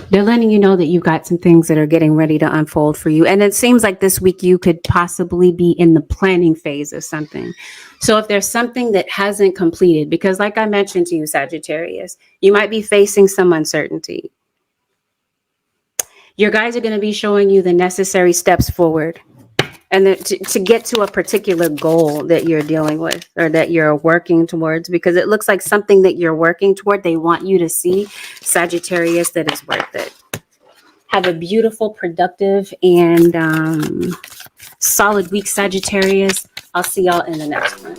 They're letting you know that you've got some things that are getting ready to unfold for you. And it seems like this week you could possibly be in the planning phase of something. So if there's something that hasn't completed, because like I mentioned to you, Sagittarius, you might be facing some uncertainty. Your guides are going to be showing you the necessary steps forward and to get to a particular goal that you're dealing with or that you're working towards, because it looks like something that you're working toward, they want you to see, Sagittarius, that is worth it. Have a beautiful, productive, and solid week, Sagittarius. I'll see y'all in the next one.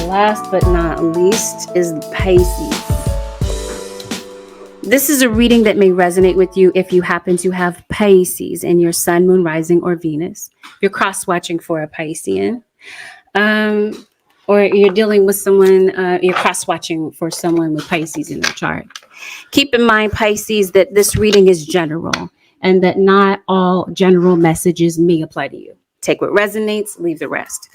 Last but not least is Pisces. This is a reading that may resonate with you if you happen to have Pisces in your sun, moon, rising, or Venus. You're cross-watching for a Piscean. Or you're dealing with someone, you're cross-watching for someone with Pisces in their chart. Keep in mind, Pisces, that this reading is general and that not all general messages may apply to you. Take what resonates, leave the rest.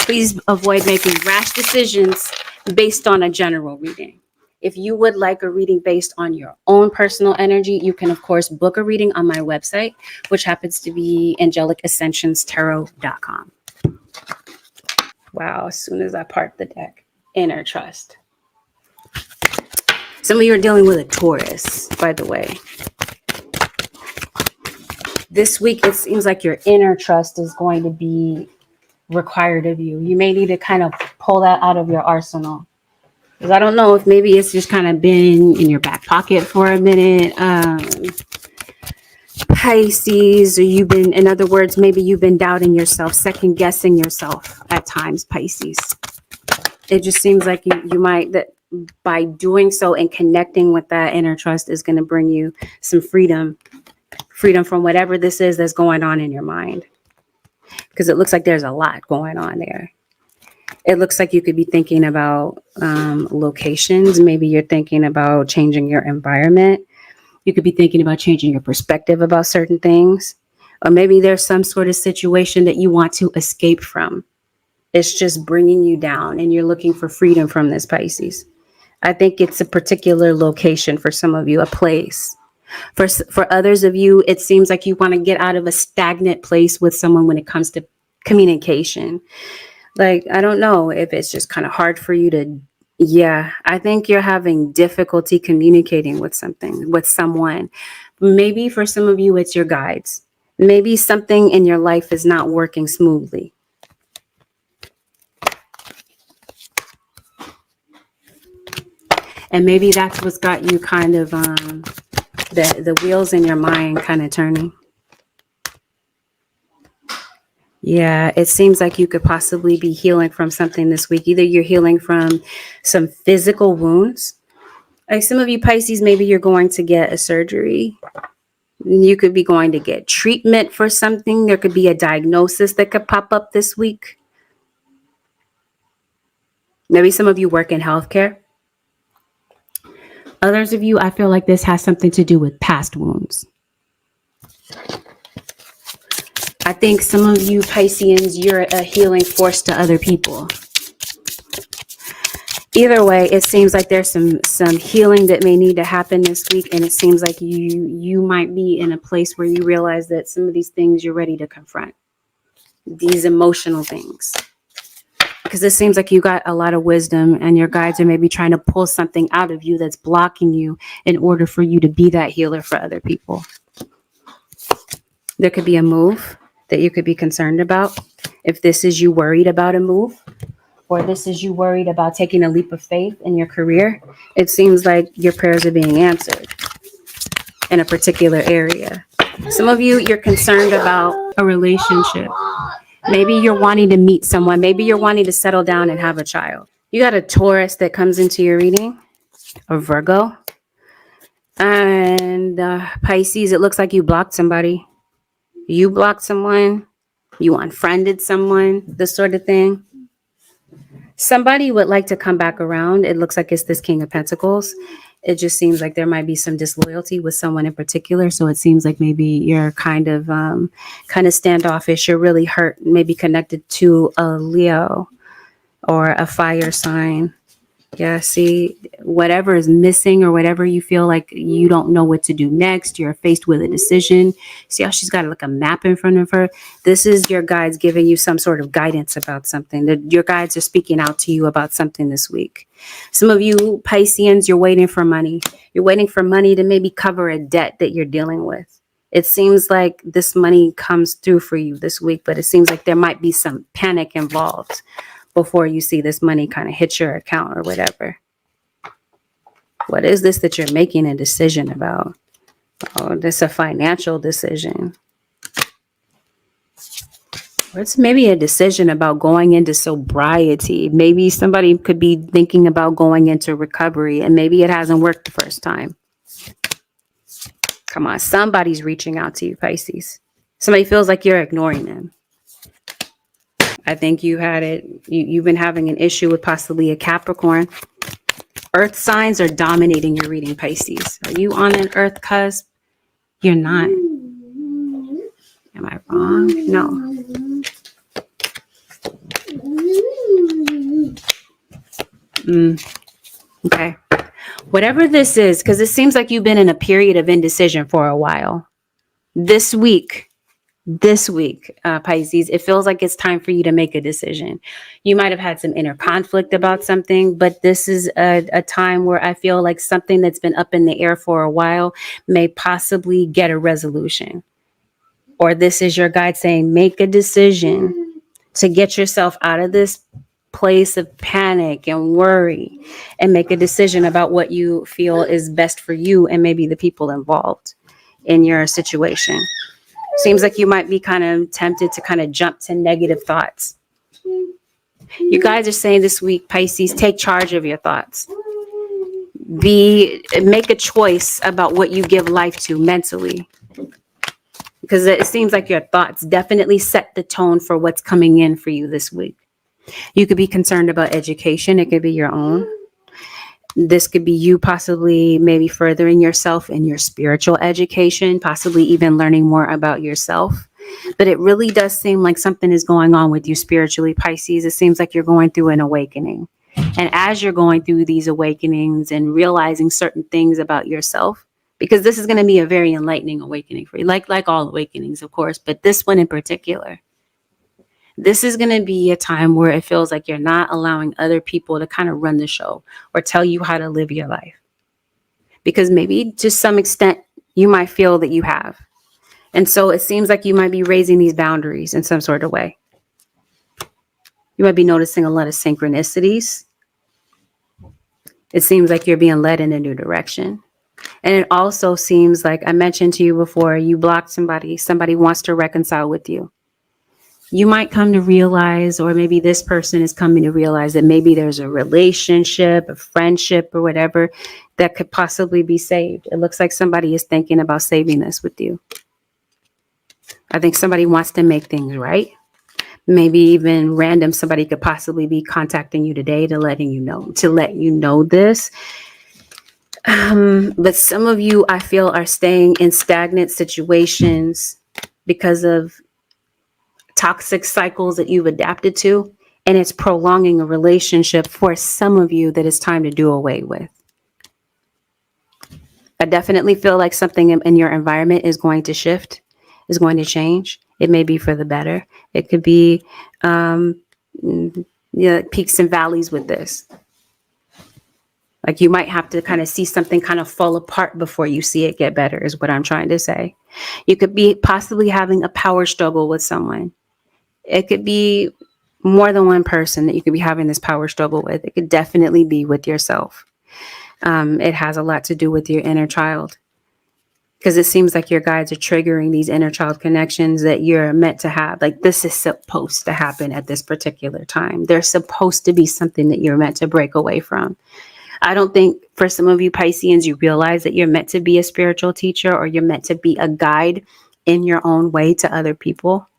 Please avoid making rash decisions based on a general reading. If you would like a reading based on your own personal energy, you can, of course, book a reading on my website, which happens to be AngelicAscensionsTarot.com. Wow, as soon as I part the deck, inner trust. Some of you are dealing with a Taurus, by the way. This week, it seems like your inner trust is going to be required of you. You may need to kind of pull that out of your arsenal. Because I don't know if maybe it's just kind of been in your back pocket for a minute. Pisces, or you've been, in other words, maybe you've been doubting yourself, second guessing yourself at times, Pisces. It just seems like you might, that by doing so and connecting with that inner trust is going to bring you some freedom from whatever this is that's going on in your mind. Because it looks like there's a lot going on there. It looks like you could be thinking about locations. Maybe you're thinking about changing your environment. You could be thinking about changing your perspective about certain things. Or maybe there's some sort of situation that you want to escape from. It's just bringing you down and you're looking for freedom from this, Pisces. I think it's a particular location for some of you, a place. For others of you, it seems like you want to get out of a stagnant place with someone when it comes to communication. Like, I don't know if it's just kind of hard for you to, I think you're having difficulty communicating with someone. Maybe for some of you, it's your guides. Maybe something in your life is not working smoothly. And maybe that's what's got you kind of, the wheels in your mind kind of turning. Yeah, it seems like you could possibly be healing from something this week. Either you're healing from some physical wounds. Like some of you Pisces, maybe you're going to get a surgery. You could be going to get treatment for something. There could be a diagnosis that could pop up this week. Maybe some of you work in healthcare. Others of you, I feel like this has something to do with past wounds. I think some of you Pisceans, you're a healing force to other people. Either way, it seems like there's some healing that may need to happen this week. And it seems like you might be in a place where you realize that some of these things you're ready to confront. These emotional things. Because it seems like you got a lot of wisdom and your guides are maybe trying to pull something out of you that's blocking you in order for you to be that healer for other people. There could be a move. that you could be concerned about. If this is you worried about a move, or this is you worried about taking a leap of faith in your career, it seems like your prayers are being answered in a particular area. Some of you, you're concerned about a relationship. Maybe you're wanting to meet someone. Maybe you're wanting to settle down and have a child. You got a Taurus that comes into your reading, a Virgo, and Pisces. It looks like you blocked somebody. You blocked someone. You unfriended someone, this sort of thing. Somebody would like to come back around. It looks like it's this King of Pentacles. It just seems like there might be some disloyalty with someone in particular. So it seems like maybe you're kind of standoffish. You're really hurt, maybe connected to a Leo or a fire sign. Yeah, see, whatever is missing or whatever you feel like you don't know what to do next, you're faced with a decision. See how she's got like a map in front of her? This is your guides giving you some sort of guidance about something. Your guides are speaking out to you about something this week. Some of you Pisceans, you're waiting for money. You're waiting for money to maybe cover a debt that you're dealing with. It seems like this money comes through for you this week, but it seems like there might be some panic involved before you see this money kind of hit your account or whatever. What is this that you're making a decision about? Oh, this is a financial decision. Or it's maybe a decision about going into sobriety. Maybe somebody could be thinking about going into recovery and maybe it hasn't worked the first time. Come on, somebody's reaching out to you, Pisces. Somebody feels like you're ignoring them. I think you've been having an issue with possibly a Capricorn. Earth signs are dominating your reading, Pisces. Are you on an Earth cusp? You're not. Am I wrong? No. Okay. Whatever this is, because it seems like you've been in a period of indecision for a while. This week, Pisces, it feels like it's time for you to make a decision. You might have had some inner conflict about something, but this is a time where I feel like something that's been up in the air for a while may possibly get a resolution. Or this is your guide saying, make a decision to get yourself out of this place of panic and worry and make a decision about what you feel is best for you and maybe the people involved in your situation. Seems like you might be kind of tempted to kind of jump to negative thoughts. You guys are saying this week, Pisces, take charge of your thoughts. Make a choice about what you give life to mentally. Because it seems like your thoughts definitely set the tone for what's coming in for you this week. You could be concerned about education. It could be your own. This could be you possibly maybe furthering yourself in your spiritual education, possibly even learning more about yourself. But it really does seem like something is going on with you spiritually, Pisces. It seems like you're going through an awakening. And as you're going through these awakenings and realizing certain things about yourself, because this is going to be a very enlightening awakening for you, like all awakenings, of course, but this one in particular. This is going to be a time where it feels like you're not allowing other people to kind of run the show or tell you how to live your life. Because maybe to some extent, you might feel that you have. And so it seems like you might be raising these boundaries in some sort of way. You might be noticing a lot of synchronicities. It seems like you're being led in a new direction. And it also seems like I mentioned to you before, you blocked somebody wants to reconcile with you. You might come to realize, or maybe this person is coming to realize that maybe there's a relationship, a friendship or whatever that could possibly be saved. It looks like somebody is thinking about saving this with you. I think somebody wants to make things right. Maybe even random somebody could possibly be contacting you today to let you know this. But some of you, I feel, are staying in stagnant situations because of toxic cycles that you've adapted to, and it's prolonging a relationship for some of you that it's time to do away with. I definitely feel like something in your environment is going to shift, is going to change. It may be for the better. It could be peaks and valleys with this. Like you might have to kind of see something kind of fall apart before you see it get better, is what I'm trying to say. You could be possibly having a power struggle with someone. It could be more than one person that you could be having this power struggle with. It could definitely be with yourself. It has a lot to do with your inner child, because it seems like your guides are triggering these inner child connections that you're meant to have. Like this is supposed to happen at this particular time. There's supposed to be something that you're meant to break away from. I don't think for some of you Pisceans, you realize that you're meant to be a spiritual teacher, or you're meant to be a guide in your own way to other people.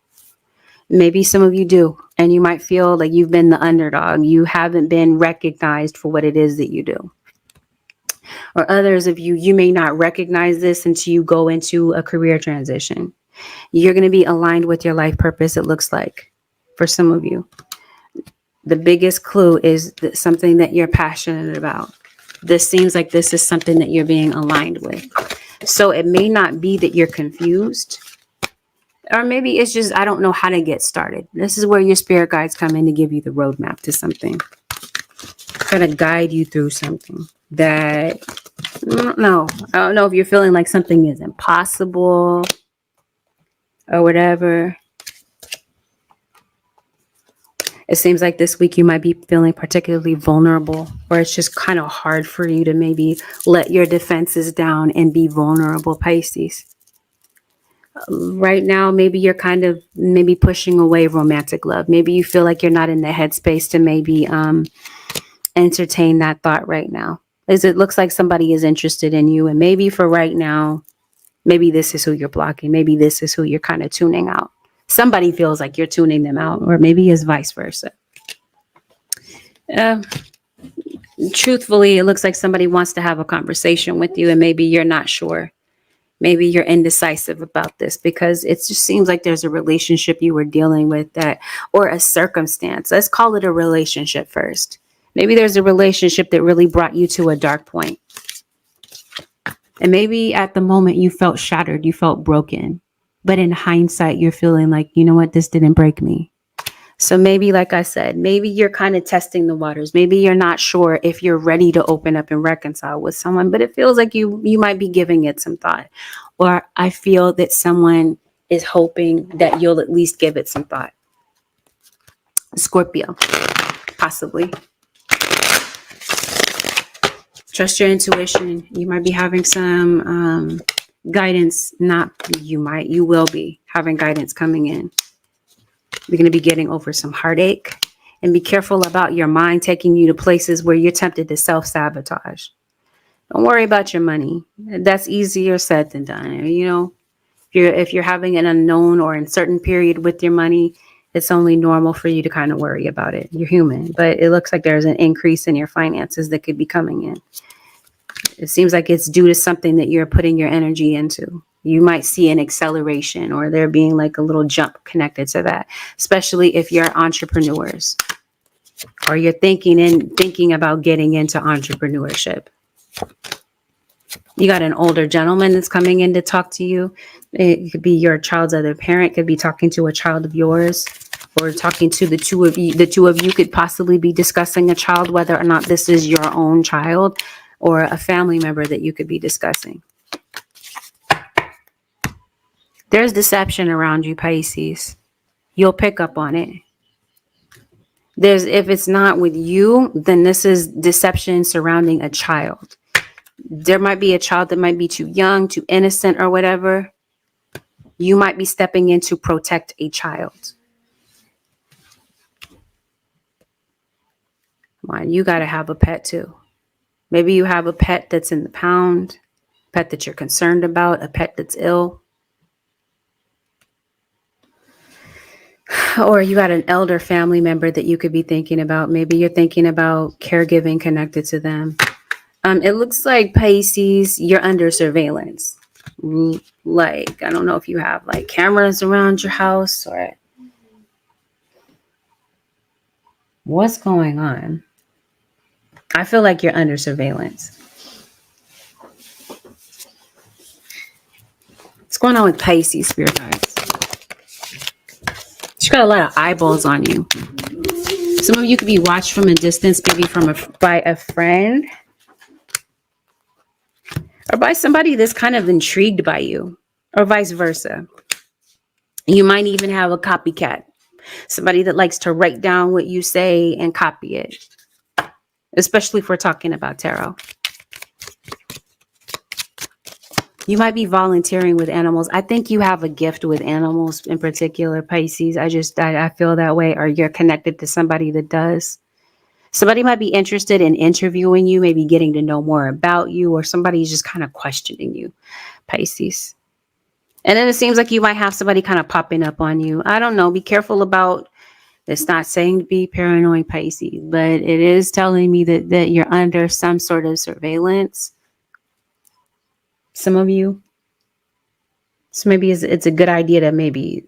Maybe some of you do, and you might feel like you've been the underdog. You haven't been recognized for what it is that you do. Or others of you, you may not recognize this until you go into a career transition. You're going to be aligned with your life purpose, it looks like, for some of you. The biggest clue is that something that you're passionate about. This seems like this is something that you're being aligned with. So it may not be that you're confused, or maybe it's just, I don't know how to get started. This is where your spirit guides come in to give you the roadmap to something. Try to guide you through something that, I don't know if you're feeling like something is impossible or whatever. It seems like this week you might be feeling particularly vulnerable, or it's just kind of hard for you to maybe let your defenses down and be vulnerable, Pisces. Right now, maybe you're kind of pushing away romantic love. Maybe you feel like you're not in the headspace to maybe entertain that thought right now. As it looks like somebody is interested in you, and maybe for right now, maybe this is who you're blocking. Maybe this is who you're kind of tuning out. Somebody feels like you're tuning them out, or maybe it's vice versa. Truthfully, it looks like somebody wants to have a conversation with you, and maybe you're not sure. Maybe you're indecisive about this, because it just seems like there's a relationship you were dealing with that, or a circumstance. Let's call it a relationship first. Maybe there's a relationship that really brought you to a dark point. And maybe at the moment you felt shattered, you felt broken. But in hindsight, you're feeling like, you know what, this didn't break me. So maybe, like I said, maybe you're kind of testing the waters. Maybe you're not sure if you're ready to open up and reconcile with someone, but it feels like you might be giving it some thought. Or I feel that someone is hoping that you'll at least give it some thought. Scorpio, possibly. Trust your intuition. You might be having some guidance. You will be having guidance coming in. You're going to be getting over some heartache, and be careful about your mind taking you to places where you're tempted to self-sabotage. Don't worry about your money. That's easier said than done. You know, if you're having an unknown or uncertain period with your money, it's only normal for you to kind of worry about it. You're human, but it looks like there's an increase in your finances that could be coming in. It seems like it's due to something that you're putting your energy into. You might see an acceleration, or there being like a little jump connected to that, especially if you're entrepreneurs, or you're thinking about getting into entrepreneurship. You got an older gentleman that's coming in to talk to you. It could be your child's other parent, could be talking to a child of yours, or talking to the two of you. The two of you could possibly be discussing a child, whether or not this is your own child or a family member that you could be discussing. There's deception around you, Pisces. You'll pick up on it. If it's not with you, then this is deception surrounding a child. There might be a child that might be too young, too innocent, or whatever. You might be stepping in to protect a child. Come on, you got to have a pet too. Maybe you have a pet that's in the pound, a pet that you're concerned about, a pet that's ill. Or you got an elder family member that you could be thinking about. Maybe you're thinking about caregiving connected to them. It looks like, Pisces, you're under surveillance. Like, I don't know if you have like cameras around your house, or what's going on. I feel like you're under surveillance. What's going on with Pisces, spirit guides? You got a lot of eyeballs on you. Some of you could be watched from a distance, maybe by a friend. or by somebody that's kind of intrigued by you, or vice versa. You might even have a copycat, somebody that likes to write down what you say and copy it, especially if we're talking about tarot. You might be volunteering with animals. I think you have a gift with animals in particular, Pisces. I feel that way, or you're connected to somebody that does. Somebody might be interested in interviewing you, maybe getting to know more about you, or somebody's just kind of questioning you, Pisces. And then it seems like you might have somebody kind of popping up on you. I don't know. Be careful about, it's not saying to be paranoid, Pisces, but it is telling me that you're under some sort of surveillance. Some of you. So maybe it's a good idea to maybe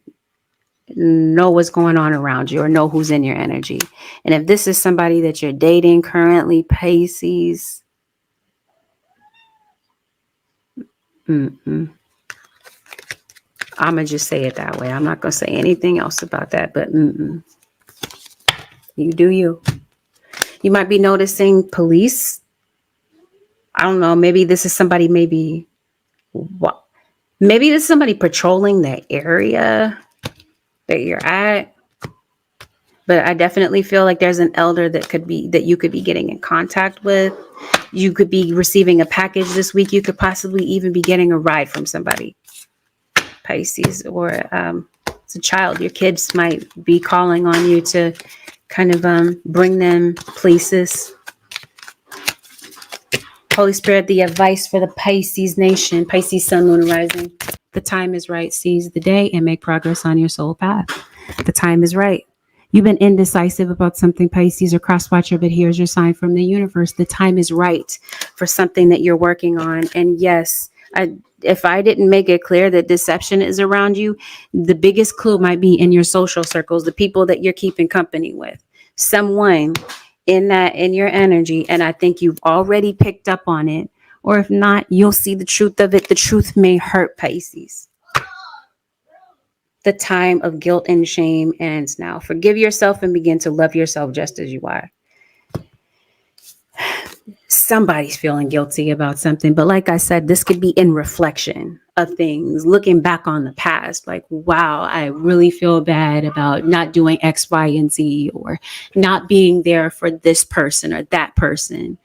know what's going on around you, or know who's in your energy. And if this is somebody that you're dating currently, Pisces, I'm going to just say it that way. I'm not going to say anything else about that, but you do you. You might be noticing police. I don't know. Maybe this is somebody, maybe this is somebody patrolling the area that you're at. But I definitely feel like there's an elder that you could be getting in contact with. You could be receiving a package this week. You could possibly even be getting a ride from somebody, Pisces, or it's a child. Your kids might be calling on you to kind of bring them places. Holy Spirit, the advice for the Pisces nation, Pisces sun, moon, and rising. The time is right. Seize the day and make progress on your soul path. The time is right. You've been indecisive about something, Pisces, or cross-watcher, but here's your sign from the universe. The time is right for something that you're working on. And yes, if I didn't make it clear that deception is around you, the biggest clue might be in your social circles, the people that you're keeping company with. Someone in your energy, and I think you've already picked up on it. Or if not, you'll see the truth of it. The truth may hurt, Pisces. The time of guilt and shame ends now. Forgive yourself and begin to love yourself just as you are. Somebody's feeling guilty about something, but like I said, this could be in reflection of things, looking back on the past, like, wow, I really feel bad about not doing X, Y, and Z, or not being there for this person or that person.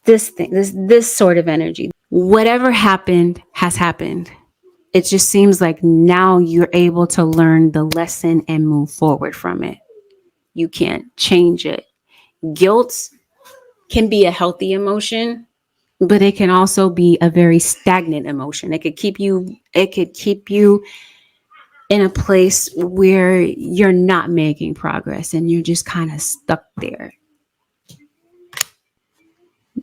This sort of energy. Whatever happened has happened. It just seems like now you're able to learn the lesson and move forward from it. You can't change it. Guilt can be a healthy emotion, but it can also be a very stagnant emotion. It could keep you in a place where you're not making progress and you're just kind of stuck there.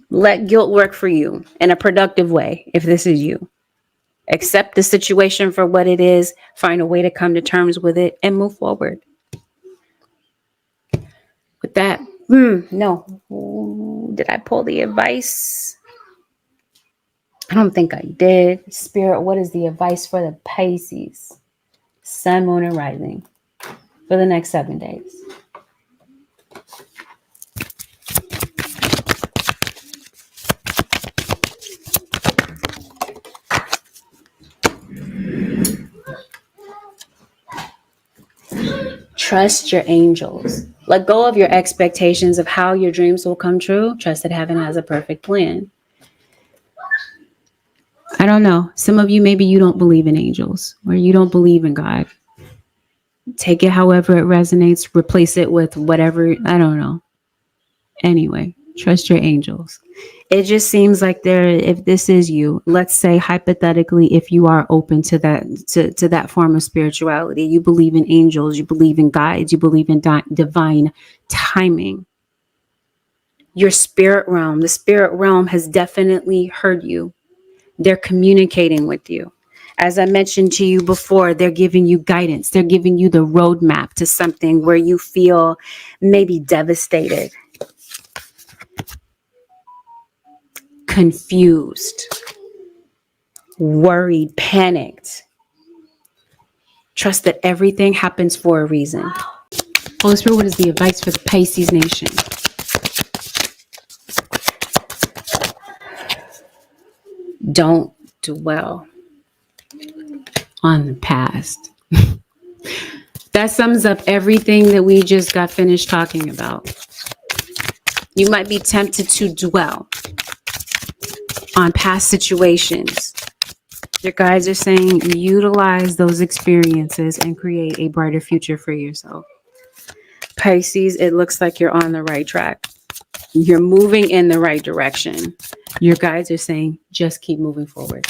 Let guilt work for you in a productive way if this is you. Accept the situation for what it is, find a way to come to terms with it, and move forward. With that, no. Did I pull the advice? I don't think I did. Spirit, what is the advice for the Pisces? Sun, moon, and rising for the next 7 days. Trust your angels. Let go of your expectations of how your dreams will come true. Trust that heaven has a perfect plan. I don't know. Some of you, maybe you don't believe in angels or you don't believe in God. Take it however it resonates. Replace it with whatever. I don't know. Anyway, trust your angels. It just seems like if this is you, let's say hypothetically, if you are open to that form of spirituality, you believe in angels, you believe in guides, you believe in divine timing. Your spirit realm, the spirit realm has definitely heard you. They're communicating with you. As I mentioned to you before, they're giving you guidance. They're giving you the roadmap to something where you feel maybe devastated, confused, worried, panicked. Trust that everything happens for a reason. Holy Spirit, what is the advice for the Pisces nation? Don't dwell on the past. That sums up everything that we just got finished talking about. You might be tempted to dwell on past situations. Your guides are saying utilize those experiences and create a brighter future for yourself. Pisces, it looks like you're on the right track. You're moving in the right direction. Your guides are saying just keep moving forward.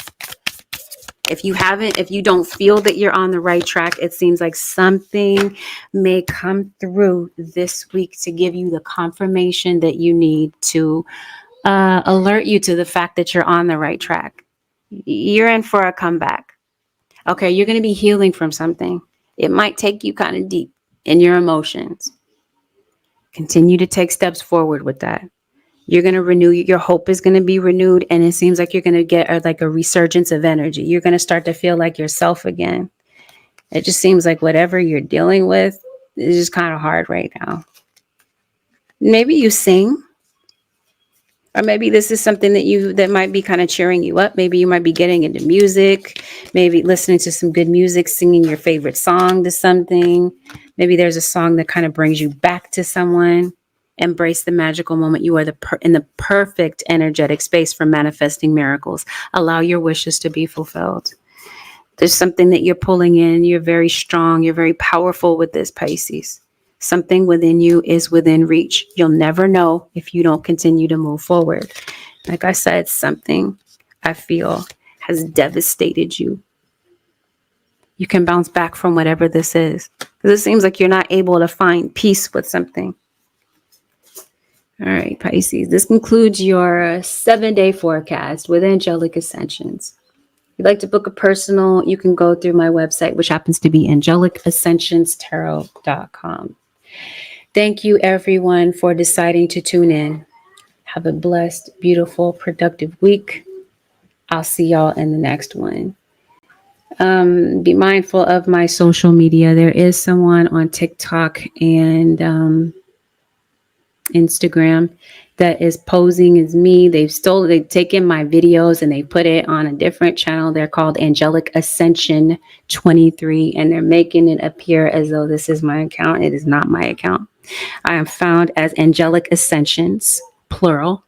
If you don't feel that you're on the right track, it seems like something may come through this week to give you the confirmation that you need to alert you to the fact that you're on the right track. You're in for a comeback. Okay, you're going to be healing from something. It might take you kind of deep in your emotions. Continue to take steps forward with that. You're going to renew, your hope is going to be renewed, and it seems like you're going to get like a resurgence of energy. You're going to start to feel like yourself again. It just seems like whatever you're dealing with is just kind of hard right now. Maybe you sing, or maybe this is something that might be kind of cheering you up. Maybe you might be getting into music, maybe listening to some good music, singing your favorite song to something. Maybe there's a song that kind of brings you back to someone. Embrace the magical moment. You are in the perfect energetic space for manifesting miracles. Allow your wishes to be fulfilled. There's something that you're pulling in. You're very strong. You're very powerful with this, Pisces. Something within you is within reach. You'll never know if you don't continue to move forward. Like I said, something I feel has devastated you. You can bounce back from whatever this is, because it seems like you're not able to find peace with something. All right, Pisces, this concludes your 7-day forecast with Angelic Ascensions. If you'd like to book a personal, you can go through my website, which happens to be AngelicAscensionsTarot.com. Thank you, everyone, for deciding to tune in. Have a blessed, beautiful, productive week. I'll see y'all in the next one. Be mindful of my social media. There is someone on TikTok and Instagram that is posing as me. They've taken my videos and they put it on a different channel. They're called Angelic Ascension 23, and they're making it appear as though this is my account. It is not my account. I am found as Angelic Ascensions, plural,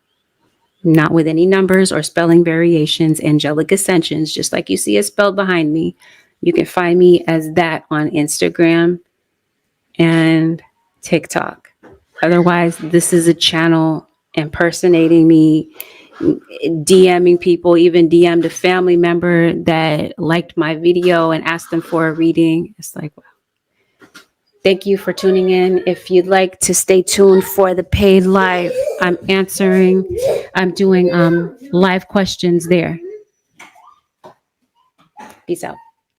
not with any numbers or spelling variations. Angelic Ascensions, just like you see it spelled behind me. You can find me as that on Instagram and TikTok. Otherwise, this is a channel impersonating me, DMing people, even DM'd a family member that liked my video and asked them for a reading. It's like, wow. Thank you for tuning in. If you'd like to stay tuned for the paid live, I'm doing live questions there. Peace out.